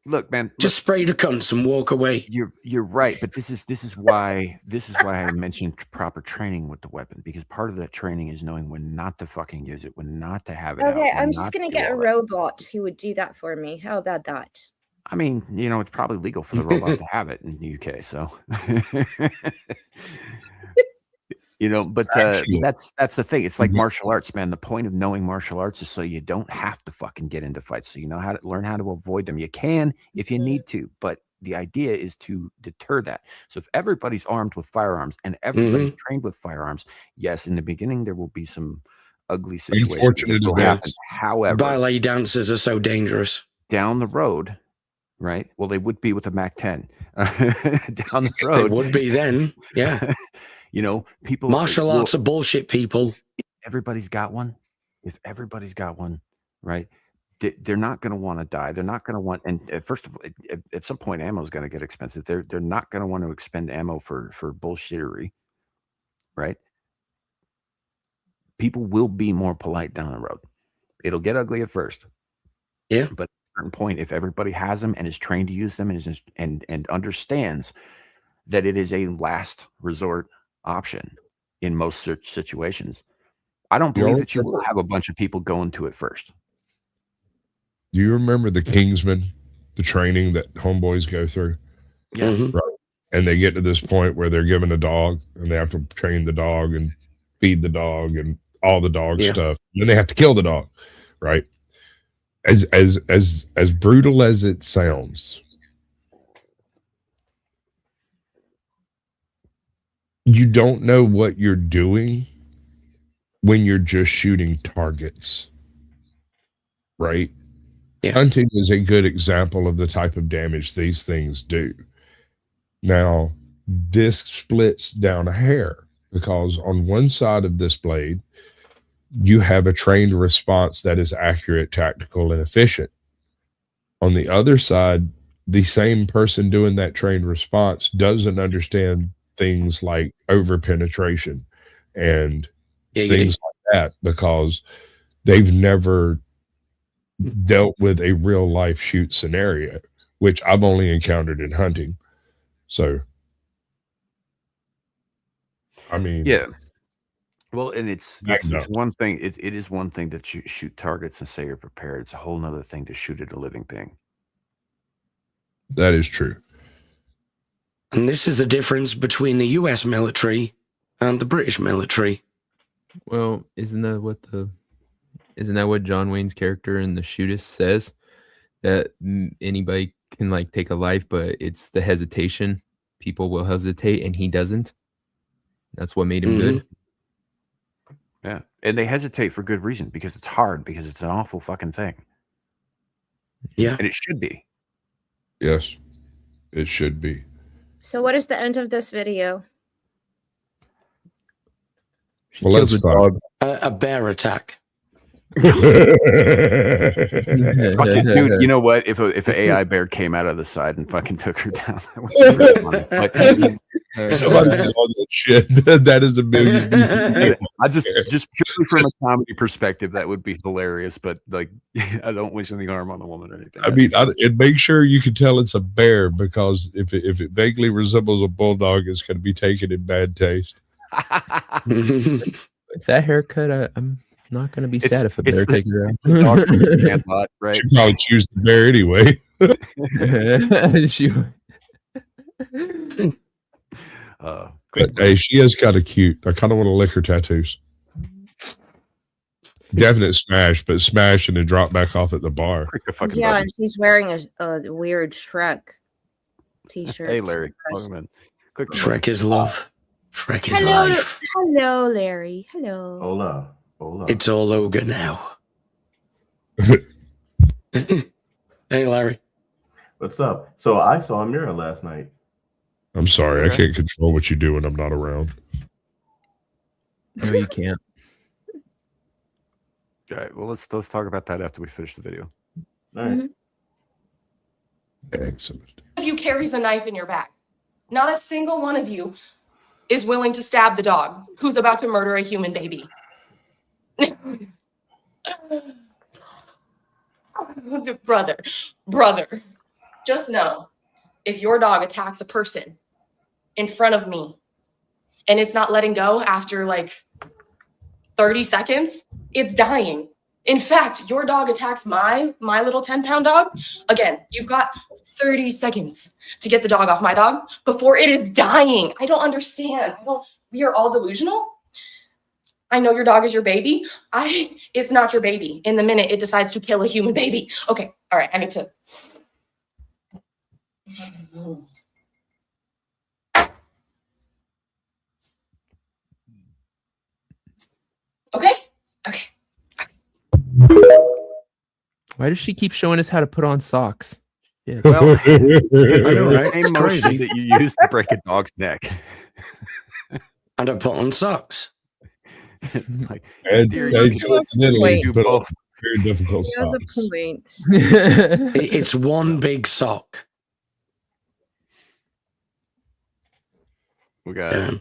[SPEAKER 2] Look, man.
[SPEAKER 4] Just spray the cunts and walk away.
[SPEAKER 2] You're right, but this is why I mentioned proper training with the weapon, because part of that training is knowing when not to fucking use it, when not to have it out.
[SPEAKER 5] Okay,
[SPEAKER 2] when
[SPEAKER 5] I'm
[SPEAKER 2] not
[SPEAKER 5] just gonna
[SPEAKER 2] to do
[SPEAKER 5] get a
[SPEAKER 2] all that.
[SPEAKER 5] robot who would do that for me. How about that?
[SPEAKER 2] I mean, it's probably legal for the robot to have it in the UK, so but that's the thing. It's like martial arts, man. The point of knowing martial arts is so you don't have to fucking get into fights, so you know how to learn how to avoid them. You can if you need to, but the idea is to deter that. So if everybody's armed with firearms and everybody's trained with firearms, yes, in the beginning there will be some ugly situations.
[SPEAKER 1] Unfortunate events.
[SPEAKER 2] However,
[SPEAKER 4] ballet dancers are so dangerous.
[SPEAKER 2] Down the road, right? Well, they would be with a Mac-10. Down the road,
[SPEAKER 4] They would be then, yeah.
[SPEAKER 2] People.
[SPEAKER 4] Martial arts are bullshit, people.
[SPEAKER 2] If everybody's got one, right? They're not going to want to die. They're not going to want. And first of all, at some point, ammo is going to get expensive. They're not going to want to expend ammo for bullshittery, right? People will be more polite down the road. It'll get ugly at first,
[SPEAKER 4] yeah.
[SPEAKER 2] But at a certain point, if everybody has them and is trained to use them and understands that it is a last resort option in most situations, I don't believe that you will have a bunch of people going to it first.
[SPEAKER 1] Do you remember the Kingsman, the training that homeboys go through?
[SPEAKER 2] Yeah.
[SPEAKER 1] Right. And they get to this point where they're given a dog and they have to train the dog and feed the dog and all the dog stuff. And then they have to kill the dog, right? As brutal as it sounds, you don't know what you're doing when you're just shooting targets, right? Yeah. Hunting is a good example of the type of damage these things do. Now, this splits down a hair because on one side of this blade, you have a trained response that is accurate, tactical, and efficient. On the other side, the same person doing that trained response doesn't understand things like over-penetration and things like that because they've never dealt with a real life shoot scenario, which I've only encountered in hunting. So, I mean,
[SPEAKER 2] yeah. Well, and it's one thing. It is one thing to shoot targets and say you're prepared. It's a whole nother thing to shoot at a living thing.
[SPEAKER 1] That is true.
[SPEAKER 4] And this is the difference between the US military and the British military.
[SPEAKER 6] Well, isn't that what John Wayne's character in The Shootist says? That anybody can take a life, but it's the hesitation. People will hesitate, and he doesn't. That's what made him good.
[SPEAKER 2] Yeah, and they hesitate for good reason because it's hard, because it's an awful fucking thing.
[SPEAKER 4] Yeah,
[SPEAKER 2] and it should be.
[SPEAKER 1] Yes, it should be.
[SPEAKER 5] So, what is the end of this video?
[SPEAKER 1] Well, let's dog.
[SPEAKER 4] A bear attack.
[SPEAKER 2] Fucking dude, you know what? If an AI bear came out of the side and fucking took her down, that would be really funny.
[SPEAKER 1] Somebody call that shit. That is a million.
[SPEAKER 2] I just purely from a comedy perspective, that would be hilarious. But I don't wish any harm on the woman or anything.
[SPEAKER 1] I mean, and make sure you can tell it's a bear, because if it vaguely resembles a bulldog, it's going to be taken in bad taste.
[SPEAKER 6] With that haircut, I'm not going to be sad if a bear takes her out.
[SPEAKER 2] Right?
[SPEAKER 1] She'd probably choose the bear anyway. But hey, she is kind of cute. I kind of want to lick her tattoos. Definite smash, but smash and then drop back off at the bar.
[SPEAKER 5] Yeah, and she's wearing a weird Shrek t-shirt.
[SPEAKER 2] Hey, Larry.
[SPEAKER 4] Shrek is love. Shrek is life.
[SPEAKER 5] Hello, Larry. Hello.
[SPEAKER 9] Hola.
[SPEAKER 4] It's all over now. Hey, Larry.
[SPEAKER 9] What's up? So I saw a mirror last night.
[SPEAKER 1] I'm sorry. I can't control what you do when I'm not around.
[SPEAKER 6] No, you can't.
[SPEAKER 2] All right. Well, let's talk about that after we finish the video.
[SPEAKER 9] All right.
[SPEAKER 1] Excellent.
[SPEAKER 8] Of you carries a knife in your back. Not a single one of you is willing to stab the dog who's about to murder a human baby. brother. just know if your dog attacks a person in front of me and it's not letting go after like 30 seconds, it's dying. In fact, your dog attacks my little 10-pound dog. Again, you've got 30 seconds to get the dog off my dog before it is dying. I don't understand. We are all delusional. I know your dog is your baby. It's not your baby in the minute it decides to kill a human baby. Okay, all right, I need to. Okay.
[SPEAKER 6] Why does she keep showing us how to put on socks? Yeah.
[SPEAKER 2] Well, it's
[SPEAKER 4] I know,
[SPEAKER 2] the
[SPEAKER 4] right?
[SPEAKER 2] same
[SPEAKER 4] It's
[SPEAKER 2] motion
[SPEAKER 4] crazy.
[SPEAKER 2] that you use to break a dog's neck.
[SPEAKER 4] I don't put on socks.
[SPEAKER 2] It's like,
[SPEAKER 1] And
[SPEAKER 2] dear,
[SPEAKER 5] you
[SPEAKER 2] you
[SPEAKER 5] can
[SPEAKER 1] coincidentally,
[SPEAKER 2] do
[SPEAKER 1] put on
[SPEAKER 2] both.
[SPEAKER 1] very difficult
[SPEAKER 5] He has
[SPEAKER 1] socks.
[SPEAKER 5] a point.
[SPEAKER 4] It's one big sock.
[SPEAKER 2] We got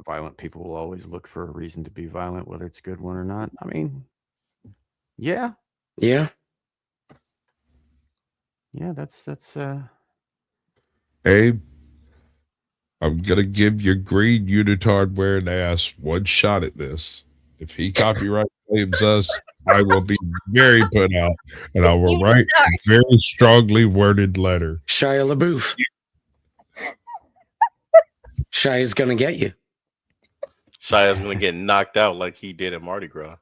[SPEAKER 2] violent people will always look for a reason to be violent, whether it's a good one or not. I mean, yeah,
[SPEAKER 4] Yeah.
[SPEAKER 2] that's
[SPEAKER 1] Abe, I'm gonna give your green unitard wearing ass one shot at this. If he copyright claims us, I will be very put out, and I will write a very strongly worded letter.
[SPEAKER 4] Shia LaBeouf. Shia's gonna get you.
[SPEAKER 10] Shia's gonna get knocked out like he did at Mardi Gras.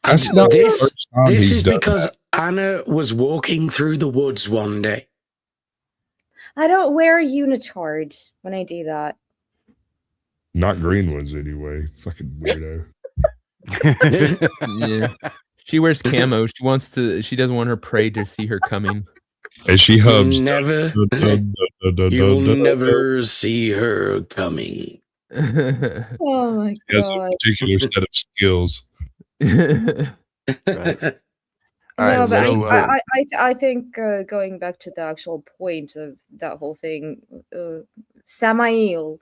[SPEAKER 1] That's not the
[SPEAKER 4] This
[SPEAKER 1] first time
[SPEAKER 4] this
[SPEAKER 1] he's
[SPEAKER 4] is
[SPEAKER 1] done
[SPEAKER 4] because
[SPEAKER 1] that.
[SPEAKER 4] Anna was walking through the woods one day.
[SPEAKER 5] I don't wear a unitard when I do that.
[SPEAKER 1] Not green ones anyway. Fucking weirdo.
[SPEAKER 6] Yeah. She wears camo. She doesn't want her prey to see her coming.
[SPEAKER 1] And she hums.
[SPEAKER 4] You'll never see her coming.
[SPEAKER 5] Oh my
[SPEAKER 1] He has a
[SPEAKER 5] god.
[SPEAKER 1] particular set of skills.
[SPEAKER 2] right. All right,
[SPEAKER 5] No, but
[SPEAKER 2] so
[SPEAKER 5] I think going back to the actual point of that whole thing, Samael,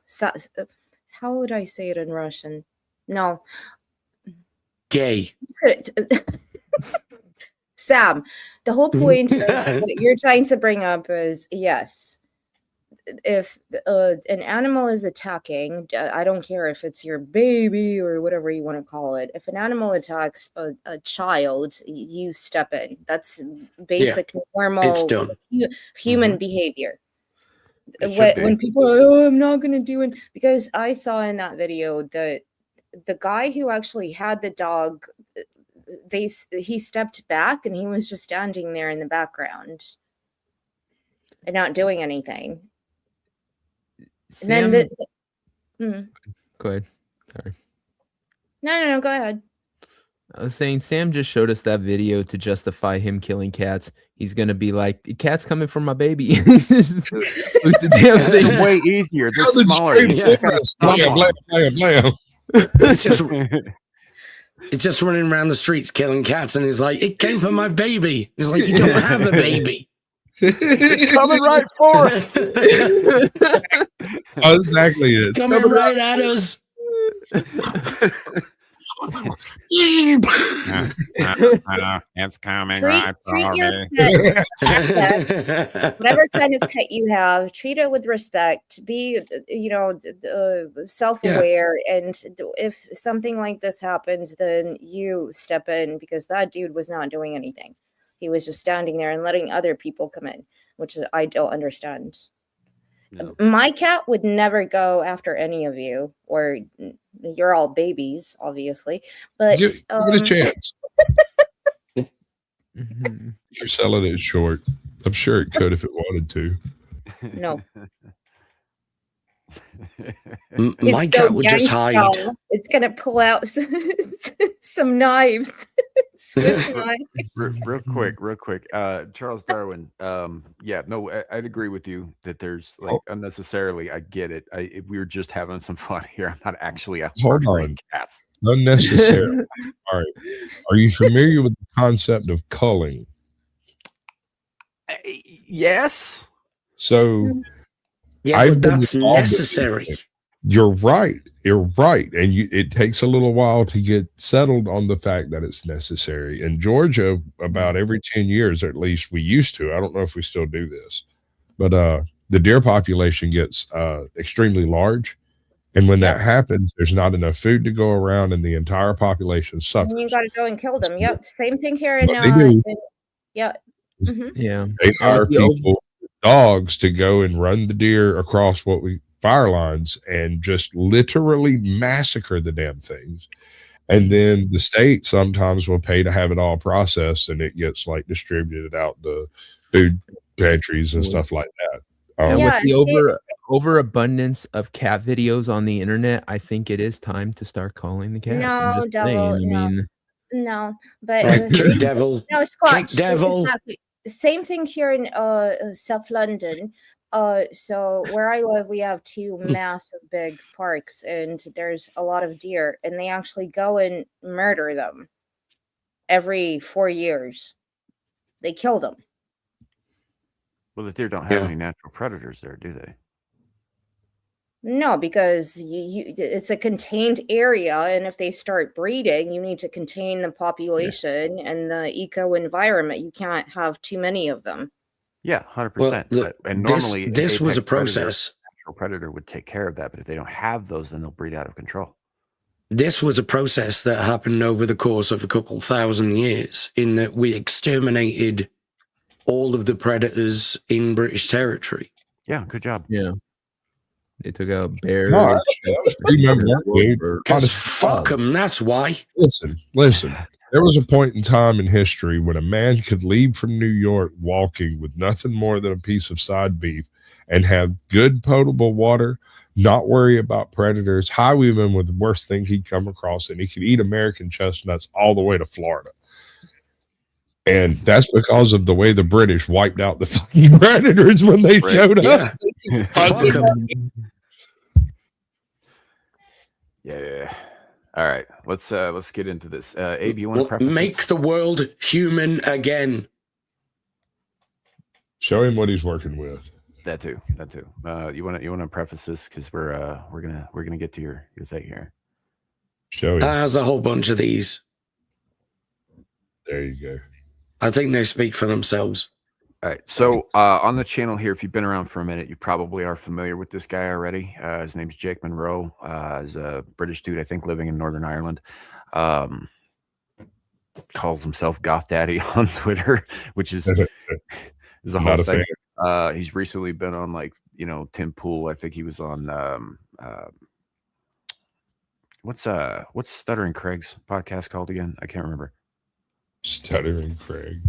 [SPEAKER 5] how would I say it in Russian? No.
[SPEAKER 4] Gay.
[SPEAKER 5] Sam, the whole point of what you're trying to bring up is, yes, if an animal is attacking, I don't care if it's your baby or whatever you want to call it. If an animal attacks a child, you step in. That's basic, normal
[SPEAKER 4] It's done.
[SPEAKER 5] human behavior.
[SPEAKER 2] It should
[SPEAKER 5] When
[SPEAKER 2] be.
[SPEAKER 5] people are, oh, I'm not going to do it, because I saw in that video that the guy who actually had the dog, he stepped back and he was just standing there in the background and not doing anything.
[SPEAKER 6] Sam,
[SPEAKER 5] And then
[SPEAKER 6] go ahead. Sorry.
[SPEAKER 5] No, go ahead.
[SPEAKER 6] I was saying Sam just showed us that video to justify him killing cats. He's gonna be like, the cat's coming for my baby. With the damn
[SPEAKER 2] It's
[SPEAKER 6] thing.
[SPEAKER 2] way easier. They're smaller. You just gotta stop
[SPEAKER 1] Blam,
[SPEAKER 2] them.
[SPEAKER 1] blam, blam, blam.
[SPEAKER 4] It's just running around the streets killing cats, and he's like, "It came from my baby." He's like, "You don't have a baby."
[SPEAKER 2] It's coming right for us.
[SPEAKER 1] Oh, exactly. It's
[SPEAKER 4] Coming right at us.
[SPEAKER 2] It's coming
[SPEAKER 5] Treat your pet, whatever kind of pet you have, treat it with respect. Be, self-aware, and if something like this happens, then you step in, because that dude was not doing anything. He was just standing there and letting other people come in, which I don't understand. No. My cat would never go after any of you, or you're all babies, obviously. But
[SPEAKER 1] give it a chance. You're selling it short. I'm sure it could if it wanted to.
[SPEAKER 5] No.
[SPEAKER 4] My cat would just hide.
[SPEAKER 5] It's gonna pull out some knives.
[SPEAKER 2] Real quick. Charles Darwin. I'd agree with you that there's unnecessarily. I get it. We were just having some fun here. I'm not actually out murdering cats.
[SPEAKER 1] Unnecessarily. All right. Are you familiar with the concept of culling?
[SPEAKER 2] Yes.
[SPEAKER 1] So
[SPEAKER 4] yeah, but that's necessary.
[SPEAKER 1] You're right. You're right. And it takes a little while to get settled on the fact that it's necessary. In Georgia, about every 10 years, at least we used to, I don't know if we still do this, but the deer population gets extremely large. And when that happens, there's not enough food to go around and the entire population suffers.
[SPEAKER 5] And you got to go and kill them. Yep. Same thing here in, yeah.
[SPEAKER 6] Yeah.
[SPEAKER 1] They hire people, dogs, to go and run the deer across fire lines and just literally massacre the damn things. And then the state sometimes will pay to have it all processed, and it gets like distributed out the food pantries and stuff like that.
[SPEAKER 6] With the overabundance of cat videos on the internet, I think it is time to start calling the cats. I'm just saying.
[SPEAKER 5] No, but
[SPEAKER 4] kick devil.
[SPEAKER 5] No, Scott.
[SPEAKER 4] Kick devil.
[SPEAKER 5] Exactly. Same thing here in South London. So where I live, we have two massive big parks, and there's a lot of deer, and they actually go and murder them every 4 years. They kill them.
[SPEAKER 2] Well, the deer don't have any natural predators there, do they?
[SPEAKER 5] No, because it's a contained area, and if they start breeding, you need to contain the population and the eco environment. You can't have too many of them.
[SPEAKER 2] Yeah, 100%.
[SPEAKER 4] Well,
[SPEAKER 2] and normally,
[SPEAKER 4] this was a process.
[SPEAKER 2] Natural predator would take care of that, but if they don't have those, then they'll breed out of control.
[SPEAKER 4] This was a process that happened over the course of a couple thousand years, in that we exterminated all of the predators in British territory.
[SPEAKER 2] Yeah, good job.
[SPEAKER 6] Yeah. They took out bears.
[SPEAKER 1] No,
[SPEAKER 4] Because fuck them, that's why.
[SPEAKER 1] Listen. There was a point in time in history when a man could leave from New York walking with nothing more than a piece of side beef and have good potable water, not worry about predators. Highwaymen were the worst thing he'd come across, and he could eat American chestnuts all the way to Florida. And that's because of the way the British wiped out the fucking predators when they showed up.
[SPEAKER 2] Yeah. All right, let's get into this. Abe, you want to preface
[SPEAKER 4] make the world human again?
[SPEAKER 1] Show him what he's working with.
[SPEAKER 2] That too. You want to preface this, because we're gonna get to your thing here.
[SPEAKER 1] Show him.
[SPEAKER 4] There's a whole bunch of these.
[SPEAKER 1] There you go.
[SPEAKER 4] I think they speak for themselves.
[SPEAKER 2] All right. So on the channel here, if you've been around for a minute, you probably are familiar with this guy already. His name's Jake Monroe. He's a British dude, I think, living in Northern Ireland. Calls himself Goth Daddy on Twitter, which is a whole thing. He's recently been on Tim Pool. I think he was on what's Stuttering Craig's podcast called again? I can't remember.
[SPEAKER 1] Stuttering Craig.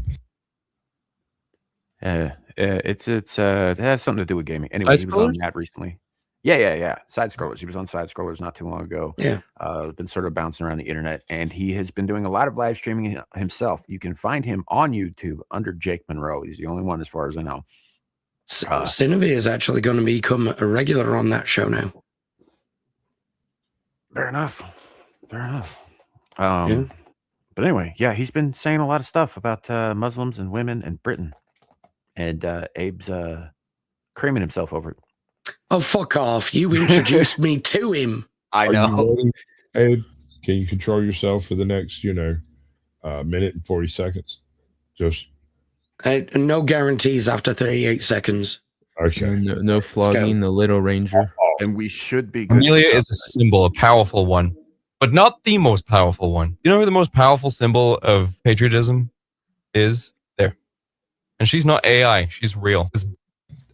[SPEAKER 2] It has something to do with gaming. Anyway, he was on that recently. Yeah. Side Scrollers. He was on Side Scrollers not too long ago.
[SPEAKER 4] Yeah.
[SPEAKER 2] Been sort of bouncing around the internet, and he has been doing a lot of live streaming himself. You can find him on YouTube under Jake Monroe. He's the only one, as far as I know.
[SPEAKER 4] Cinevi is actually going to become a regular on that show now.
[SPEAKER 2] Fair enough. But anyway, yeah, he's been saying a lot of stuff about Muslims and women and Britain. And Abe's creaming himself over it.
[SPEAKER 4] Oh, fuck off. You introduced me to him.
[SPEAKER 2] I know.
[SPEAKER 1] Abe, can you control yourself for the next, minute and 40 seconds? Just
[SPEAKER 4] no guarantees after 38 seconds.
[SPEAKER 1] Okay.
[SPEAKER 6] No flogging the Little Ranger.
[SPEAKER 2] And we should be good.
[SPEAKER 11] Amelia is a symbol, a powerful one, but not the most powerful one. You know who the most powerful symbol of patriotism is? There. And she's not AI. She's real.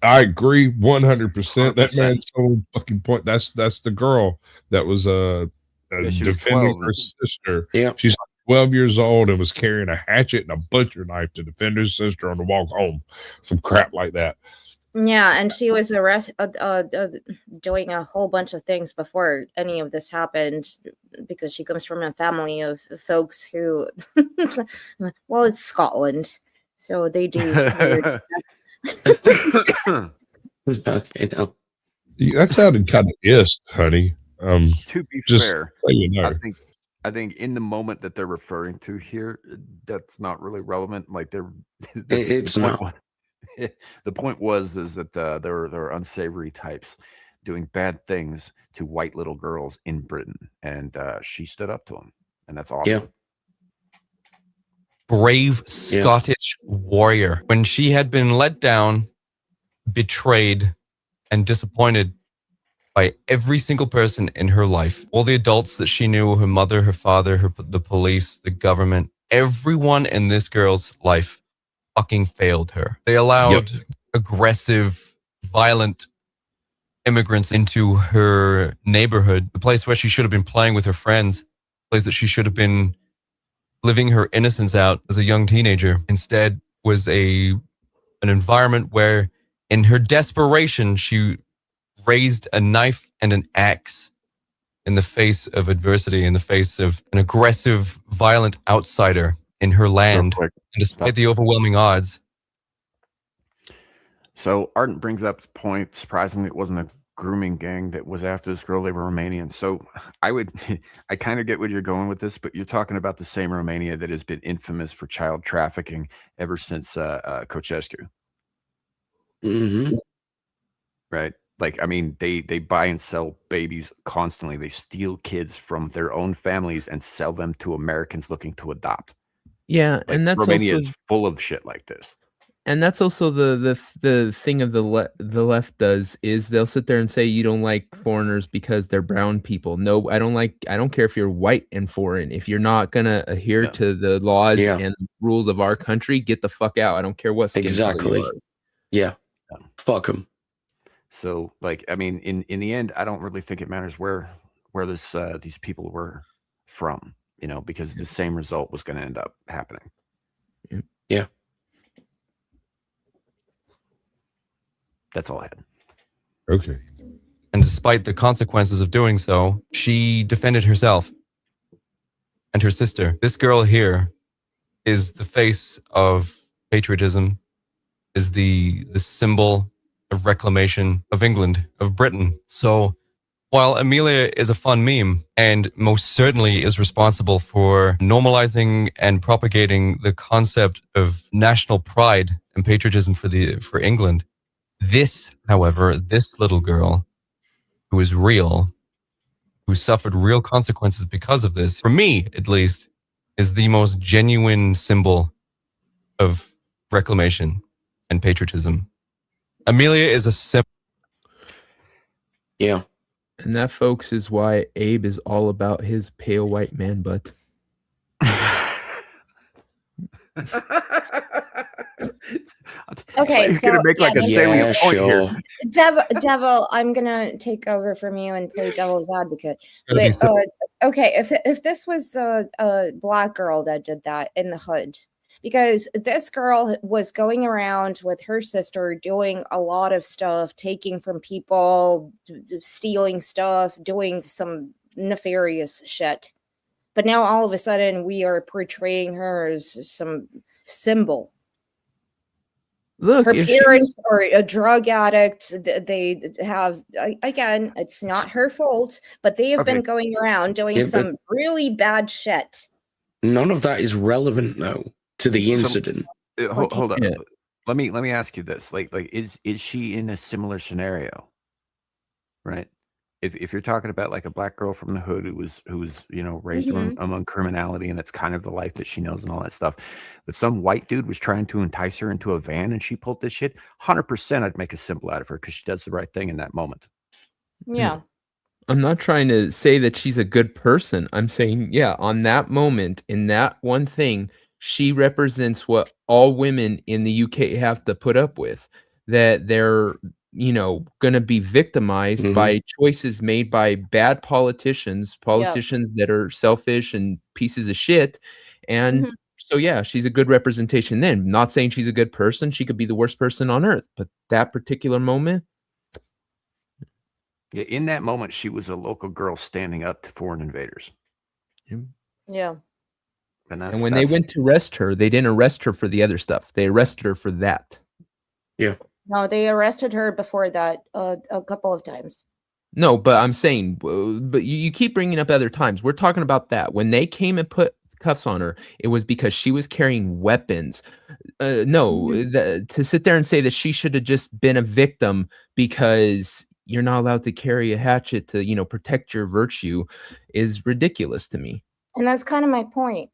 [SPEAKER 1] I agree 100%. That man's so fucking point. That's the girl that was defending her sister.
[SPEAKER 4] Yeah.
[SPEAKER 1] She's 12 years old and was carrying a hatchet and a butcher knife to defend her sister on the walk home. Some crap like that.
[SPEAKER 5] Yeah, and she was doing a whole bunch of things before any of this happened, because she comes from a family of folks who, well, it's Scotland, so they do.
[SPEAKER 4] Okay, no.
[SPEAKER 1] That sounded kind of ist, honey.
[SPEAKER 2] To be fair,
[SPEAKER 1] so you know.
[SPEAKER 2] I think in the moment that they're referring to here, that's not really relevant. Like
[SPEAKER 4] it's not.
[SPEAKER 2] The point was that there were unsavory types doing bad things to white little girls in Britain, and she stood up to him, and that's awesome.
[SPEAKER 4] Yeah.
[SPEAKER 11] Brave Scottish warrior. When she had been let down, betrayed, and disappointed by every single person in her life, all the adults that she knew, her mother, her father, the police, the government, everyone in this girl's life fucking failed her. They allowed aggressive, violent immigrants into her neighborhood, the place where she should have been playing with her friends, the place that she should have been living her innocence out as a young teenager. Instead was an environment where, in her desperation, she raised a knife and an axe in the face of adversity, in the face of an aggressive, violent outsider in her land. And despite the overwhelming odds.
[SPEAKER 2] So Ardent brings up the point, surprisingly, it wasn't a grooming gang that was after this girl. They were Romanian. So I kind of get where you're going with this, but you're talking about the same Romania that has been infamous for child trafficking ever since Ceausescu.
[SPEAKER 4] Mm-hmm.
[SPEAKER 2] Right? Like, I mean, they buy and sell babies constantly. They steal kids from their own families and sell them to Americans looking to adopt.
[SPEAKER 6] Yeah,
[SPEAKER 2] Like,
[SPEAKER 6] and that's
[SPEAKER 2] Romania
[SPEAKER 6] also
[SPEAKER 2] is full of shit like this.
[SPEAKER 6] And that's also the thing of the left does is they'll sit there and say you don't like foreigners because they're brown people. No, I don't care if you're white and foreign. If you're not gonna adhere to the laws and rules of our country, get the fuck out. I don't care what skin color you are.
[SPEAKER 4] Yeah. Fuck them.
[SPEAKER 2] So, like, I mean, in the end, I don't really think it matters where this these people were from, you know, because the same result was going to end up happening.
[SPEAKER 4] Yeah.
[SPEAKER 2] That's all I had.
[SPEAKER 1] Okay.
[SPEAKER 11] And despite the consequences of doing so, she defended herself and her sister. This girl here is the face of patriotism, is the symbol of reclamation of England, of Britain. So while Amelia is a fun meme and most certainly is responsible for normalizing and propagating the concept of national pride and patriotism for England, this, however, this little girl who is real, who suffered real consequences because of this, for me at least, is the most genuine symbol of reclamation and patriotism. Amelia is a symbol.
[SPEAKER 4] Yeah.
[SPEAKER 6] And that, folks, is why Abe is all about his pale white man butt.
[SPEAKER 5] Okay,
[SPEAKER 2] you're gonna make like a salient point here.
[SPEAKER 5] Devil, I'm gonna take over from you and play devil's advocate. But okay, if this was a black girl that did that in the hood, because this girl was going around with her sister doing a lot of stuff, taking from people, stealing stuff, doing some nefarious shit. But now all of a sudden we are portraying her as some symbol.
[SPEAKER 6] Look,
[SPEAKER 5] her parents are a drug addict. They have, again, it's not her fault, but they have been going around doing some really bad shit.
[SPEAKER 4] None of that is relevant, though, to the incident.
[SPEAKER 2] Hold on. Let me ask you this. Like is she in a similar scenario? Right? If you're talking about like a black girl from the hood who was you know raised among criminality, and that's kind of the life that she knows and all that stuff, but some white dude was trying to entice her into a van and she pulled this shit, 100% I'd make a symbol out of her because she does the right thing in that moment.
[SPEAKER 5] Yeah.
[SPEAKER 6] I'm not trying to say that she's a good person. I'm saying, yeah, on that moment, in that one thing, she represents what all women in the UK have to put up with, that they're, you know, going to be victimized by choices made by bad politicians that are selfish and pieces of shit. And so, yeah, she's a good representation then. Not saying she's a good person. She could be the worst person on earth. But that particular moment.
[SPEAKER 2] Yeah, in that moment, she was a local girl standing up to foreign invaders.
[SPEAKER 5] Yeah.
[SPEAKER 6] And when they went to arrest her, they didn't arrest her for the other stuff. They arrested her for that.
[SPEAKER 4] Yeah.
[SPEAKER 5] No, they arrested her before that a couple of times.
[SPEAKER 6] No, but I'm saying, but you keep bringing up other times. We're talking about that. When they came and put cuffs on her, it was because she was carrying weapons. To sit there and say that she should have just been a victim because you're not allowed to carry a hatchet to, you know, protect your virtue is ridiculous to me.
[SPEAKER 5] And that's kind of my point.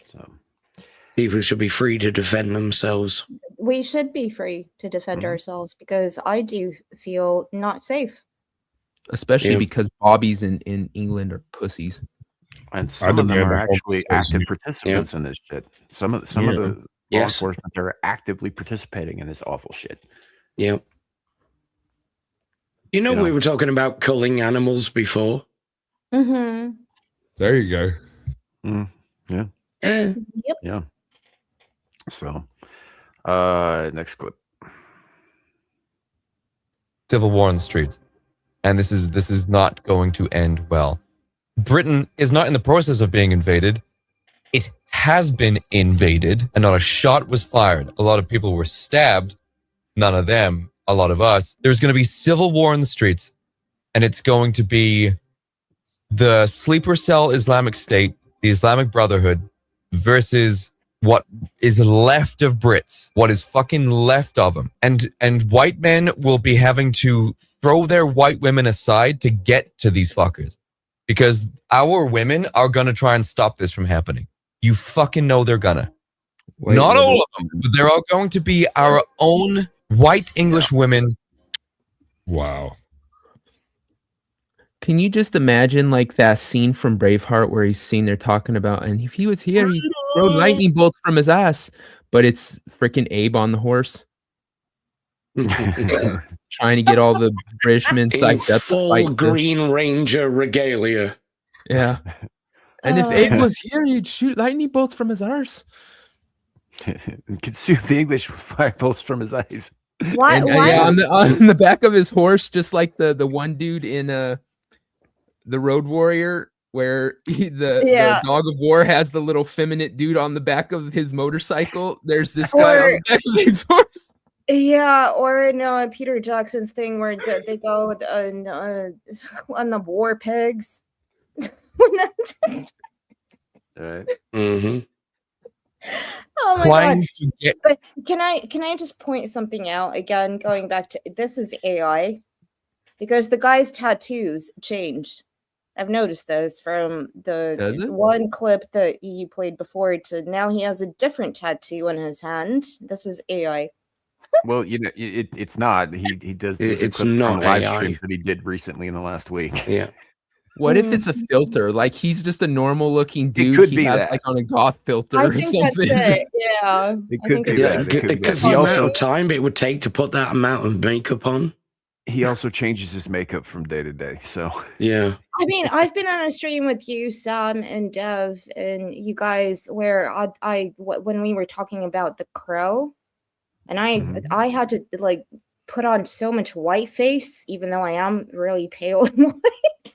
[SPEAKER 2] So
[SPEAKER 4] people should be free to defend themselves.
[SPEAKER 5] We should be free to defend ourselves, because I do feel not safe.
[SPEAKER 6] Especially because bobbies in England are pussies.
[SPEAKER 2] And some of them are actually active participants in this shit. Some of the law enforcement are actively participating in this awful shit.
[SPEAKER 4] Yep. You know, we were talking about culling animals before.
[SPEAKER 5] Mm-hmm.
[SPEAKER 1] There you go.
[SPEAKER 2] Yeah.
[SPEAKER 5] Yep.
[SPEAKER 2] Yeah. So, next clip.
[SPEAKER 11] Civil war on the streets. And this is not going to end well. Britain is not in the process of being invaded. It has been invaded, and not a shot was fired. A lot of people were stabbed. None of them, a lot of us. There's going to be civil war in the streets, and it's going to be the sleeper cell Islamic State, the Islamic Brotherhood, versus what is left of Brits, what is fucking left of them. And white men will be having to throw their white women aside to get to these fuckers. Because our women are going to try and stop this from happening. You fucking know they're gonna. Not all of them, but there are going to be our own white English women.
[SPEAKER 1] Wow.
[SPEAKER 6] Can you just imagine like that scene from Braveheart where he's seen there talking about, and if he was here, he'd throw lightning bolts from his ass, but it's freaking Abe on the horse. Trying to get all the Brishmen psyched up.
[SPEAKER 4] Full Green Ranger regalia.
[SPEAKER 6] Yeah. And if Abe was here, he'd shoot lightning bolts from his arse.
[SPEAKER 2] Consume the English with fire bolts from his eyes.
[SPEAKER 5] Why?
[SPEAKER 6] And,
[SPEAKER 5] why
[SPEAKER 6] yeah,
[SPEAKER 5] is-
[SPEAKER 6] on the back of his horse, just like the one dude in the Road Warrior, where the dog of war has the little feminine dude on the back of his motorcycle. There's this guy on the back of Abe's horse.
[SPEAKER 5] Yeah, or no, Peter Jackson's thing where they go on the war pigs.
[SPEAKER 2] Right.
[SPEAKER 4] Mm-hmm.
[SPEAKER 5] Oh my
[SPEAKER 11] Trying
[SPEAKER 5] god!
[SPEAKER 11] to get.
[SPEAKER 5] But can I just point something out again? Going back to this is AI, because the guy's tattoos changed. I've noticed those from the one clip that you played before to now. He has a different tattoo on his hand. This is AI.
[SPEAKER 2] Well, you know, it's not. He does. These
[SPEAKER 4] It's
[SPEAKER 2] clips
[SPEAKER 4] not
[SPEAKER 2] from live
[SPEAKER 4] AI.
[SPEAKER 2] streams that he did recently in the last week.
[SPEAKER 4] Yeah.
[SPEAKER 6] What if it's a filter? Like he's just a normal looking dude.
[SPEAKER 2] could
[SPEAKER 6] he
[SPEAKER 2] be
[SPEAKER 6] has
[SPEAKER 2] that.
[SPEAKER 6] like on a goth filter
[SPEAKER 5] I
[SPEAKER 6] or
[SPEAKER 5] think
[SPEAKER 6] something.
[SPEAKER 5] that's it. Yeah.
[SPEAKER 2] It
[SPEAKER 5] I
[SPEAKER 2] could
[SPEAKER 5] think
[SPEAKER 2] be
[SPEAKER 5] it's
[SPEAKER 2] that.
[SPEAKER 5] it.
[SPEAKER 2] It could be
[SPEAKER 4] Because
[SPEAKER 2] that.
[SPEAKER 4] the amount of time it would take to put that amount of makeup on.
[SPEAKER 2] He also changes his makeup from day to day. So
[SPEAKER 4] Yeah.
[SPEAKER 5] I mean, I've been on a stream with you, Sam and Dev, and you guys where when we were talking about the crow, and I had to like put on so much white face, even though I am really pale and white.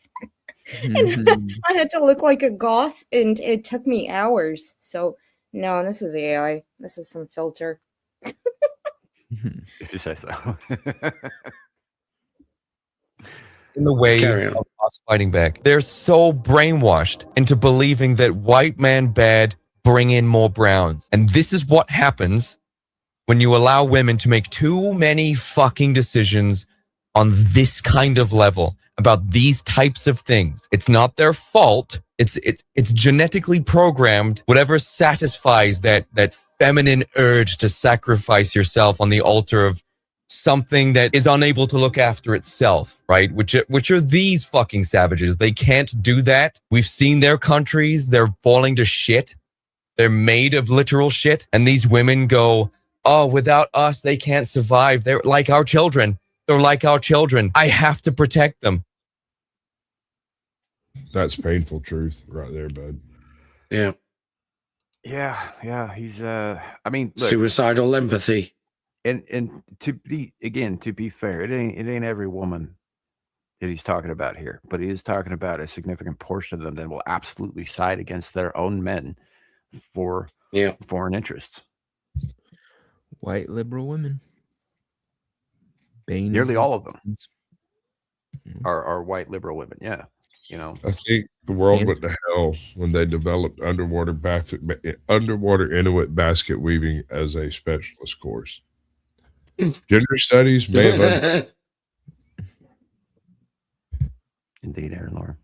[SPEAKER 5] And I had to look like a goth, and it took me hours. So no, this is AI. This is some filter.
[SPEAKER 2] if you say so.
[SPEAKER 11] In the way of us fighting back. They're so brainwashed into believing that white man bad, bring in more browns. And this is what happens when you allow women to make too many fucking decisions on this kind of level about these types of things. It's not their fault. It's genetically programmed. Whatever satisfies that feminine urge to sacrifice yourself on the altar of something that is unable to look after itself, right? Which are these fucking savages. They can't do that. We've seen their countries. They're falling to shit. They're made of literal shit. And these women go, oh, without us, they can't survive. They're like our children. They're like our children. I have to protect them.
[SPEAKER 1] That's painful truth right there, bud.
[SPEAKER 4] Yeah.
[SPEAKER 2] Yeah. He's I mean, look,
[SPEAKER 4] Suicidal empathy.
[SPEAKER 2] and to be fair, it ain't every woman that he's talking about here, but he is talking about a significant portion of them that will absolutely side against their own men for foreign interests.
[SPEAKER 6] White liberal women. Bane
[SPEAKER 2] Nearly all of them are white liberal women. Yeah, you know.
[SPEAKER 1] I think the world went to hell when they developed underwater Inuit basket weaving as a specialist course. Gender studies may have.
[SPEAKER 2] Indeed, Aaron Laura.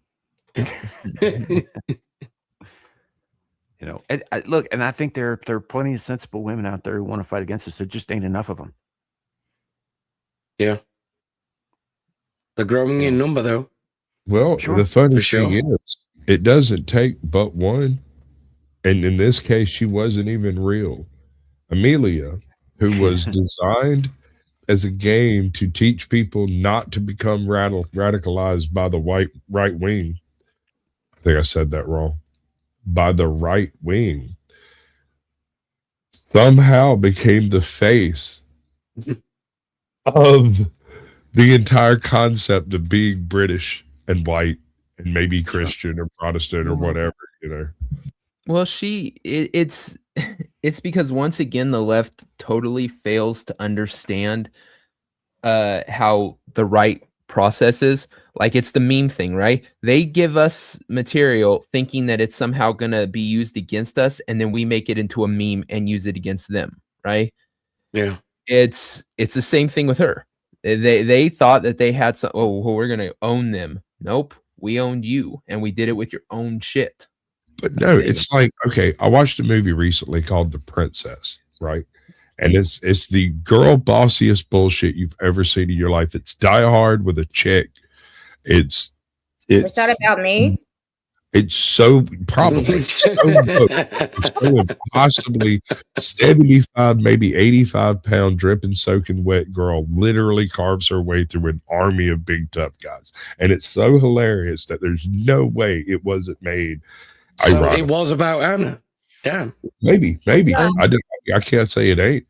[SPEAKER 2] You know, look, and I think there are plenty of sensible women out there who want to fight against us. There just ain't enough of them.
[SPEAKER 4] Yeah. They're growing in number, though.
[SPEAKER 1] Well, the funny thing is, it doesn't take but one. And in this case, she wasn't even real. Amelia, who was designed as a game to teach people not to become radicalized by the right wing. I think I said that wrong. By the right wing. Somehow became the face of the entire concept of being British and white and maybe Christian or Protestant or whatever, you know.
[SPEAKER 6] Well, it's because once again the left totally fails to understand how the right processes. Like, it's the meme thing, right? They give us material thinking that it's somehow gonna be used against us, and then we make it into a meme and use it against them, right?
[SPEAKER 4] Yeah.
[SPEAKER 6] It's the same thing with her. They thought that they had some. Oh, well, we're gonna own them. Nope, we owned you, and we did it with your own shit.
[SPEAKER 1] But no, it's like, okay, I watched a movie recently called The Princess, right? And it's the girl bossiest bullshit you've ever seen in your life. It's Die Hard with a chick. It's
[SPEAKER 5] Is that about me?
[SPEAKER 1] It's so probably so possibly 75, maybe 85-pound dripping, soaking wet girl literally carves her way through an army of big tough guys. And it's so hilarious that there's no way it wasn't made.
[SPEAKER 4] So
[SPEAKER 1] ironic.
[SPEAKER 4] it was about Anna. Damn.
[SPEAKER 1] Maybe.
[SPEAKER 5] Yeah.
[SPEAKER 1] I can't say it ain't.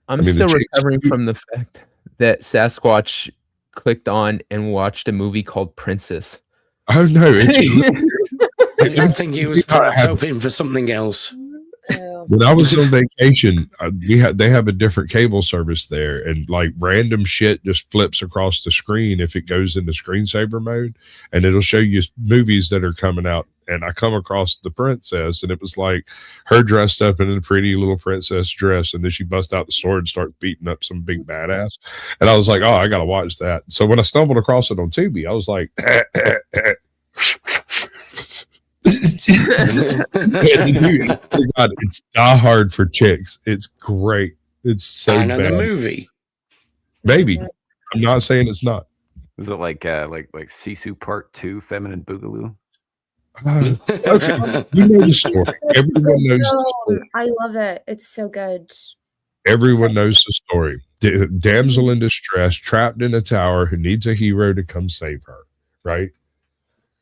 [SPEAKER 6] I'm still recovering from the fact that Sasquatch clicked on and watched a movie called Princess.
[SPEAKER 1] Oh no!
[SPEAKER 4] I think he was perhaps hoping for something else.
[SPEAKER 1] When I was on vacation, they have a different cable service there, and like random shit just flips across the screen if it goes into screensaver mode, and it'll show you movies that are coming out. And I come across The Princess, and it was like her dressed up in a pretty little princess dress, and then she busts out the sword and starts beating up some big badass. And I was like, oh, I gotta watch that. So when I stumbled across it on Tubi, I was like, God, it's Die Hard for chicks. It's great. It's so bad.
[SPEAKER 4] The movie.
[SPEAKER 1] Maybe. I'm not saying it's not.
[SPEAKER 2] Is it like Sisu Part 2, Feminine Boogaloo?
[SPEAKER 1] Okay. You know the story. Everyone knows the story.
[SPEAKER 5] I love it. It's so good.
[SPEAKER 1] Everyone knows the story. Damsel in distress, trapped in a tower, who needs a hero to come save her, right?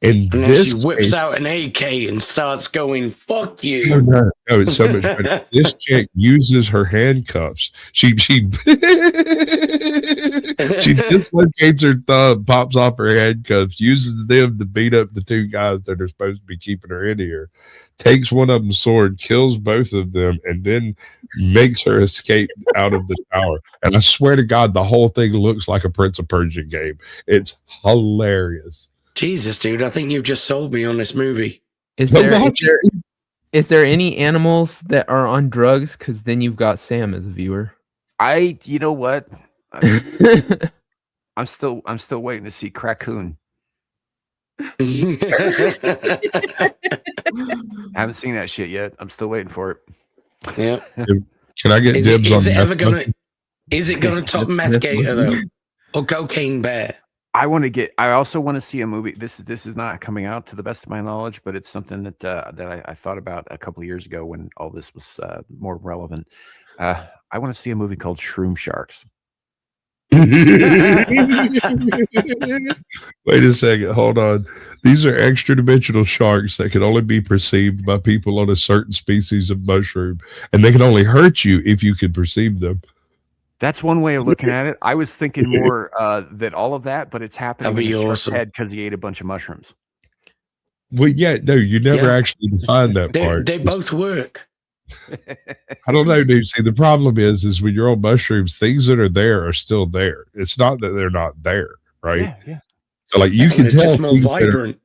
[SPEAKER 4] And then she whips out an AK and starts going, fuck you.
[SPEAKER 1] No, it's so much better. This chick uses her handcuffs. She dislocates her thumb, pops off her handcuffs, uses them to beat up the two guys that are supposed to be keeping her in here, takes one of them's sword, kills both of them, and then makes her escape out of the tower. And I swear to God, the whole thing looks like a Prince of Persia game. It's hilarious.
[SPEAKER 4] Jesus, dude, I think you've just sold me on this movie.
[SPEAKER 6] Is there any animals that are on drugs? Because then you've got Sam as a viewer.
[SPEAKER 2] You know what? I'm still waiting to see Crackoon. I haven't seen that shit yet. I'm still waiting for it.
[SPEAKER 4] Yeah.
[SPEAKER 1] Can I get dibs on
[SPEAKER 4] that? Is it gonna top Meth Gator though? Or Cocaine Bear?
[SPEAKER 2] I also want to see a movie. This is not coming out to the best of my knowledge, but it's something that I thought about a couple of years ago when all this was more relevant. I want to see a movie called Shroom Sharks.
[SPEAKER 1] Wait a second. Hold on. These are extra dimensional sharks that can only be perceived by people on a certain species of mushroom, and they can only hurt you if you can perceive them.
[SPEAKER 2] That's one way of looking at it. I was thinking more that all of that, but it's happening in the shark's head because he ate a bunch of mushrooms.
[SPEAKER 1] Well, yeah, no, you never actually define that part.
[SPEAKER 4] They both work.
[SPEAKER 1] I don't know, dude. See, the problem is when you're on mushrooms, things that are there are still there. It's not that they're not there, right?
[SPEAKER 2] Yeah.
[SPEAKER 1] So, like, you can tell
[SPEAKER 4] just more vibrant.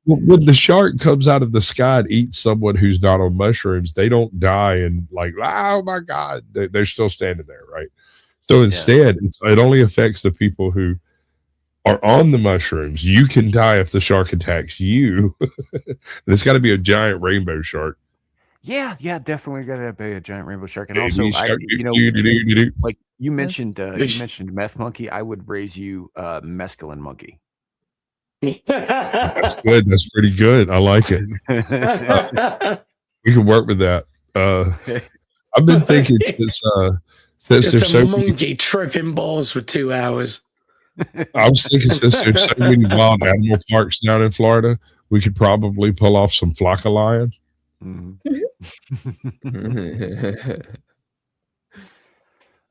[SPEAKER 1] When the shark comes out of the sky and eats someone who's not on mushrooms, they don't die and like, oh my God, they're still standing there, right? So instead, it only affects the people who are on the mushrooms. You can die if the shark attacks you. It's got to be a giant rainbow shark.
[SPEAKER 2] Yeah, definitely got to be a giant rainbow shark. And
[SPEAKER 1] Baby
[SPEAKER 2] also,
[SPEAKER 1] shark,
[SPEAKER 2] like you mentioned meth monkey. I would raise you mescaline monkey.
[SPEAKER 1] That's good. That's pretty good. I like it. We can work with that. I've been thinking since
[SPEAKER 4] Just
[SPEAKER 1] there's
[SPEAKER 4] a
[SPEAKER 1] so
[SPEAKER 4] monkey
[SPEAKER 1] many,
[SPEAKER 4] tripping balls for 2 hours.
[SPEAKER 1] I was thinking since there's so many wild animal parks down in Florida, we could probably pull off some flock of lion.
[SPEAKER 2] All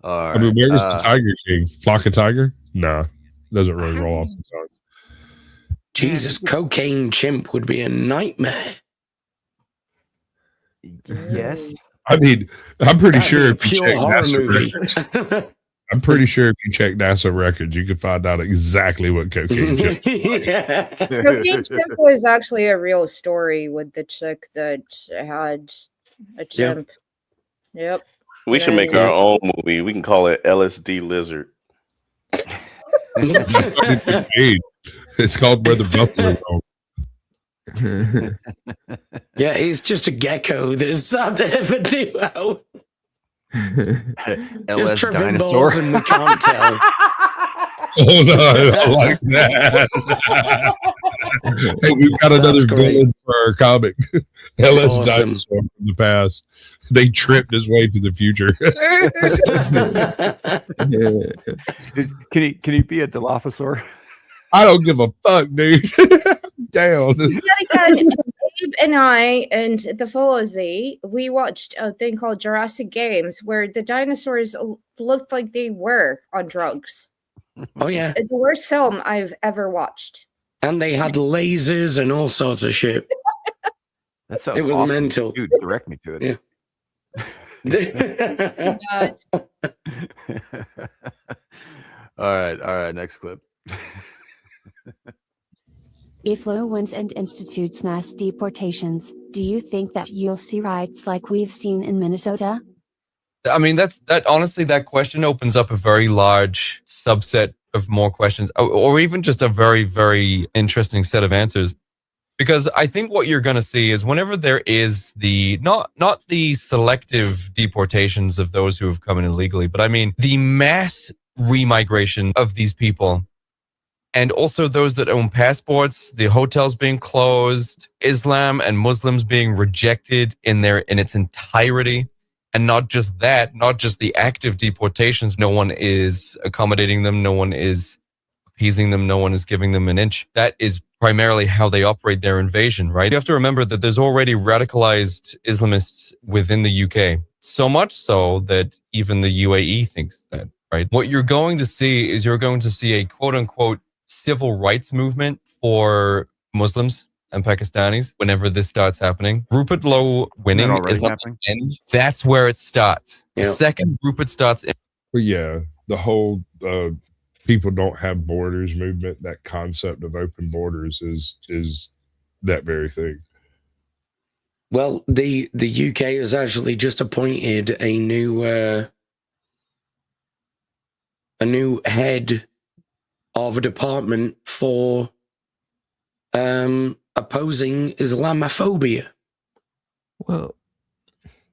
[SPEAKER 2] right.
[SPEAKER 1] I mean, where was the Tiger King? Flock of tiger? Nah, doesn't really roll off the tongue.
[SPEAKER 4] Jesus, cocaine chimp would be a nightmare.
[SPEAKER 2] Yes.
[SPEAKER 1] I mean, I'm pretty
[SPEAKER 4] That'd
[SPEAKER 1] sure
[SPEAKER 4] be a
[SPEAKER 1] if you
[SPEAKER 4] pure
[SPEAKER 1] check
[SPEAKER 4] horror
[SPEAKER 1] NASA
[SPEAKER 4] movie.
[SPEAKER 1] records, I'm pretty sure if you check NASA records, you can find out exactly what cocaine chip.
[SPEAKER 5] Cocaine chimp was actually a real story with the chick that had a chimp. Yep.
[SPEAKER 10] We should make our own movie. We can call it LSD Lizard.
[SPEAKER 1] That's already been made. It's called Where the Buffalo Roam.
[SPEAKER 4] Yeah, it's just a gecko that's out there for 2 hours.
[SPEAKER 2] LS
[SPEAKER 4] tripping
[SPEAKER 2] dinosaur.
[SPEAKER 4] balls and we can't tell.
[SPEAKER 1] Oh no, I like that. Hey, we've got another villain for our comic. LS Dinosaur from the past. They tripped his way to the future.
[SPEAKER 2] Can he be a Dilophosaur?
[SPEAKER 1] I don't give a fuck, dude. Down.
[SPEAKER 5] Gabe and I and the Follozy, we watched a thing called Jurassic Games where the dinosaurs looked like they were on drugs.
[SPEAKER 4] Oh yeah,
[SPEAKER 5] it's the worst film I've ever watched.
[SPEAKER 4] And they had lasers and all sorts of shit.
[SPEAKER 2] That sounds
[SPEAKER 4] it was
[SPEAKER 2] awesome.
[SPEAKER 4] mental.
[SPEAKER 2] Dude, direct me to it.
[SPEAKER 4] Yeah.
[SPEAKER 2] All right. Next clip.
[SPEAKER 12] If Lo wins and institutes mass deportations, do you think that you'll see riots like we've seen in Minnesota?
[SPEAKER 11] I mean, honestly, that question opens up a very large subset of more questions, or even just a very, very interesting set of answers. Because I think what you're going to see is whenever there is the, not the selective deportations of those who have come in illegally, but I mean the mass remigration of these people. And also those that own passports, the hotels being closed, Islam and Muslims being rejected in its entirety. And not just that, not just the active deportations. No one is accommodating them. No one is appeasing them. No one is giving them an inch. That is primarily how they operate their invasion, right? You have to remember that there's already radicalized Islamists within the UK. So much so that even the UAE thinks that, right? What you're going to see is you're going to see a quote unquote civil rights movement for Muslims and Pakistanis whenever this starts happening. Rupert Lowe winning is not the end. That's where it starts. The second Rupert starts.
[SPEAKER 1] But yeah, the whole people don't have borders movement, that concept of open borders is that very thing.
[SPEAKER 4] Well, the UK has actually just appointed a new head of a department for opposing Islamophobia.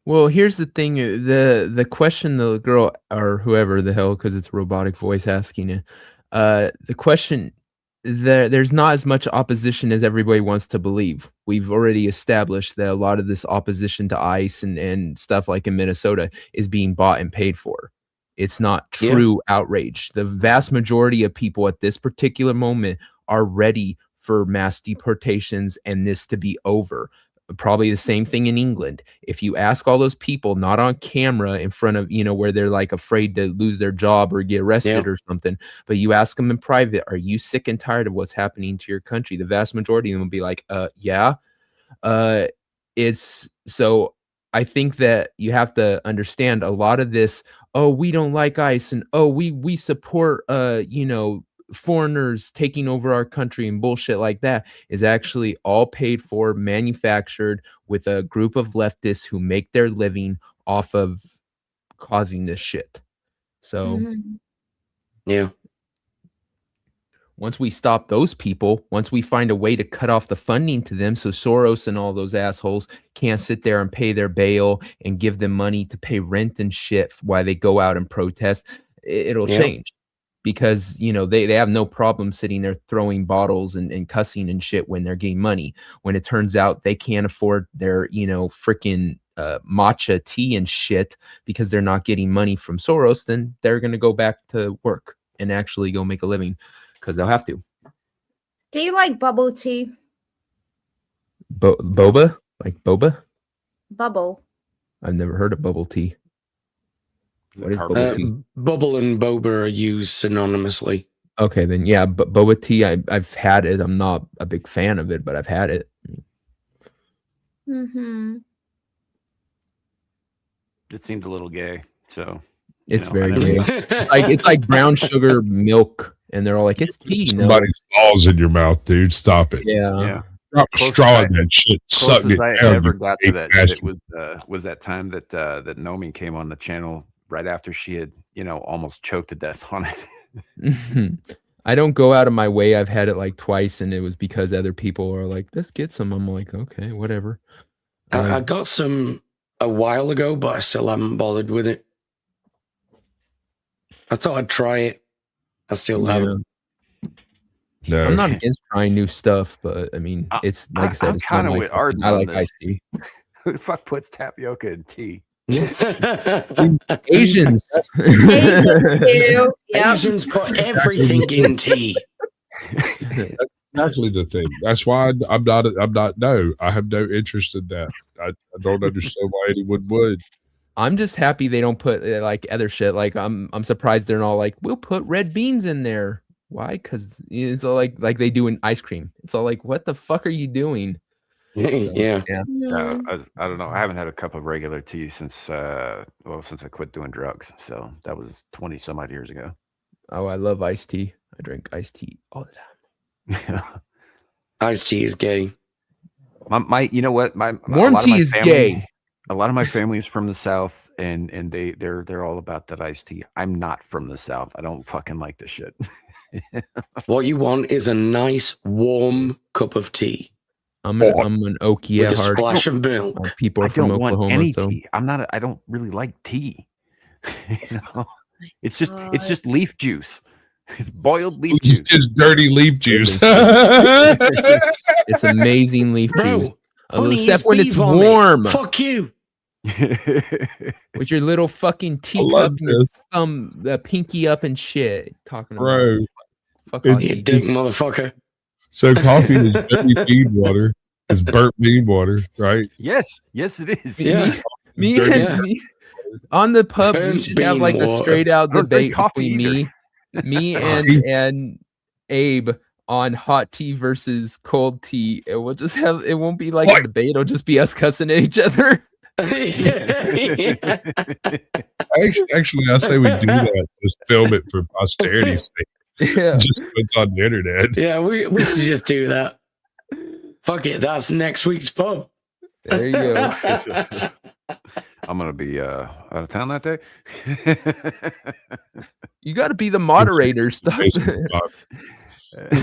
[SPEAKER 6] Well, here's the thing. The question the girl or whoever the hell, because it's a robotic voice asking it, the question, there's not as much opposition as everybody wants to believe. We've already established that a lot of this opposition to ICE and stuff like in Minnesota is being bought and paid for. It's not true outrage. The vast majority of people at this particular moment are ready for mass deportations and this to be over. Probably the same thing in England. If you ask all those people, not on camera in front of, where they're like afraid to lose their job or get arrested or something, but you ask them in private, are you sick and tired of what's happening to your country? The vast majority of them will be like, yeah. It's so I think that you have to understand a lot of this. Oh, we don't like ICE, and oh, we support foreigners taking over our country and bullshit like that is actually all paid for, manufactured with a group of leftists who make their living off of causing this shit. So
[SPEAKER 4] yeah.
[SPEAKER 6] Once we stop those people, once we find a way to cut off the funding to them so Soros and all those assholes can't sit there and pay their bail and give them money to pay rent and shit while they go out and protest, it'll change. Because, you know, they have no problem sitting there throwing bottles and cussing and shit when they're getting money. When it turns out they can't afford their, you know, freaking matcha tea and shit because they're not getting money from Soros, then they're going to go back to work and actually go make a living because they'll have to.
[SPEAKER 5] Do you like bubble tea?
[SPEAKER 6] Boba? Like boba?
[SPEAKER 5] Bubble.
[SPEAKER 6] I've never heard of bubble tea. What is bubble tea?
[SPEAKER 4] Bubble and boba are used synonymously.
[SPEAKER 6] Okay, then yeah, but boba tea, I've had it. I'm not a big fan of it, but I've had it.
[SPEAKER 5] Mm-hmm.
[SPEAKER 2] It seemed a little gay, so
[SPEAKER 6] it's very gay. It's like brown sugar milk, and they're all like, "It's tea."
[SPEAKER 1] Somebody's balls in your mouth, dude. Stop it.
[SPEAKER 6] Yeah.
[SPEAKER 1] Drop a straw in that shit. Suck it
[SPEAKER 2] I
[SPEAKER 1] down,
[SPEAKER 2] ever
[SPEAKER 1] you
[SPEAKER 2] got to
[SPEAKER 1] fake
[SPEAKER 2] that
[SPEAKER 1] bastard.
[SPEAKER 2] shit was that time that that Nomi came on the channel right after she had, you know, almost choked to death on it.
[SPEAKER 6] I don't go out of my way. I've had it like twice, and it was because other people are like, "Let's get some." I'm like, "Okay, whatever."
[SPEAKER 4] I got some a while ago, but I still haven't bothered with it. I thought I'd try it. I still haven't.
[SPEAKER 1] No.
[SPEAKER 6] I'm not against trying new stuff, but I mean, it's like I said,
[SPEAKER 2] I'm
[SPEAKER 6] it's
[SPEAKER 2] kind
[SPEAKER 6] not
[SPEAKER 2] of
[SPEAKER 6] my
[SPEAKER 2] with
[SPEAKER 6] fucking-
[SPEAKER 2] Arden
[SPEAKER 6] I
[SPEAKER 2] on
[SPEAKER 6] like
[SPEAKER 2] this.
[SPEAKER 6] iced tea.
[SPEAKER 2] Who the fuck puts tapioca in tea?
[SPEAKER 6] Asians.
[SPEAKER 4] Asians put everything in tea.
[SPEAKER 1] That's exactly the thing. That's why I'm not. No, I have no interest in that. I don't understand why anyone would.
[SPEAKER 6] I'm just happy they don't put like other shit. Like I'm surprised they're not like, we'll put red beans in there. Why? Because it's all like they do in ice cream. It's all like, what the fuck are you doing? So,
[SPEAKER 4] yeah.
[SPEAKER 2] I don't know. I haven't had a cup of regular tea since since I quit doing drugs. So that was 20 some odd years ago.
[SPEAKER 6] Oh, I love iced tea. I drink iced tea all the time.
[SPEAKER 4] Iced tea is gay.
[SPEAKER 2] My you know what?
[SPEAKER 6] Warm tea is gay.
[SPEAKER 2] A lot of my family is from the South, and they're all about that iced tea. I'm not from the South. I don't fucking like this shit.
[SPEAKER 4] What you want is a nice warm cup of tea.
[SPEAKER 6] I'm an Okie
[SPEAKER 4] with a splash of milk.
[SPEAKER 6] People are
[SPEAKER 2] I
[SPEAKER 6] from
[SPEAKER 2] don't want
[SPEAKER 6] Oklahoma,
[SPEAKER 2] any
[SPEAKER 6] so
[SPEAKER 2] tea. I don't really like tea. You know, it's just leaf juice. It's boiled leaf juice.
[SPEAKER 1] It's just dirty leaf juice.
[SPEAKER 6] It's amazing leaf juice.
[SPEAKER 4] Honey
[SPEAKER 6] Except
[SPEAKER 4] is
[SPEAKER 6] when
[SPEAKER 4] bee
[SPEAKER 6] it's
[SPEAKER 4] vomit.
[SPEAKER 6] warm.
[SPEAKER 4] Fuck you.
[SPEAKER 6] With your little fucking teacup and your thumb, the pinky up and shit. Talking about
[SPEAKER 1] Bro,
[SPEAKER 6] fuck off,
[SPEAKER 4] You dick motherfucker.
[SPEAKER 1] So coffee is dirty bean water. It's burnt bean water, right?
[SPEAKER 2] Yes, it is.
[SPEAKER 4] Yeah.
[SPEAKER 6] Me on the pub, we
[SPEAKER 4] Burnt
[SPEAKER 6] should have
[SPEAKER 4] bean
[SPEAKER 6] like a
[SPEAKER 4] water.
[SPEAKER 6] straight out
[SPEAKER 2] I don't drink
[SPEAKER 6] debate
[SPEAKER 2] coffee
[SPEAKER 6] between me and Abe on hot tea versus cold tea. It will just have, it won't be like a debate. It'll just be us cussing at each other.
[SPEAKER 1] Actually, I say we do that. Just film it for posterity's sake.
[SPEAKER 6] Yeah.
[SPEAKER 1] Just puts on the internet.
[SPEAKER 4] Yeah, we should just do that. Fuck it, that's next week's pub.
[SPEAKER 6] There you go.
[SPEAKER 2] I'm gonna be out of town that day.
[SPEAKER 6] You got to be the moderator. Stop.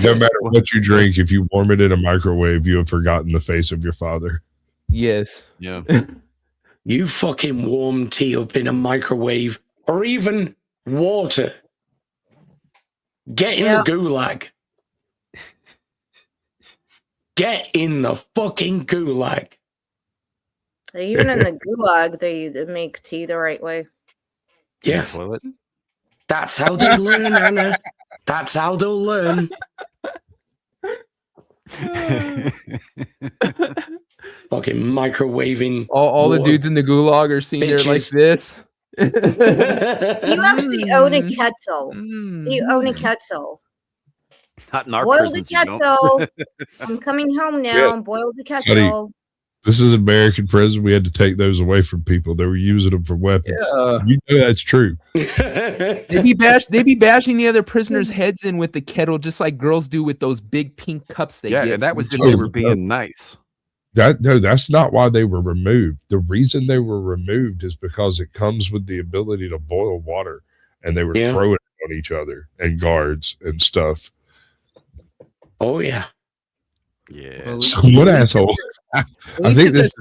[SPEAKER 1] No matter what you drink, if you warm it in a microwave, you have forgotten the face of your father.
[SPEAKER 6] Yes.
[SPEAKER 2] Yeah.
[SPEAKER 4] You fucking warm tea up in a microwave or even water. Get in the gulag. Get in the fucking gulag.
[SPEAKER 5] Even in the gulag, they make tea the right way.
[SPEAKER 4] Yeah.
[SPEAKER 2] Toilet.
[SPEAKER 4] That's how they learn, Anna. That's how they'll learn. Fucking microwaving.
[SPEAKER 6] All the dudes in the gulag are sitting there like this.
[SPEAKER 5] You actually own a kettle. Do you own a kettle?
[SPEAKER 2] Not in our
[SPEAKER 5] Boil the
[SPEAKER 2] prisons, you don't.
[SPEAKER 5] kettle. I'm coming home now.
[SPEAKER 1] Yeah.
[SPEAKER 5] Boil the kettle.
[SPEAKER 1] This is American prison. We had to take those away from people. They were using them for weapons.
[SPEAKER 6] Yeah.
[SPEAKER 1] You know that's true.
[SPEAKER 6] They be bashing the other prisoners' heads in with the kettle, just like girls do with those big pink cups they get.
[SPEAKER 2] And that
[SPEAKER 6] from
[SPEAKER 2] was
[SPEAKER 6] the
[SPEAKER 2] if they
[SPEAKER 6] gym.
[SPEAKER 2] were being nice.
[SPEAKER 1] That's not why they were removed. The reason they were removed is because it comes with the ability to boil water, and they were throwing it on each other and guards and stuff.
[SPEAKER 4] Oh yeah.
[SPEAKER 2] Yeah.
[SPEAKER 1] So one asshole. I think this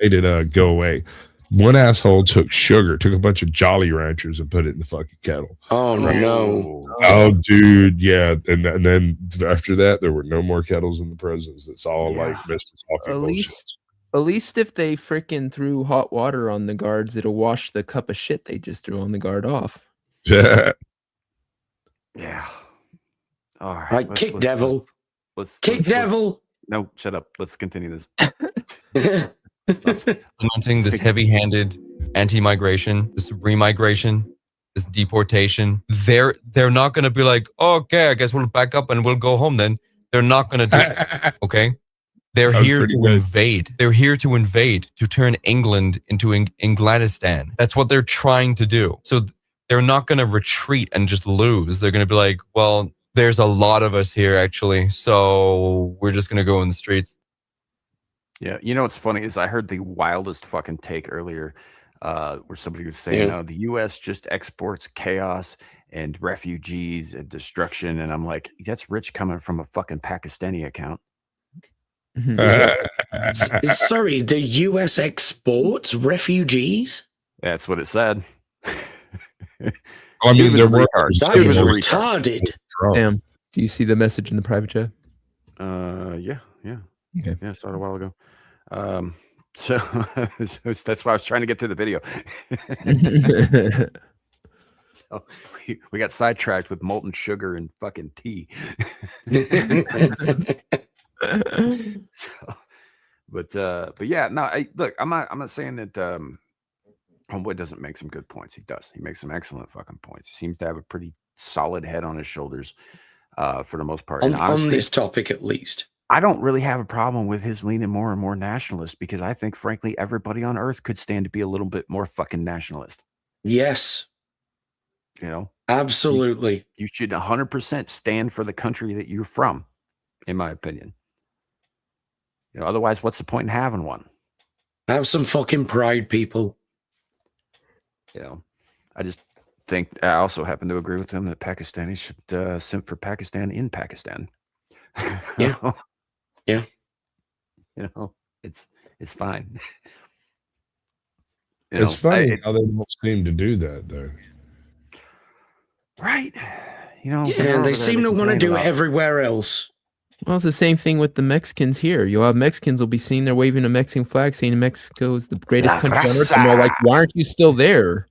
[SPEAKER 1] made it go away. One asshole took a bunch of Jolly Ranchers and put it in the fucking kettle.
[SPEAKER 4] Oh no!
[SPEAKER 1] Oh, dude, yeah. And then after that, there were no more kettles in the prisons. It's all like Mr. Coffee.
[SPEAKER 6] At least if they freaking threw hot water on the guards, it'll wash the cup of shit they just threw on the guard off.
[SPEAKER 1] Yeah.
[SPEAKER 2] Yeah. All right.
[SPEAKER 4] Right, kick devil.
[SPEAKER 2] Let's
[SPEAKER 4] devil.
[SPEAKER 2] No, shut up. Let's continue this.
[SPEAKER 11] Implementing this heavy-handed anti-migration, this remigration, this deportation. They're not going to be like, oh, okay, I guess we'll back up and we'll go home then. They're not going to do it. Okay. They're here to invade. They're here to invade, to turn England into Englandistan. That's what they're trying to do. So they're not going to retreat and just lose. They're going to be like, well, there's a lot of us here actually, so we're just going to go in the streets.
[SPEAKER 2] Yeah, you know what's funny is I heard the wildest fucking take earlier where somebody was saying, "No, the U.S. just exports chaos and refugees and destruction," and I'm like, "That's rich coming from a fucking Pakistani account."
[SPEAKER 4] Sorry, the U.S. exports refugees?
[SPEAKER 2] That's what it said.
[SPEAKER 1] I mean, there were
[SPEAKER 4] that is retarded.
[SPEAKER 6] Damn. Do you see the message in the private chat?
[SPEAKER 2] Yeah.
[SPEAKER 6] Okay.
[SPEAKER 2] Yeah, it started a while ago. So that's why I was trying to get to the video. So we got sidetracked with molten sugar and fucking tea. But yeah, no. Look, I'm not saying that Homeboy doesn't make some good points. He does. He makes some excellent fucking points. He seems to have a pretty solid head on his shoulders for the most part.
[SPEAKER 4] On this topic, at least.
[SPEAKER 2] I don't really have a problem with his leaning more and more nationalist because I think, frankly, everybody on earth could stand to be a little bit more fucking nationalist.
[SPEAKER 4] Yes.
[SPEAKER 2] You know?
[SPEAKER 4] Absolutely.
[SPEAKER 2] You should 100% stand for the country that you're from, in my opinion. You know, otherwise, what's the point in having one?
[SPEAKER 4] Have some fucking pride, people.
[SPEAKER 2] You know, I just think I also happen to agree with them that Pakistanis should simp for Pakistan in Pakistan.
[SPEAKER 4] Yeah. Yeah.
[SPEAKER 2] You know, it's fine.
[SPEAKER 1] It's funny how they don't seem to do that, though.
[SPEAKER 2] Right. You know,
[SPEAKER 4] yeah, they seem to want to do it everywhere else.
[SPEAKER 6] Well, it's the same thing with the Mexicans here. You'll have Mexicans will be seen there waving a Mexican flag, saying Mexico is the greatest country on earth. And they're like, why aren't you still there?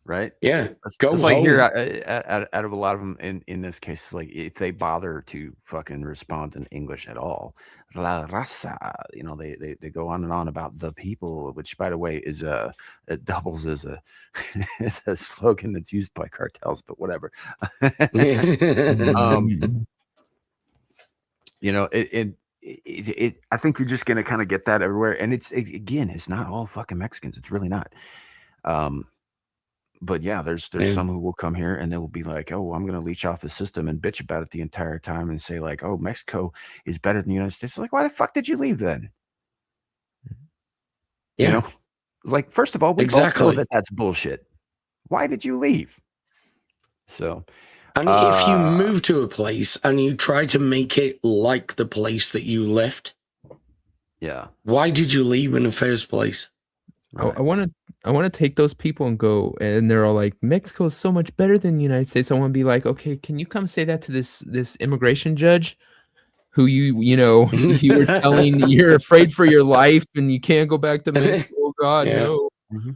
[SPEAKER 2] Right?
[SPEAKER 4] Yeah.
[SPEAKER 2] Go like here out of a lot of them in this case, like if they bother to fucking respond in English at all, la raza, you know, they go on and on about the people, which by the way is it doubles as a as a slogan that's used by cartels, but whatever. You know, it I think you're just gonna kind of get that everywhere, and it's not all fucking Mexicans. It's really not. But yeah, there's some who will come here and they will be like, oh, I'm going to leech off the system and bitch about it the entire time and say like, oh, Mexico is better than the United States. Like, why the fuck did you leave then?
[SPEAKER 4] Yeah.
[SPEAKER 2] You know, it's like, first of all, we both know that that's bullshit. Why did you leave? So,
[SPEAKER 4] and if you move to a place and you try to make it like the place that you left,
[SPEAKER 2] yeah,
[SPEAKER 4] why did you leave in the first place?
[SPEAKER 6] Right. I want to take those people and go, and they're all like, Mexico is so much better than the United States. I want to be like, okay, can you come say that to this immigration judge who you know, you were telling you're afraid for your life and you can't go back to Mexico. Oh God, no.
[SPEAKER 2] Mm-hmm.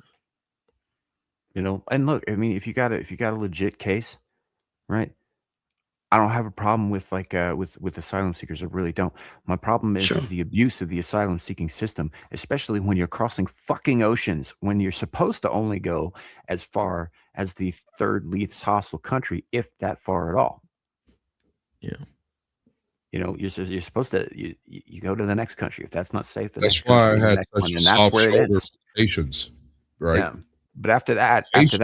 [SPEAKER 2] You know, and look, I mean, if you got a legit case, right? I don't have a problem with like with asylum seekers. I really don't. My problem is the abuse of the asylum seeking system, especially when you're crossing fucking oceans, when you're supposed to only go as far as the third least hostile country, if that far at all.
[SPEAKER 6] Yeah.
[SPEAKER 2] You know, you're supposed to you go to the next country. If that's not safe, the
[SPEAKER 1] That's
[SPEAKER 2] next
[SPEAKER 1] why
[SPEAKER 2] country,
[SPEAKER 1] I
[SPEAKER 2] the
[SPEAKER 1] had
[SPEAKER 2] next
[SPEAKER 1] such
[SPEAKER 2] one,
[SPEAKER 1] a
[SPEAKER 2] and that's
[SPEAKER 1] soft
[SPEAKER 2] where it
[SPEAKER 1] shoulder
[SPEAKER 2] is.
[SPEAKER 1] for Haitians, right?
[SPEAKER 2] Yeah. But after that,
[SPEAKER 1] Haitian.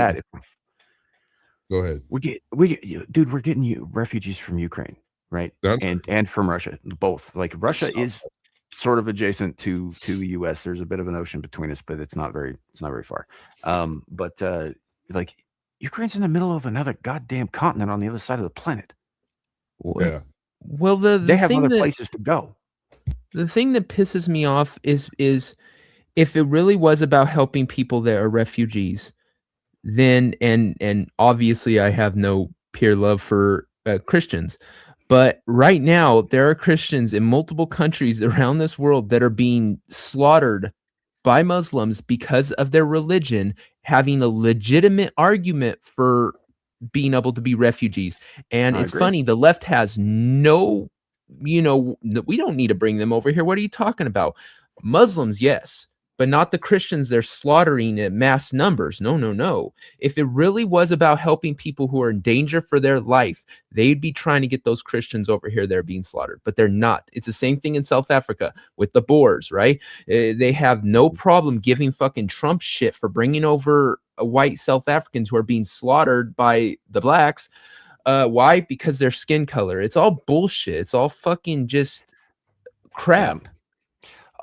[SPEAKER 1] Go ahead.
[SPEAKER 2] Dude, we're getting you refugees from Ukraine, right?
[SPEAKER 1] Done.
[SPEAKER 2] And from Russia, both. Like Russia is sort of adjacent to the U.S. There's a bit of an ocean between us, but it's not very far. But like Ukraine's in the middle of another goddamn continent on the other side of the planet.
[SPEAKER 1] Yeah.
[SPEAKER 6] Well,
[SPEAKER 2] they have other places to go.
[SPEAKER 6] The thing that pisses me off is if it really was about helping people that are refugees, then and obviously I have no pure love for Christians, but right now there are Christians in multiple countries around this world that are being slaughtered by Muslims because of their religion, having a legitimate argument for being able to be refugees. And it's funny, the left has no, we don't need to bring them over here. What are you talking about? Muslims, yes, but not the Christians they're slaughtering in mass numbers. No. If it really was about helping people who are in danger for their life, they'd be trying to get those Christians over here that are being slaughtered, but they're not. It's the same thing in South Africa with the Boers, right? They have no problem giving fucking Trump shit for bringing over white South Africans who are being slaughtered by the blacks. Why? Because their skin color. It's all bullshit. It's all fucking just crap.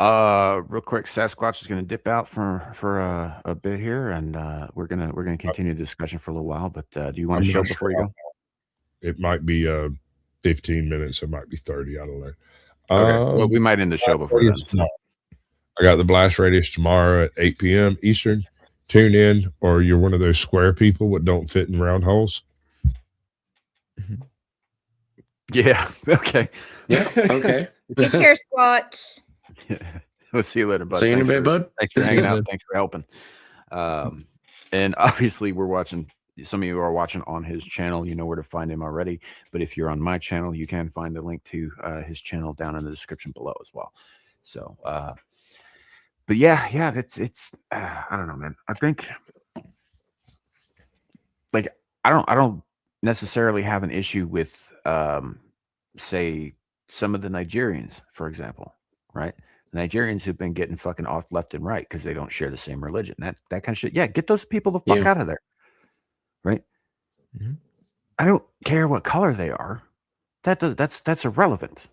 [SPEAKER 2] Real quick, Sasquatch is going to dip out for a bit here, and we're gonna continue the discussion for a little while. But do you want to show before you go?
[SPEAKER 1] It might be 15 minutes. It might be 30. I don't know.
[SPEAKER 2] Okay. Well, we might end the show before then. So.
[SPEAKER 1] I got the blast radius tomorrow at 8 p.m. Eastern. Tune in, or you're one of those square people that don't fit in round holes.
[SPEAKER 2] Yeah. Okay.
[SPEAKER 4] Yeah. Okay.
[SPEAKER 5] Take care, Squatch.
[SPEAKER 2] We'll see you later, bud.
[SPEAKER 4] See you in a bit, bud.
[SPEAKER 2] Thanks for hanging out. Thanks for helping. And obviously, we're watching. Some of you are watching on his channel. You know where to find him already. But if you're on my channel, you can find the link to his channel down in the description below as well. So, but yeah, it's. I don't know, man. I think, like, I don't necessarily have an issue with, say, some of the Nigerians, for example, right? Nigerians who've been getting fucking off left and right because they don't share the same religion. That kind of shit. Yeah, get those people the fuck out of there. Right?
[SPEAKER 6] Mm-hmm.
[SPEAKER 2] I don't care what color they are. That's irrelevant.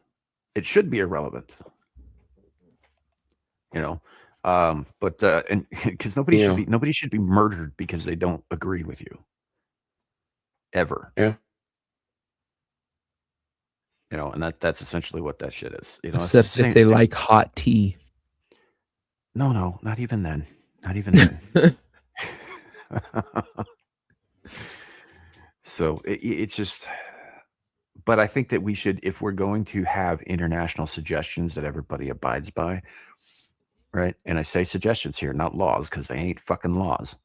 [SPEAKER 2] It should be irrelevant. But and because nobody should be murdered because they don't agree with you. Ever.
[SPEAKER 4] Yeah.
[SPEAKER 2] And that's essentially what that shit is.
[SPEAKER 6] Except if they like hot tea.
[SPEAKER 2] No, not even then. Not even then. So it's just, but I think that we should, if we're going to have international suggestions that everybody abides by, right? And I say suggestions here, not laws, because they ain't fucking laws.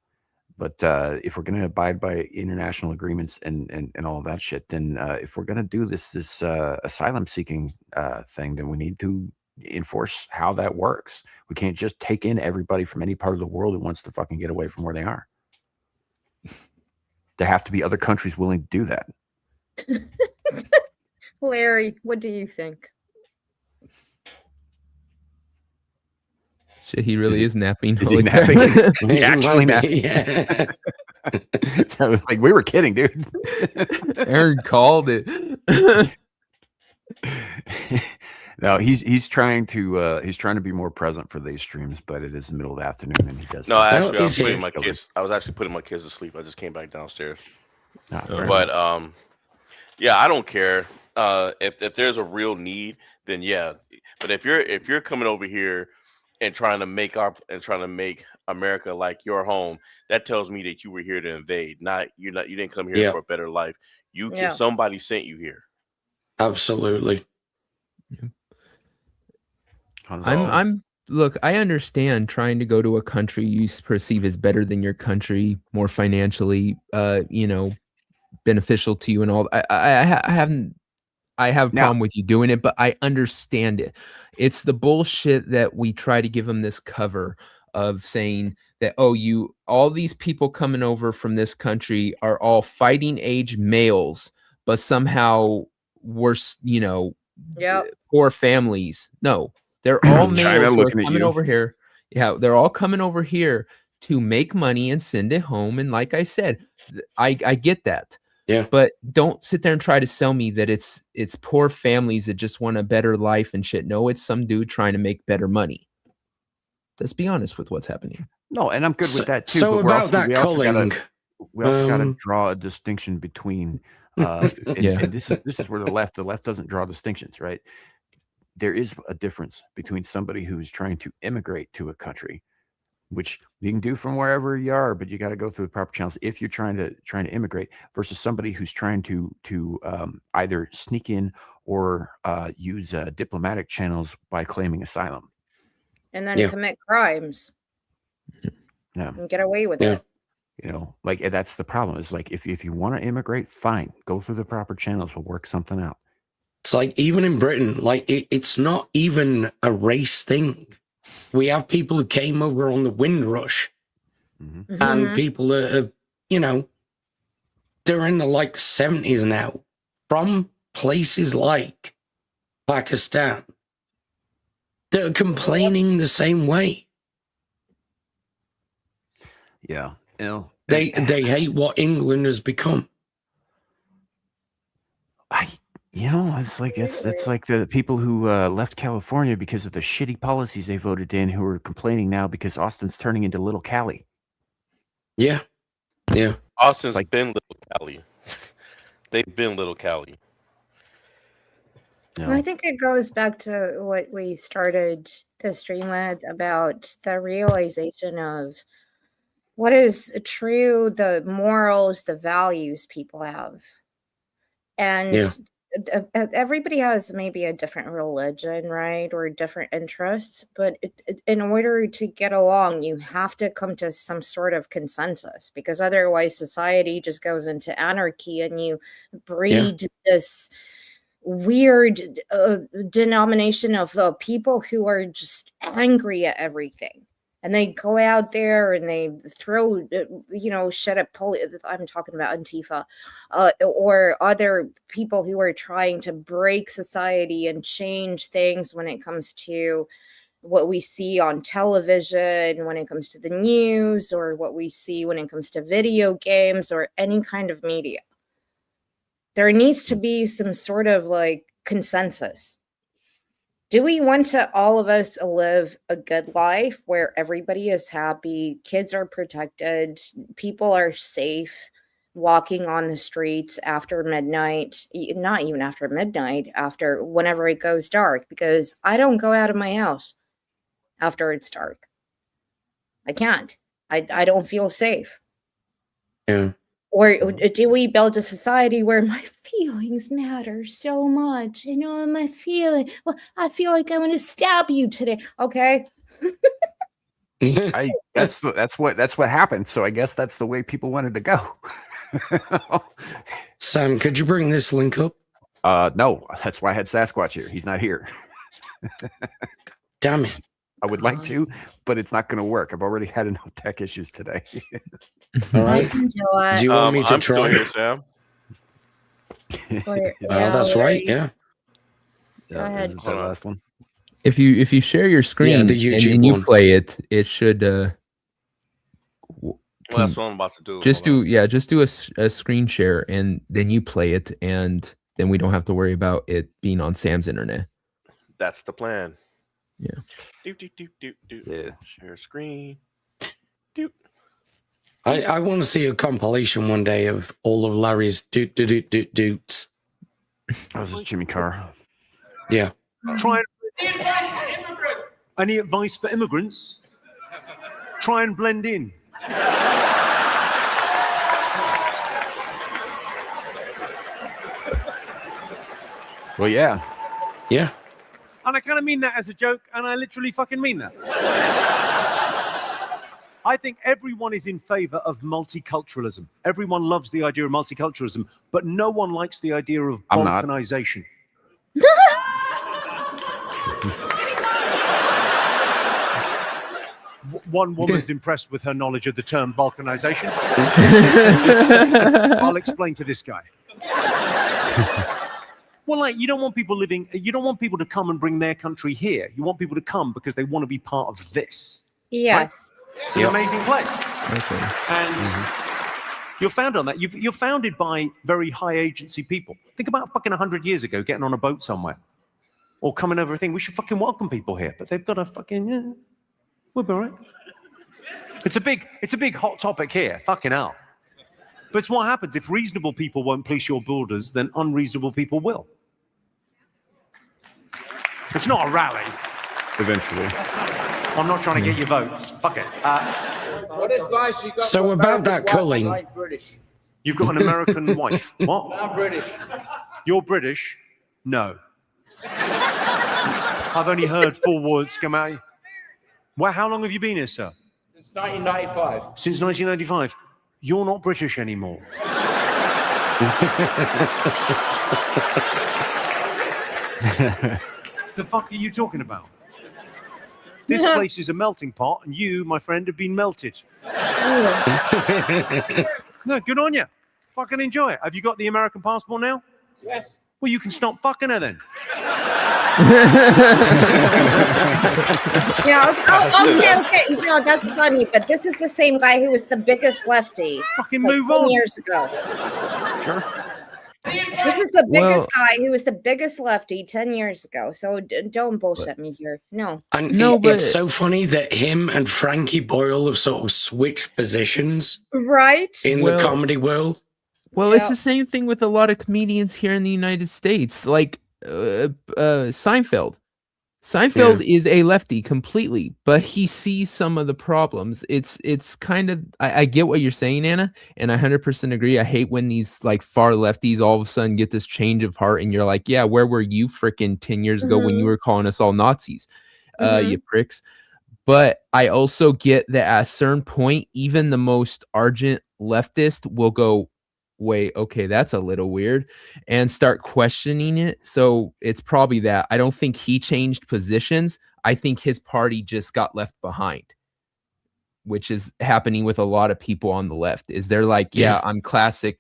[SPEAKER 2] But if we're going to abide by international agreements and all of that shit, then if we're going to do this asylum seeking thing, then we need to enforce how that works. We can't just take in everybody from any part of the world who wants to fucking get away from where they are. There have to be other countries willing to do that.
[SPEAKER 5] Larry, what do you think?
[SPEAKER 6] Shit, he really is napping.
[SPEAKER 2] Is he napping? Is he actually napping? Yeah. So like, we were kidding, dude.
[SPEAKER 6] Aaron called it.
[SPEAKER 2] No, he's trying to be more present for these streams, but it is the middle of the afternoon and he does.
[SPEAKER 10] No, actually, I was actually putting my kids to sleep. I just came back downstairs. But yeah, I don't care. If there's a real need, then yeah. But if you're coming over here and trying to make America like your home, that tells me that you were here to invade. You didn't come here for a better life. Somebody sent you here.
[SPEAKER 4] Absolutely.
[SPEAKER 6] Look, I understand trying to go to a country you perceive as better than your country, more financially, beneficial to you and all. I have a problem with you doing it, but I understand it. It's the bullshit that we try to give them this cover of saying that, all these people coming over from this country are all fighting age males, but somehow we're, poor families. No, they're all
[SPEAKER 2] China
[SPEAKER 6] males who are
[SPEAKER 2] looking at
[SPEAKER 6] coming
[SPEAKER 2] you.
[SPEAKER 6] over here. Yeah, they're all coming over here to make money and send it home. And like I said, I get that.
[SPEAKER 4] Yeah.
[SPEAKER 6] But don't sit there and try to sell me that it's poor families that just want a better life and shit. No, it's some dude trying to make better money. Let's be honest with what's happening.
[SPEAKER 2] No, and I'm good with that too.
[SPEAKER 4] So
[SPEAKER 2] but
[SPEAKER 4] about that
[SPEAKER 2] we also
[SPEAKER 4] culling,
[SPEAKER 2] gotta draw a distinction between and this is where the left doesn't draw distinctions, right? There is a difference between somebody who's trying to immigrate to a country, which you can do from wherever you are, but you got to go through the proper channels if you're trying to immigrate, versus somebody who's trying to either sneak in or use diplomatic channels by claiming asylum
[SPEAKER 5] and then commit crimes.
[SPEAKER 2] Yeah,
[SPEAKER 5] and get away with it.
[SPEAKER 2] You know, like that's the problem. Is like if you want to immigrate, fine, go through the proper channels. We'll work something out.
[SPEAKER 4] It's like even in Britain, like it's not even a race thing. We have people who came over on the Windrush, and people that are, you know, they're in the like 70s now from places like Pakistan. They're complaining the same way.
[SPEAKER 2] Yeah, you know,
[SPEAKER 4] they hate what England has become.
[SPEAKER 2] It's like the people who left California because of the shitty policies they voted in, who are complaining now because Austin's turning into Little Cali.
[SPEAKER 4] Yeah.
[SPEAKER 10] Austin's been Little Cali. They've been Little Cali.
[SPEAKER 5] Well, I think it goes back to what we started the stream with about the realization of what is true, the morals, the values people have. And everybody has maybe a different religion, right? Or different interests. But in order to get along, you have to come to some sort of consensus, because otherwise society just goes into anarchy and you breed this weird denomination of people who are just angry at everything. And they go out there and they throw, shit at I'm talking about Antifa, or other people who are trying to break society and change things when it comes to what we see on television, when it comes to the news, or what we see when it comes to video games or any kind of media. There needs to be some sort of like consensus. Do we want to all of us live a good life where everybody is happy, kids are protected, people are safe, walking on the streets after midnight, not even after midnight, after whenever it goes dark, because I don't go out of my house after it's dark. I can't. I don't feel safe.
[SPEAKER 4] Yeah.
[SPEAKER 5] Or do we build a society where my feelings matter so much? My feeling. Well, I feel like I'm going to stab you today. Okay.
[SPEAKER 2] That's what happened. So I guess that's the way people wanted to go.
[SPEAKER 4] Sam, could you bring this link up?
[SPEAKER 2] No, that's why I had Sasquatch here. He's not here.
[SPEAKER 4] Damn it.
[SPEAKER 2] I would like to, but it's not going to work. I've already had enough tech issues today.
[SPEAKER 4] All right. Do you want me to
[SPEAKER 10] I'm
[SPEAKER 4] try?
[SPEAKER 10] Still here, Sam.
[SPEAKER 4] That's right. Yeah.
[SPEAKER 5] Go ahead.
[SPEAKER 2] This is the last one.
[SPEAKER 6] If you share your screen
[SPEAKER 4] the YouTube
[SPEAKER 6] and you
[SPEAKER 4] one.
[SPEAKER 6] play it, it should.
[SPEAKER 10] Well, that's what I'm about to do.
[SPEAKER 6] Just do a screen share, and then you play it, and then we don't have to worry about it being on Sam's internet.
[SPEAKER 10] That's the plan.
[SPEAKER 6] Yeah.
[SPEAKER 2] Yeah.
[SPEAKER 10] Share screen.
[SPEAKER 4] I want to see a compilation one day of all of Larry's doots.
[SPEAKER 2] That was just Jimmy Carr.
[SPEAKER 4] Yeah.
[SPEAKER 13] Try any advice for immigrants? Try and blend in.
[SPEAKER 2] Well, yeah.
[SPEAKER 4] Yeah.
[SPEAKER 13] And I kind of mean that as a joke, and I literally fucking mean that. I think everyone is in favor of multiculturalism. Everyone loves the idea of multiculturalism, but no one likes the idea of balkanization. One woman's impressed with her knowledge of the term balkanization. I'll explain to this guy. Well, like, you don't want people to come and bring their country here. You want people to come because they want to be part of this.
[SPEAKER 5] Yes.
[SPEAKER 13] Right? It's an amazing place.
[SPEAKER 6] Okay.
[SPEAKER 13] And you're founded on that. You're founded by very high agency people. Think about fucking 100 years ago getting on a boat somewhere or coming over a thing. We should fucking welcome people here, but they've got a fucking, we'll be all right. It's a big hot topic here. Fucking hell. But it's what happens if reasonable people won't police your borders, then unreasonable people will. It's not a rally.
[SPEAKER 2] Eventually.
[SPEAKER 13] I'm not trying to get your votes. Fuck it.
[SPEAKER 14] What advice you got?
[SPEAKER 4] So about that culling.
[SPEAKER 14] Like British.
[SPEAKER 13] You've got an American wife. What?
[SPEAKER 14] I'm British.
[SPEAKER 13] You're British? No. I've only heard 4 words come out. Well, how long have you been here, sir?
[SPEAKER 14] Since 1995.
[SPEAKER 13] Since 1995. You're not British anymore. The fuck are you talking about? This place is a melting pot, and you, my friend, have been melted. No, good on you. Fucking enjoy it. Have you got the American passport now?
[SPEAKER 14] Yes.
[SPEAKER 13] Well, you can stop fucking her then.
[SPEAKER 5] Yeah, okay. No, that's funny, but this is the same guy who was the biggest lefty.
[SPEAKER 13] Fucking
[SPEAKER 5] like
[SPEAKER 13] move
[SPEAKER 5] 10
[SPEAKER 13] on.
[SPEAKER 5] years ago.
[SPEAKER 13] Sure.
[SPEAKER 5] This is the biggest guy who was the biggest lefty 10 years ago. So don't bullshit me here. No.
[SPEAKER 4] And
[SPEAKER 6] but
[SPEAKER 4] it's so funny that him and Frankie Boyle have sort of switched positions
[SPEAKER 5] right
[SPEAKER 4] in the comedy world.
[SPEAKER 6] Well, it's the same thing with a lot of comedians here in the United States, like Seinfeld. Seinfeld is a lefty completely, but he sees some of the problems. It's kind of, I get what you're saying, Anna, and I 100% agree. I hate when these like far lefties all of a sudden get this change of heart, and you're like, yeah, where were you freaking 10 years ago when you were calling us all Nazis, you pricks? But I also get that at a certain point, even the most ardent leftist will go, wait, okay, that's a little weird, and start questioning it. So it's probably that. I don't think he changed positions. I think his party just got left behind, which is happening with a lot of people on the left. Is they're like, yeah, I'm classic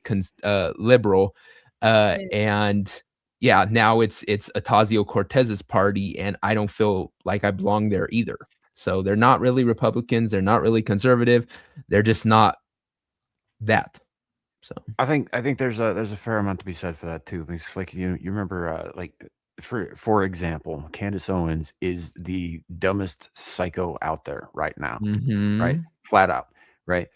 [SPEAKER 6] liberal, and yeah, now it's Ocasio-Cortez's party, and I don't feel like I belong there either. So they're not really Republicans. They're not really conservative. They're just not that. So
[SPEAKER 2] I think there's a fair amount to be said for that too. Because like you remember like for example, Candace Owens is the dumbest psycho out there right now, right? Flat out, right?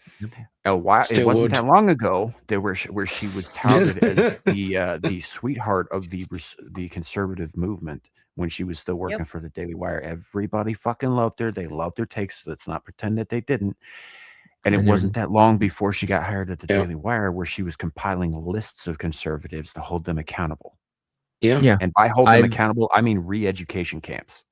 [SPEAKER 2] It wasn't that long ago where she was touted as the sweetheart of the conservative movement when she was still working for the Daily Wire. Everybody fucking loved her. They loved her takes. So let's not pretend that they didn't. And it wasn't that long before she got hired at the Daily Wire where she was compiling lists of conservatives to hold them accountable.
[SPEAKER 6] Yeah.
[SPEAKER 2] And by hold them accountable, I mean re-education camps.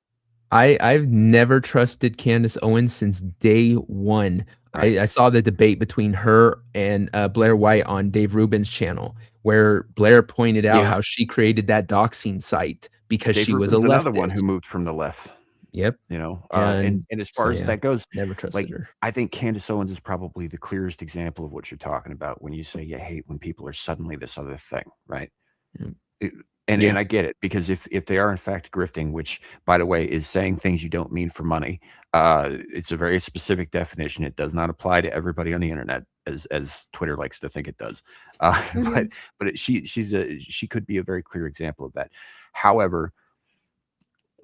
[SPEAKER 6] I've never trusted Candace Owens since day one. Right. I saw the debate between her and Blair White on Dave Rubin's channel, where Blair pointed out how she created that doxing site because
[SPEAKER 2] Dave
[SPEAKER 6] she was
[SPEAKER 2] Rubin's
[SPEAKER 6] a leftist.
[SPEAKER 2] another one who moved from the left.
[SPEAKER 6] Yep.
[SPEAKER 2] You know, and as far as that goes,
[SPEAKER 6] never trusted her.
[SPEAKER 2] I think Candace Owens is probably the clearest example of what you're talking about when you say you hate when people are suddenly this other thing, right? And I get it, because if they are in fact grifting, which by the way is saying things you don't mean for money, it's a very specific definition. It does not apply to everybody on the internet, as Twitter likes to think it does. But she could be a very clear example of that. However,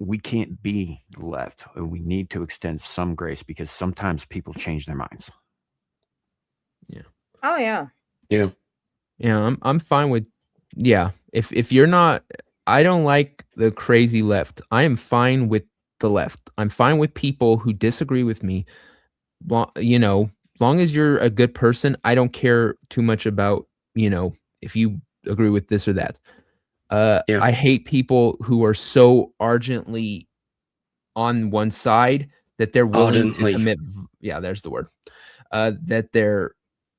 [SPEAKER 2] we can't be left, and we need to extend some grace because sometimes people change their minds.
[SPEAKER 6] Yeah.
[SPEAKER 5] Oh yeah.
[SPEAKER 4] Yeah.
[SPEAKER 6] Yeah. I'm fine with. Yeah. If you're not, I don't like the crazy left. I am fine with the left. I'm fine with people who disagree with me. You know, long as you're a good person, I don't care too much about, you know, if you agree with this or that. I hate people who are so ardently on one side that they're willing to commit. Yeah, there's the word. That they're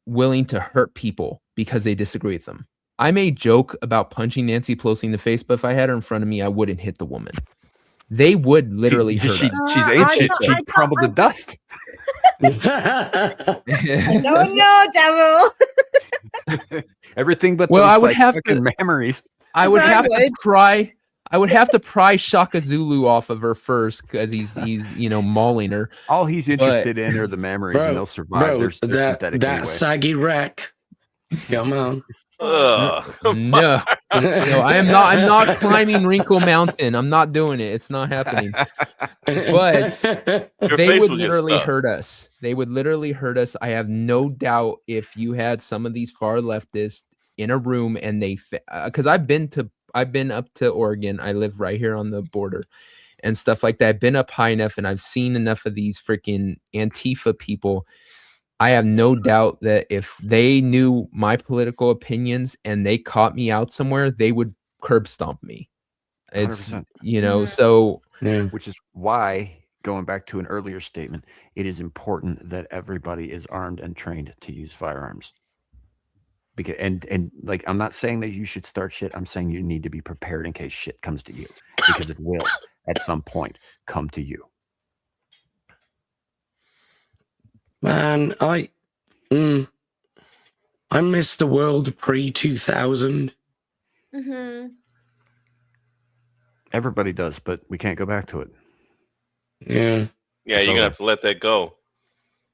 [SPEAKER 6] willing to hurt people because they disagree with them. I may joke about punching Nancy Pelosi in the face, but if I had her in front of me, I wouldn't hit the woman. They would literally hurt us.
[SPEAKER 2] She'd crumble to dust.
[SPEAKER 5] I don't know, devil.
[SPEAKER 2] Everything but
[SPEAKER 6] well,
[SPEAKER 2] those,
[SPEAKER 6] I would
[SPEAKER 2] like,
[SPEAKER 6] have
[SPEAKER 2] fucking memories.
[SPEAKER 6] I would have to pry. I would have to pry Shaka Zulu off of her first because he's mauling her.
[SPEAKER 2] All he's interested in are the memories, and they'll survive. They're synthetic
[SPEAKER 4] that
[SPEAKER 2] anyway.
[SPEAKER 4] saggy wreck. Come on.
[SPEAKER 6] No, I'm not climbing Wrinkle Mountain. I'm not doing it. It's not happening. But they would literally hurt us. They would literally hurt us. I have no doubt if you had some of these far leftists in a room and they, because I've been up to Oregon. I live right here on the border and stuff like that. I've been up high enough and I've seen enough of these freaking Antifa people. I have no doubt that if they knew my political opinions and they caught me out somewhere, they would curb stomp me. It's
[SPEAKER 2] 100%.
[SPEAKER 6] So
[SPEAKER 2] which is why, going back to an earlier statement, it is important that everybody is armed and trained to use firearms. Because and like, I'm not saying that you should start shit. I'm saying you need to be prepared in case shit comes to you, because it will at some point come to you.
[SPEAKER 4] Man, I miss the world pre-2000.
[SPEAKER 5] Mm-hmm.
[SPEAKER 2] Everybody does, but we can't go back to it.
[SPEAKER 4] Yeah.
[SPEAKER 10] Yeah, you're gonna have to let that go.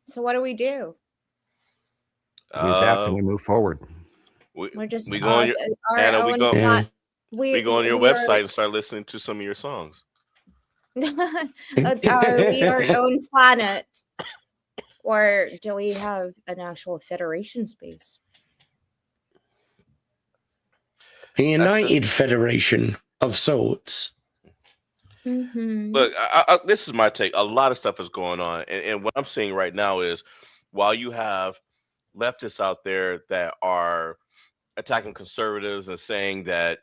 [SPEAKER 5] So what do we do?
[SPEAKER 2] We adapt and we move forward.
[SPEAKER 5] We're just
[SPEAKER 10] we go on your Anna, we go on your website and start listening to some of your songs.
[SPEAKER 5] We our own planet, or do we have an actual Federation space?
[SPEAKER 4] A united federation of sorts.
[SPEAKER 5] Mm-hmm.
[SPEAKER 10] Look, this is my take. A lot of stuff is going on, and what I'm seeing right now is, while you have leftists out there that are attacking conservatives and saying that,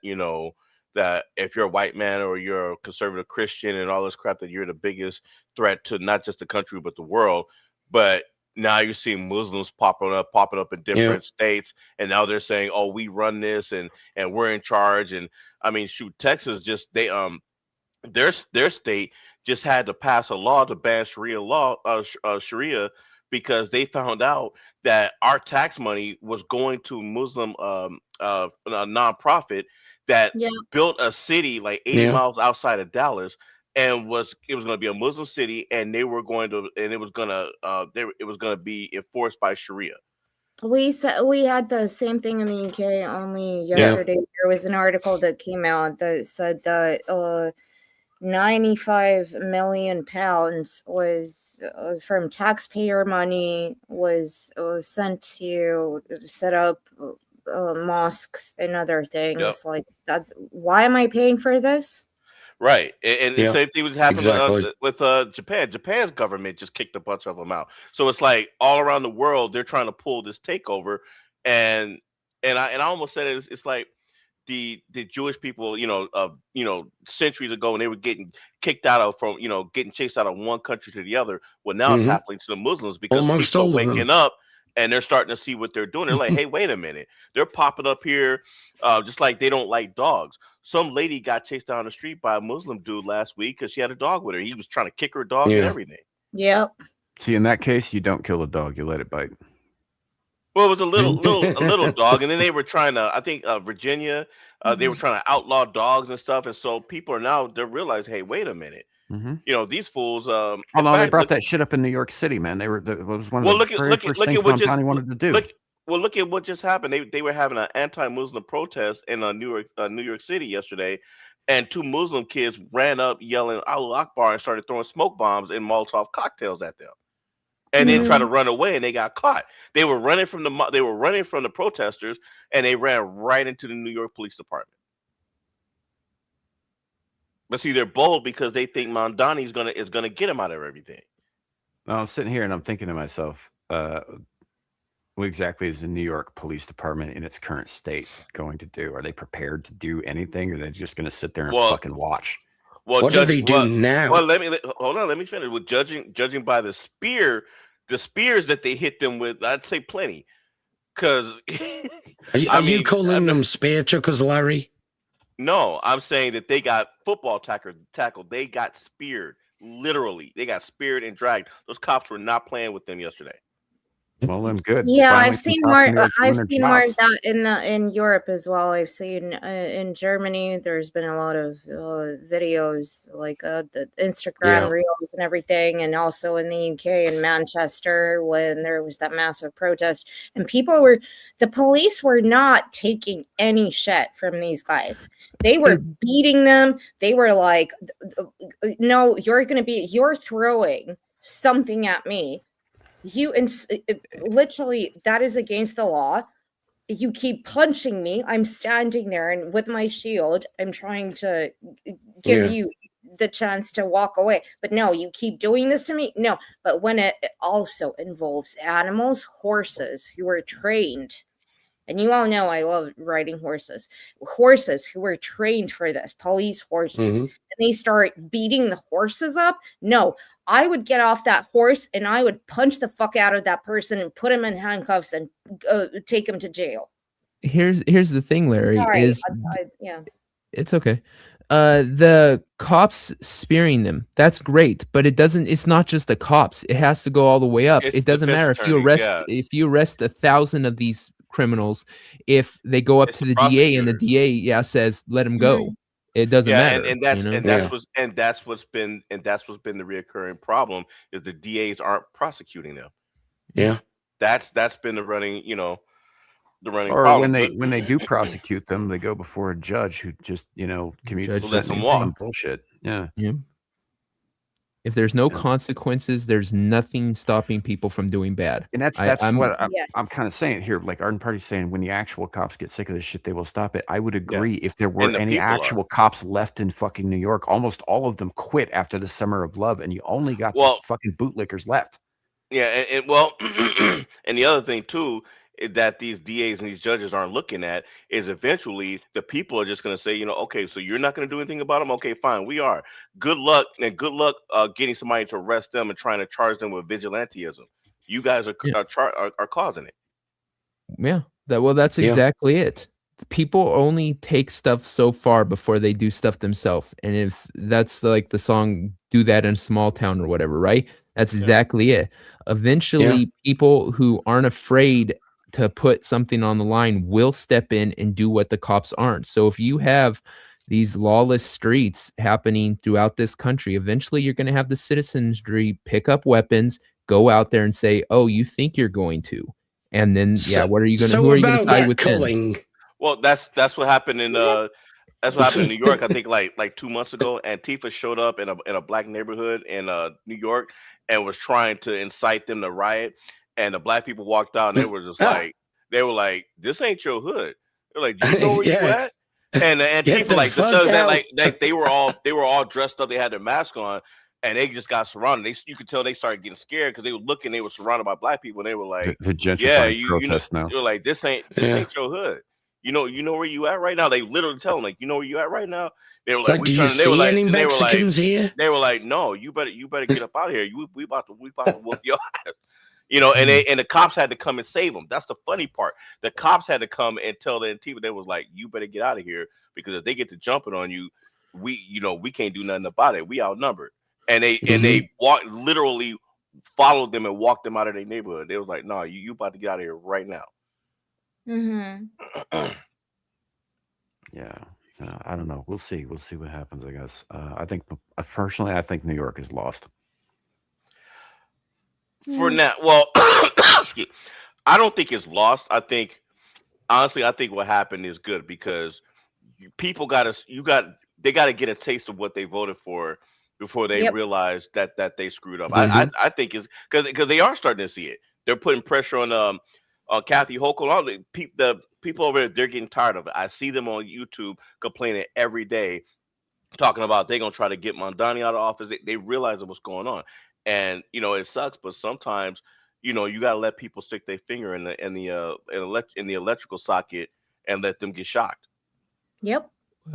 [SPEAKER 10] that if you're a white man or you're a conservative Christian and all this crap, that you're the biggest threat to not just the country but the world. But now you're seeing Muslims popping up in different states, and now they're saying, "Oh, we run this and we're in charge." And I mean, shoot, Texas just their state just had to pass a law to ban Sharia because they found out that our tax money was going to Muslim a nonprofit that built a city like 80 miles outside of Dallas, and it was going to be a Muslim city, and it was going to be enforced by Sharia.
[SPEAKER 5] We had the same thing in the UK. Only yesterday there was an article that came out that said that 95 million pounds was from taxpayer money was sent to set up mosques and other things like that. Why am I paying for this?
[SPEAKER 10] Right, and the same thing was happening with Japan. Japan's government just kicked a bunch of them out. So it's like all around the world they're trying to pull this takeover, and I almost said it's like the Jewish people, centuries ago, when they were getting kicked out of getting chased out of one country to the other. Well, now it's happening to the Muslims because people are waking up and they're starting to see what they're doing. They're like, hey, wait a minute. They're popping up here just like they don't like dogs. Some lady got chased down the street by a Muslim dude last week because she had a dog with her. He was trying to kick her dog and everything.
[SPEAKER 5] Yep.
[SPEAKER 2] See, in that case, you don't kill a dog. You let it bite.
[SPEAKER 10] Well, it was a little dog. And then they were trying to, I think Virginia, they were trying to outlaw dogs and stuff. And so people are now, they realize, hey, wait a minute. These fools.
[SPEAKER 2] They brought that shit up in New York City, man. It was one of the very first things Montani wanted to do.
[SPEAKER 10] Look at what just happened. They were having an anti-Muslim protest in New York City yesterday, and two Muslim kids ran up yelling "Allahu Akbar" and started throwing smoke bombs and Molotov cocktails at them, and then tried to run away, and they got caught. They were running from the protesters, and they ran right into the New York Police Department. But see, they're bold because they think Mondani is gonna get them out of everything.
[SPEAKER 2] No, I'm sitting here and I'm thinking to myself, what exactly is the New York Police Department in its current state going to do? Are they prepared to do anything, or are they just going to sit there and fucking watch?
[SPEAKER 10] Well,
[SPEAKER 4] what do they do now?
[SPEAKER 10] Well, hold on. Let me finish. With judging by the spears that they hit them with, I'd say plenty. Because
[SPEAKER 4] are you calling them spear chuckers, Larry?
[SPEAKER 10] No, I'm saying that they got football tackled. They got speared. Literally, they got speared and dragged. Those cops were not playing with them yesterday.
[SPEAKER 2] Well, then good.
[SPEAKER 5] Yeah,
[SPEAKER 2] Finally,
[SPEAKER 5] I've
[SPEAKER 2] some
[SPEAKER 5] seen
[SPEAKER 2] cops in
[SPEAKER 5] more.
[SPEAKER 2] New York doing
[SPEAKER 5] I've
[SPEAKER 2] their
[SPEAKER 5] seen more of
[SPEAKER 2] jobs.
[SPEAKER 5] that in Europe as well. I've seen in Germany. There's been a lot of videos like the Instagram reels and everything, and also in the UK in Manchester when there was that massive protest, and the police were not taking any shit from these guys. They were beating them. They were like, "No, you're throwing something at me. Literally, that is against the law. You keep punching me. I'm standing there and with my shield, I'm trying to give you the chance to walk away. But no, you keep doing this to me. No, but when it also involves animals, horses who are trained, and you all know I love riding horses who are trained for this, police horses, and they start beating the horses up. No, I would get off that horse and I would punch the fuck out of that person and put him in handcuffs and take him to jail.
[SPEAKER 6] Here's the thing, Larry.
[SPEAKER 5] Sorry, yeah.
[SPEAKER 6] It's okay. The cops spearing them, that's great, but it's not just the cops. It has to go all the way up.
[SPEAKER 10] It's
[SPEAKER 6] It doesn't matter if you arrest 1,000 of these criminals, if they go up to the DA and the DA says let him go. It doesn't matter.
[SPEAKER 10] And that's what's been the reoccurring problem is the DAs aren't prosecuting them.
[SPEAKER 4] Yeah.
[SPEAKER 10] That's been the running, the running
[SPEAKER 2] or
[SPEAKER 10] problem.
[SPEAKER 2] when they do prosecute them, they go before a judge who just commutes some bullshit. Yeah.
[SPEAKER 6] If there's no consequences, there's nothing stopping people from doing bad.
[SPEAKER 2] And that's what I'm kind of saying here. Like Arden Party's saying, when the actual cops get sick of this shit, they will stop it. I would agree. If there were any actual cops left in fucking New York, almost all of them quit after the Summer of Love, and you only got the fucking bootlickers left.
[SPEAKER 10] Yeah, and and the other thing too that these DAs and these judges aren't looking at is eventually the people are just going to say, okay, so you're not going to do anything about them. Okay, fine, we are. Good luck getting somebody to arrest them and trying to charge them with vigilantism. You guys are causing it.
[SPEAKER 6] Yeah, that's exactly it. People only take stuff so far before they do stuff themselves, and if that's like the song "Do That in a Small Town" or whatever, right? That's exactly it. Eventually, people who aren't afraid to put something on the line will step in and do what the cops aren't. So if you have these lawless streets happening throughout this country, eventually you're going to have the citizenry pick up weapons, go out there and say, "Oh, you think you're going to?" And then, what are you going to? Who are you going to side with? Then?
[SPEAKER 10] Well, that's what happened in that's what happened in New York. I think like 2 months ago, Antifa showed up in a black neighborhood in New York and was trying to incite them to riot. And the black people walked out and they were just like, "This ain't your hood." They're like, "Do you know where you at?" And the Antifa they were all dressed up. They had their mask on, and they just got surrounded. You could tell they started getting scared because they were looking. They were surrounded by black people, and they were like,
[SPEAKER 2] the gentrifying protest now.
[SPEAKER 10] They're like, "This ain't your hood." You know where you at right now. They literally tell them like, "You know where you at right now." They were like,
[SPEAKER 4] "Do you see any Mexicans here?"
[SPEAKER 10] They were like, "No, you better get up out of here. We about to whoop your ass." And the cops had to come and save them. That's the funny part. The cops had to come and tell the Antifa. They was like, "You better get out of here because if they get to jumping on you, we can't do nothing about it. We outnumbered." And they literally followed them and walked them out of their neighborhood. They was like, "No, you about to get out of here right now."
[SPEAKER 2] Yeah. So I don't know. We'll see. We'll see what happens, I guess. I think New York is lost.
[SPEAKER 10] For now, well, I don't think it's lost. I think what happened is good because people got to get a taste of what they voted for before they realize that they screwed up. I think it's because they are starting to see it. They're putting pressure on Kathy Hochul. All the people over there, they're getting tired of it. I see them on YouTube complaining every day, talking about they're gonna try to get Mondani out of office. They realize what's going on. And it sucks, but sometimes you gotta let people stick their finger in the electrical socket and let them get shocked.
[SPEAKER 5] Yep.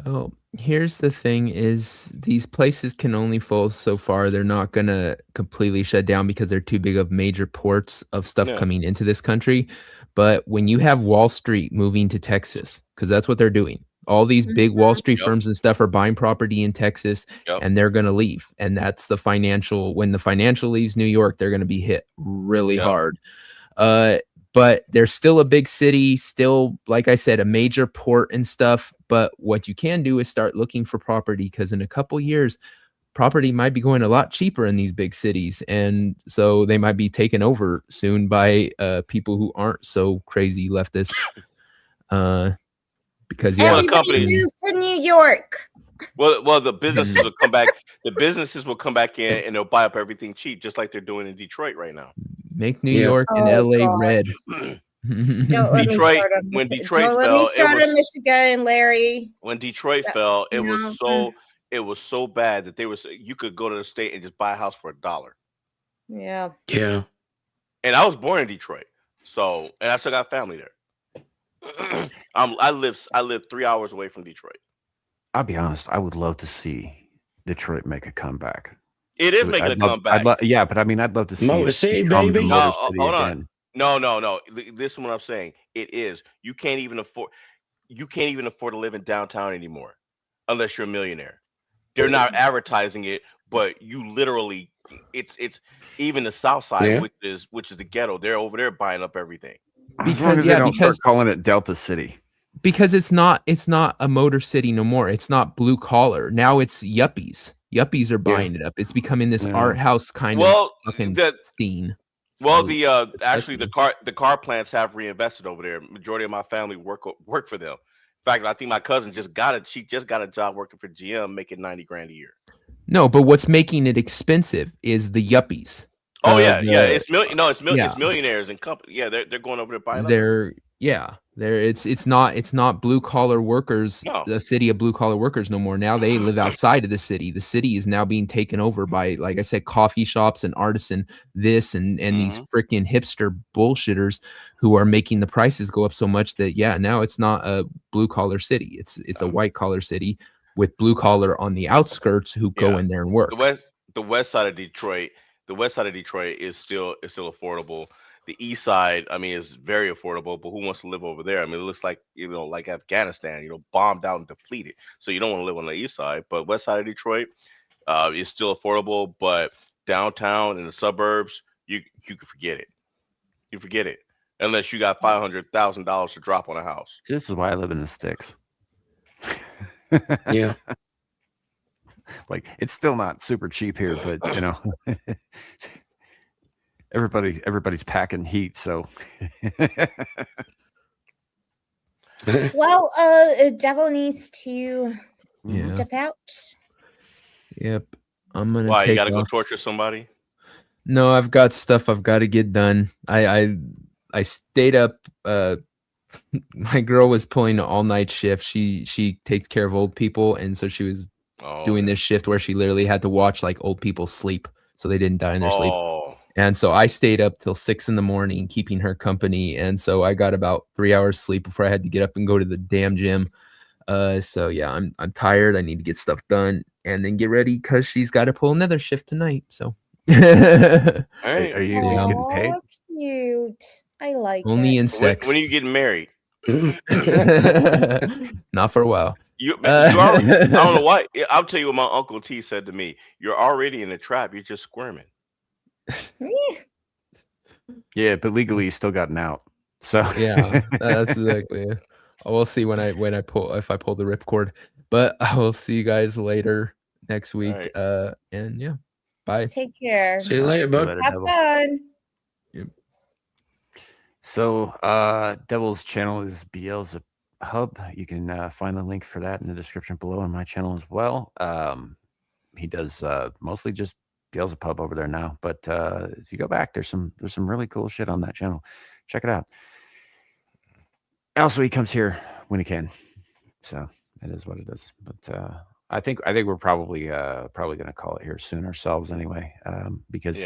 [SPEAKER 6] Well, here's the thing: is these places can only fall so far. They're not gonna completely shut down because they're too big of major ports of stuff coming into this country. But when you have Wall Street moving to Texas, because that's what they're doing. All these big Wall Street firms and stuff are buying property in Texas and they're going to leave. And that's when the financial leaves New York, they're going to be hit really hard. But there's still a big city, still, like I said, a major port and stuff. But what you can do is start looking for property, because in a couple years, property might be going a lot cheaper in these big cities. And so they might be taken over soon by people who aren't so crazy leftist. Because
[SPEAKER 5] everybody move to New York.
[SPEAKER 10] Well, the businesses will come back. The businesses will come back in and they'll buy up everything cheap, just like they're doing in Detroit right now.
[SPEAKER 6] Make New York and LA red.
[SPEAKER 10] Detroit, when Detroit fell,
[SPEAKER 5] let me start in Michigan, Larry.
[SPEAKER 10] When Detroit fell, it was so bad that you could go to the state and just buy a house for $1.
[SPEAKER 5] Yeah.
[SPEAKER 4] Yeah.
[SPEAKER 10] And I was born in Detroit, and I still got family there. I live 3 hours away from Detroit.
[SPEAKER 2] I'll be honest. I would love to see Detroit make a comeback.
[SPEAKER 10] It is making a comeback.
[SPEAKER 2] Yeah, but I mean, I'd love to see
[SPEAKER 4] Motor City, baby.
[SPEAKER 10] No, hold on. No. Listen, what I'm saying. It is. You can't even afford to live in downtown anymore, unless you're a millionaire. They're not advertising it, but you literally, it's even the South Side, which is the ghetto. They're over there buying up everything.
[SPEAKER 2] As long as they don't start calling it Delta City.
[SPEAKER 6] Because it's not a motor city no more. It's not blue collar. Now it's yuppies. Yuppies are buying it up. It's becoming this art house kind of fucking scene.
[SPEAKER 10] Well, actually the car plants have reinvested over there. Majority of my family work for them. In fact, I think my cousin just got a job working for GM, making $90,000 a year.
[SPEAKER 6] No, but what's making it expensive is the yuppies.
[SPEAKER 10] Oh it's millionaires and companies. Yeah, they're going over there buying.
[SPEAKER 6] It's not blue collar workers. No. The city of blue collar workers no more. Now they live outside of the city. The city is now being taken over by, like I said, coffee shops and artisan this and these freaking hipster bullshitters who are making the prices go up so much that now it's not a blue collar city. It's a white collar city with blue collar on the outskirts who go in there and work.
[SPEAKER 10] The west side of Detroit is still affordable. The east side, I mean, is very affordable, but who wants to live over there? I mean, it looks like, like Afghanistan, bombed out and depleted. So you don't want to live on the east side. But west side of Detroit is still affordable, but downtown and the suburbs, you can forget it. You forget it unless you got $500,000 to drop on a house.
[SPEAKER 2] This is why I live in the sticks.
[SPEAKER 4] Yeah.
[SPEAKER 2] Like, it's still not super cheap here, but everybody's packing heat, so
[SPEAKER 5] well, Devil needs to dip out.
[SPEAKER 6] Yep. I'm gonna
[SPEAKER 10] Why, you gotta go torture somebody?
[SPEAKER 6] No, I've got stuff I've got to get done. I stayed up. My girl was pulling an all-night shift. She takes care of old people, and so she was doing this shift where she literally had to watch like old people sleep so they didn't die in their sleep. And so I stayed up till 6 a.m, keeping her company. And so I got about 3 hours sleep before I had to get up and go to the damn gym. So yeah, I'm tired. I need to get stuff done and then get ready because she's got to pull another shift tonight. So
[SPEAKER 10] hey,
[SPEAKER 2] are you at least getting paid?
[SPEAKER 5] Cute. I like
[SPEAKER 6] only
[SPEAKER 5] it.
[SPEAKER 6] in sex.
[SPEAKER 10] When are you getting married?
[SPEAKER 6] Not for a while.
[SPEAKER 10] You already, I don't know why. I'll tell you what my Uncle T said to me. You're already in a trap. You're just squirming.
[SPEAKER 2] Yeah, but legally you still gotten out. So
[SPEAKER 6] yeah, that's exactly it. We'll see if I pull the ripcord. But I will see you guys later next week. Right. And yeah, bye.
[SPEAKER 5] Take care.
[SPEAKER 4] See you later, bud.
[SPEAKER 5] Have fun.
[SPEAKER 6] Yep.
[SPEAKER 2] So Devil's channel is Beelzebub. You can find the link for that in the description below on my channel as well. He does mostly just Beelzebub over there now, but if you go back, there's some really cool shit on that channel. Check it out. Also, he comes here when he can, so it is what it is. But I think we're probably gonna call it here soon ourselves anyway, because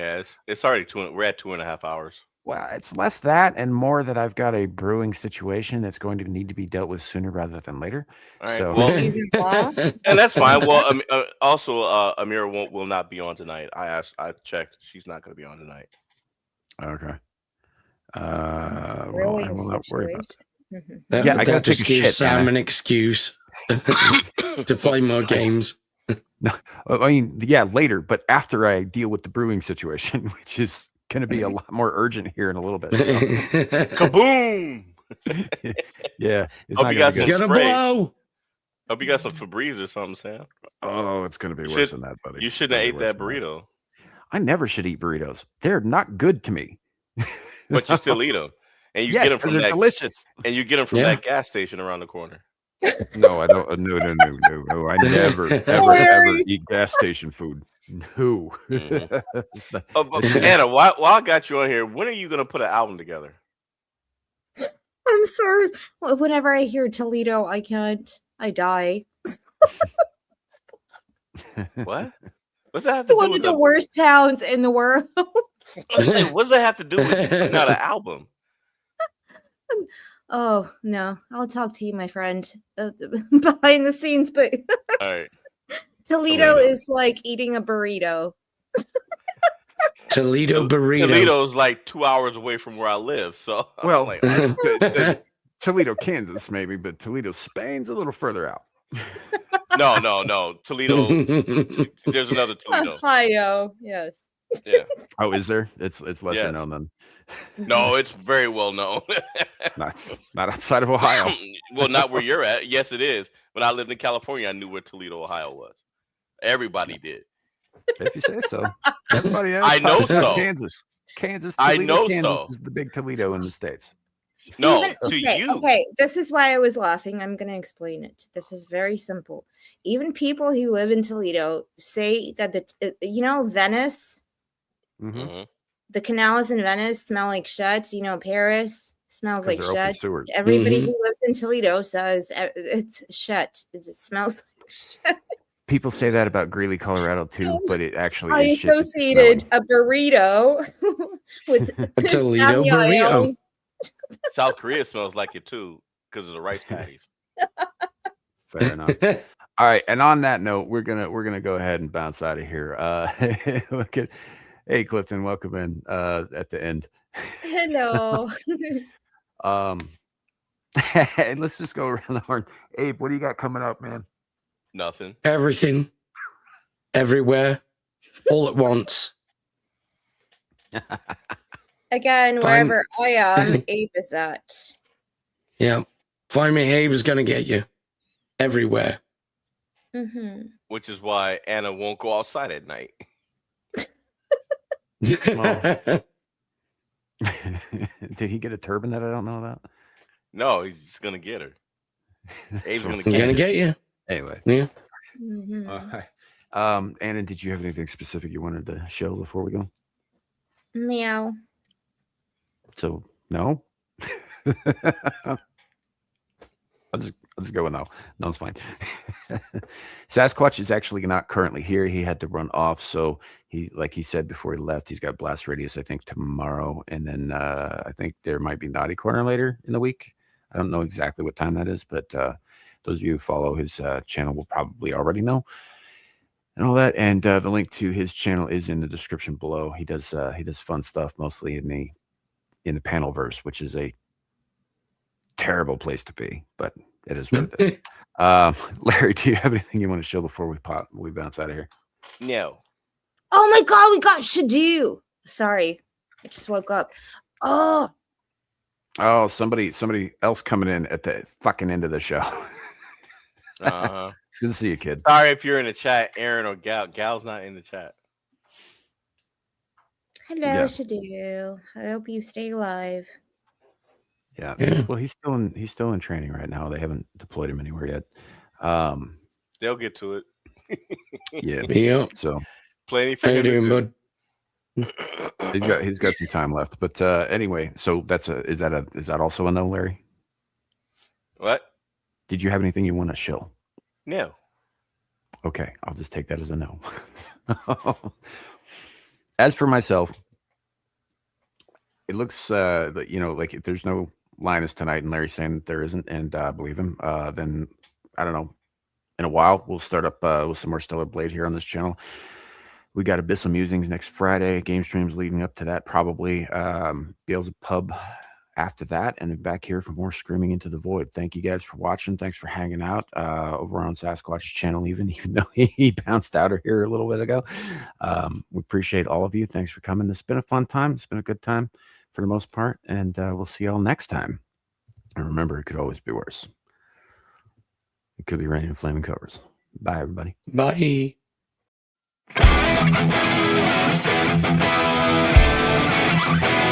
[SPEAKER 10] it's already we're at 2.5 hours.
[SPEAKER 2] Well, it's less that and more that I've got a brewing situation that's going to need to be dealt with sooner rather than later.
[SPEAKER 10] All right.
[SPEAKER 2] So,
[SPEAKER 10] and that's fine. Well, also, Amira will not be on tonight. I checked; she's not going to be on tonight.
[SPEAKER 2] Okay.
[SPEAKER 5] Really,
[SPEAKER 2] I'm not worried about
[SPEAKER 4] it.
[SPEAKER 2] Yeah, I got to take a shit.
[SPEAKER 4] Sam an excuse to play more games.
[SPEAKER 2] No, I mean, yeah, later, but after I deal with the brewing situation, which is going to be a lot more urgent here in a little bit. So.
[SPEAKER 10] Kaboom!
[SPEAKER 2] Yeah, it's
[SPEAKER 10] Hope
[SPEAKER 2] not
[SPEAKER 10] you got
[SPEAKER 2] gonna be
[SPEAKER 10] some
[SPEAKER 2] good.
[SPEAKER 10] spray.
[SPEAKER 4] blow.
[SPEAKER 10] Hope you got some Febreze or something, Sam.
[SPEAKER 2] Oh, it's going to be
[SPEAKER 10] You
[SPEAKER 2] worse
[SPEAKER 10] should-
[SPEAKER 2] than that, buddy.
[SPEAKER 10] You
[SPEAKER 2] It's
[SPEAKER 10] shouldn't
[SPEAKER 2] gonna
[SPEAKER 10] have
[SPEAKER 2] be
[SPEAKER 10] ate
[SPEAKER 2] worse
[SPEAKER 10] that
[SPEAKER 2] than
[SPEAKER 10] burrito,
[SPEAKER 2] I never should eat burritos. They're not good to me.
[SPEAKER 10] but you still eat them, and you
[SPEAKER 2] Yes,
[SPEAKER 10] get them
[SPEAKER 2] 'cause
[SPEAKER 10] from
[SPEAKER 2] they're
[SPEAKER 10] that
[SPEAKER 2] delicious.
[SPEAKER 10] and you get them from
[SPEAKER 4] Yeah.
[SPEAKER 10] that gas station around the corner.
[SPEAKER 2] No, I don't. No. I never, ever eat gas station food. No.
[SPEAKER 10] Mhm.
[SPEAKER 2] It's not-
[SPEAKER 10] Oh, but
[SPEAKER 2] it's-
[SPEAKER 10] Anna, while I got you on here, when are you gonna put an album together?
[SPEAKER 5] I'm sorry. Whenever I hear Toledo, I can't. I die.
[SPEAKER 10] What? What's that have to do
[SPEAKER 5] One
[SPEAKER 10] with
[SPEAKER 5] of the worst towns in the world.
[SPEAKER 10] I'm saying, what does that have to do with you putting out an album?
[SPEAKER 5] Oh no, I'll talk to you, my friend, behind the scenes. But
[SPEAKER 10] All right.
[SPEAKER 5] Toledo is like eating a burrito.
[SPEAKER 4] Toledo burrito.
[SPEAKER 10] Toledo's like 2 hours away from where I live, so I'm
[SPEAKER 2] Well,
[SPEAKER 10] like,
[SPEAKER 2] Toledo, Kansas, maybe, but Toledo, Spain's a little further out.
[SPEAKER 10] no, Toledo. There's another Toledo.
[SPEAKER 5] Ohio, yes.
[SPEAKER 10] Yeah.
[SPEAKER 2] Oh, is there? It's lesser
[SPEAKER 10] Yes.
[SPEAKER 2] known then.
[SPEAKER 10] No, it's very well known.
[SPEAKER 2] Not outside of Ohio.
[SPEAKER 10] Well, not where you're at. Yes, it is. When I lived in California, I knew where Toledo, Ohio was. Everybody did.
[SPEAKER 2] If you say so. Everybody else
[SPEAKER 10] I know
[SPEAKER 2] talks about
[SPEAKER 10] so.
[SPEAKER 2] Kansas. Kansas,
[SPEAKER 10] I
[SPEAKER 2] Toledo,
[SPEAKER 10] know
[SPEAKER 2] Kansas
[SPEAKER 10] so.
[SPEAKER 2] is the big Toledo in the States.
[SPEAKER 10] No,
[SPEAKER 5] Even-
[SPEAKER 10] to
[SPEAKER 5] okay,
[SPEAKER 10] you.
[SPEAKER 5] okay. This is why I was laughing. I'm going to explain it. This is very simple. Even people who live in Toledo say that Venice,
[SPEAKER 10] Mhm.
[SPEAKER 5] the canals in Venice smell like shit. Paris smells
[SPEAKER 2] 'Cause
[SPEAKER 5] like
[SPEAKER 2] they're open
[SPEAKER 5] shit.
[SPEAKER 2] sewers.
[SPEAKER 5] Everybody
[SPEAKER 4] Mhm.
[SPEAKER 5] who lives in Toledo says it's shit. It just smells like shit.
[SPEAKER 2] People say that about Greeley, Colorado, too, but it actually
[SPEAKER 5] I
[SPEAKER 2] is shit that's
[SPEAKER 5] associated a burrito with
[SPEAKER 4] A Toledo
[SPEAKER 5] Samuel
[SPEAKER 4] burrito.
[SPEAKER 5] L's.
[SPEAKER 10] South Korea smells like it too because of the rice patties.
[SPEAKER 2] Fair enough. All right, and on that note, we're gonna go ahead and bounce out of here. Look at, hey Clifton, welcome in at the end.
[SPEAKER 5] Hello.
[SPEAKER 2] And let's just go around the horn. Abe, what do you got coming up, man?
[SPEAKER 10] Nothing.
[SPEAKER 4] Everything, everywhere, all at once.
[SPEAKER 5] Again,
[SPEAKER 4] Fine.
[SPEAKER 5] wherever I am, Abe is at.
[SPEAKER 4] Yeah. Find me, Abe is going to get you. Everywhere.
[SPEAKER 5] Mm-hmm.
[SPEAKER 10] Which is why Anna won't go outside at night.
[SPEAKER 2] Did he get a turban that I don't know about?
[SPEAKER 10] No, he's just gonna get her. Abe's gonna
[SPEAKER 4] I'm going to get you.
[SPEAKER 2] Anyway.
[SPEAKER 4] Yeah.
[SPEAKER 5] Mm-hmm.
[SPEAKER 2] All right. Anna, did you have anything specific you wanted to show before we go?
[SPEAKER 5] Meow.
[SPEAKER 2] So no. I'll just go with no. No, it's fine. Sasquatch is actually not currently here. He had to run off. So he, like he said before he left, he's got Blast Radius, I think, tomorrow. And then I think there might be Naughty Corner later in the week. I don't know exactly what time that is, but those of you who follow his channel will probably already know and all that. And the link to his channel is in the description below. He does fun stuff, mostly in the Panelverse, which is a terrible place to be, but it is what it is. Larry, do you have anything you want to show before we bounce out of here?
[SPEAKER 10] No.
[SPEAKER 5] Oh my God, we got Shadu. Sorry, I just woke up. Oh,
[SPEAKER 2] Somebody else coming in at the fucking end of the show.
[SPEAKER 10] Uh-huh.
[SPEAKER 2] It's good to see you, kid.
[SPEAKER 10] Sorry if you're in the chat, Aaron or Gal. Gal's not in the chat.
[SPEAKER 5] hello,
[SPEAKER 2] Yeah.
[SPEAKER 5] Shadu. I hope you stay alive.
[SPEAKER 2] Yeah.
[SPEAKER 4] Yeah.
[SPEAKER 2] Well, he's still in training right now. They haven't deployed him anywhere yet.
[SPEAKER 10] They'll get to it.
[SPEAKER 2] Yeah.
[SPEAKER 4] Yeah.
[SPEAKER 2] So
[SPEAKER 10] Plenty for
[SPEAKER 4] How you
[SPEAKER 10] him to
[SPEAKER 4] doing,
[SPEAKER 10] do.
[SPEAKER 4] bud?
[SPEAKER 2] he's got some time left. But anyway, so is that also a no, Larry?
[SPEAKER 10] What?
[SPEAKER 2] Did you have anything you want to show?
[SPEAKER 10] No.
[SPEAKER 2] Okay, I'll just take that as a no. As for myself, it looks like if there's no Linus tonight and Larry's saying that there isn't, and I believe him, then I don't know. In a while, we'll start up with some more Stellar Blade here on this channel. We got Abyssal Musings next Friday, game streams leading up to that, probably. Beelzebub after that, and back here for more Screaming into the Void. Thank you guys for watching. Thanks for hanging out over on Sasquatch's channel, even though he bounced out of here a little bit ago. We appreciate all of you. Thanks for coming. It's been a fun time. It's been a good time for the most part, and we'll see y'all next time. And remember, it could always be worse. It could be raining flaming covers. Bye, everybody.
[SPEAKER 4] Bye.
[SPEAKER 3] Thank you.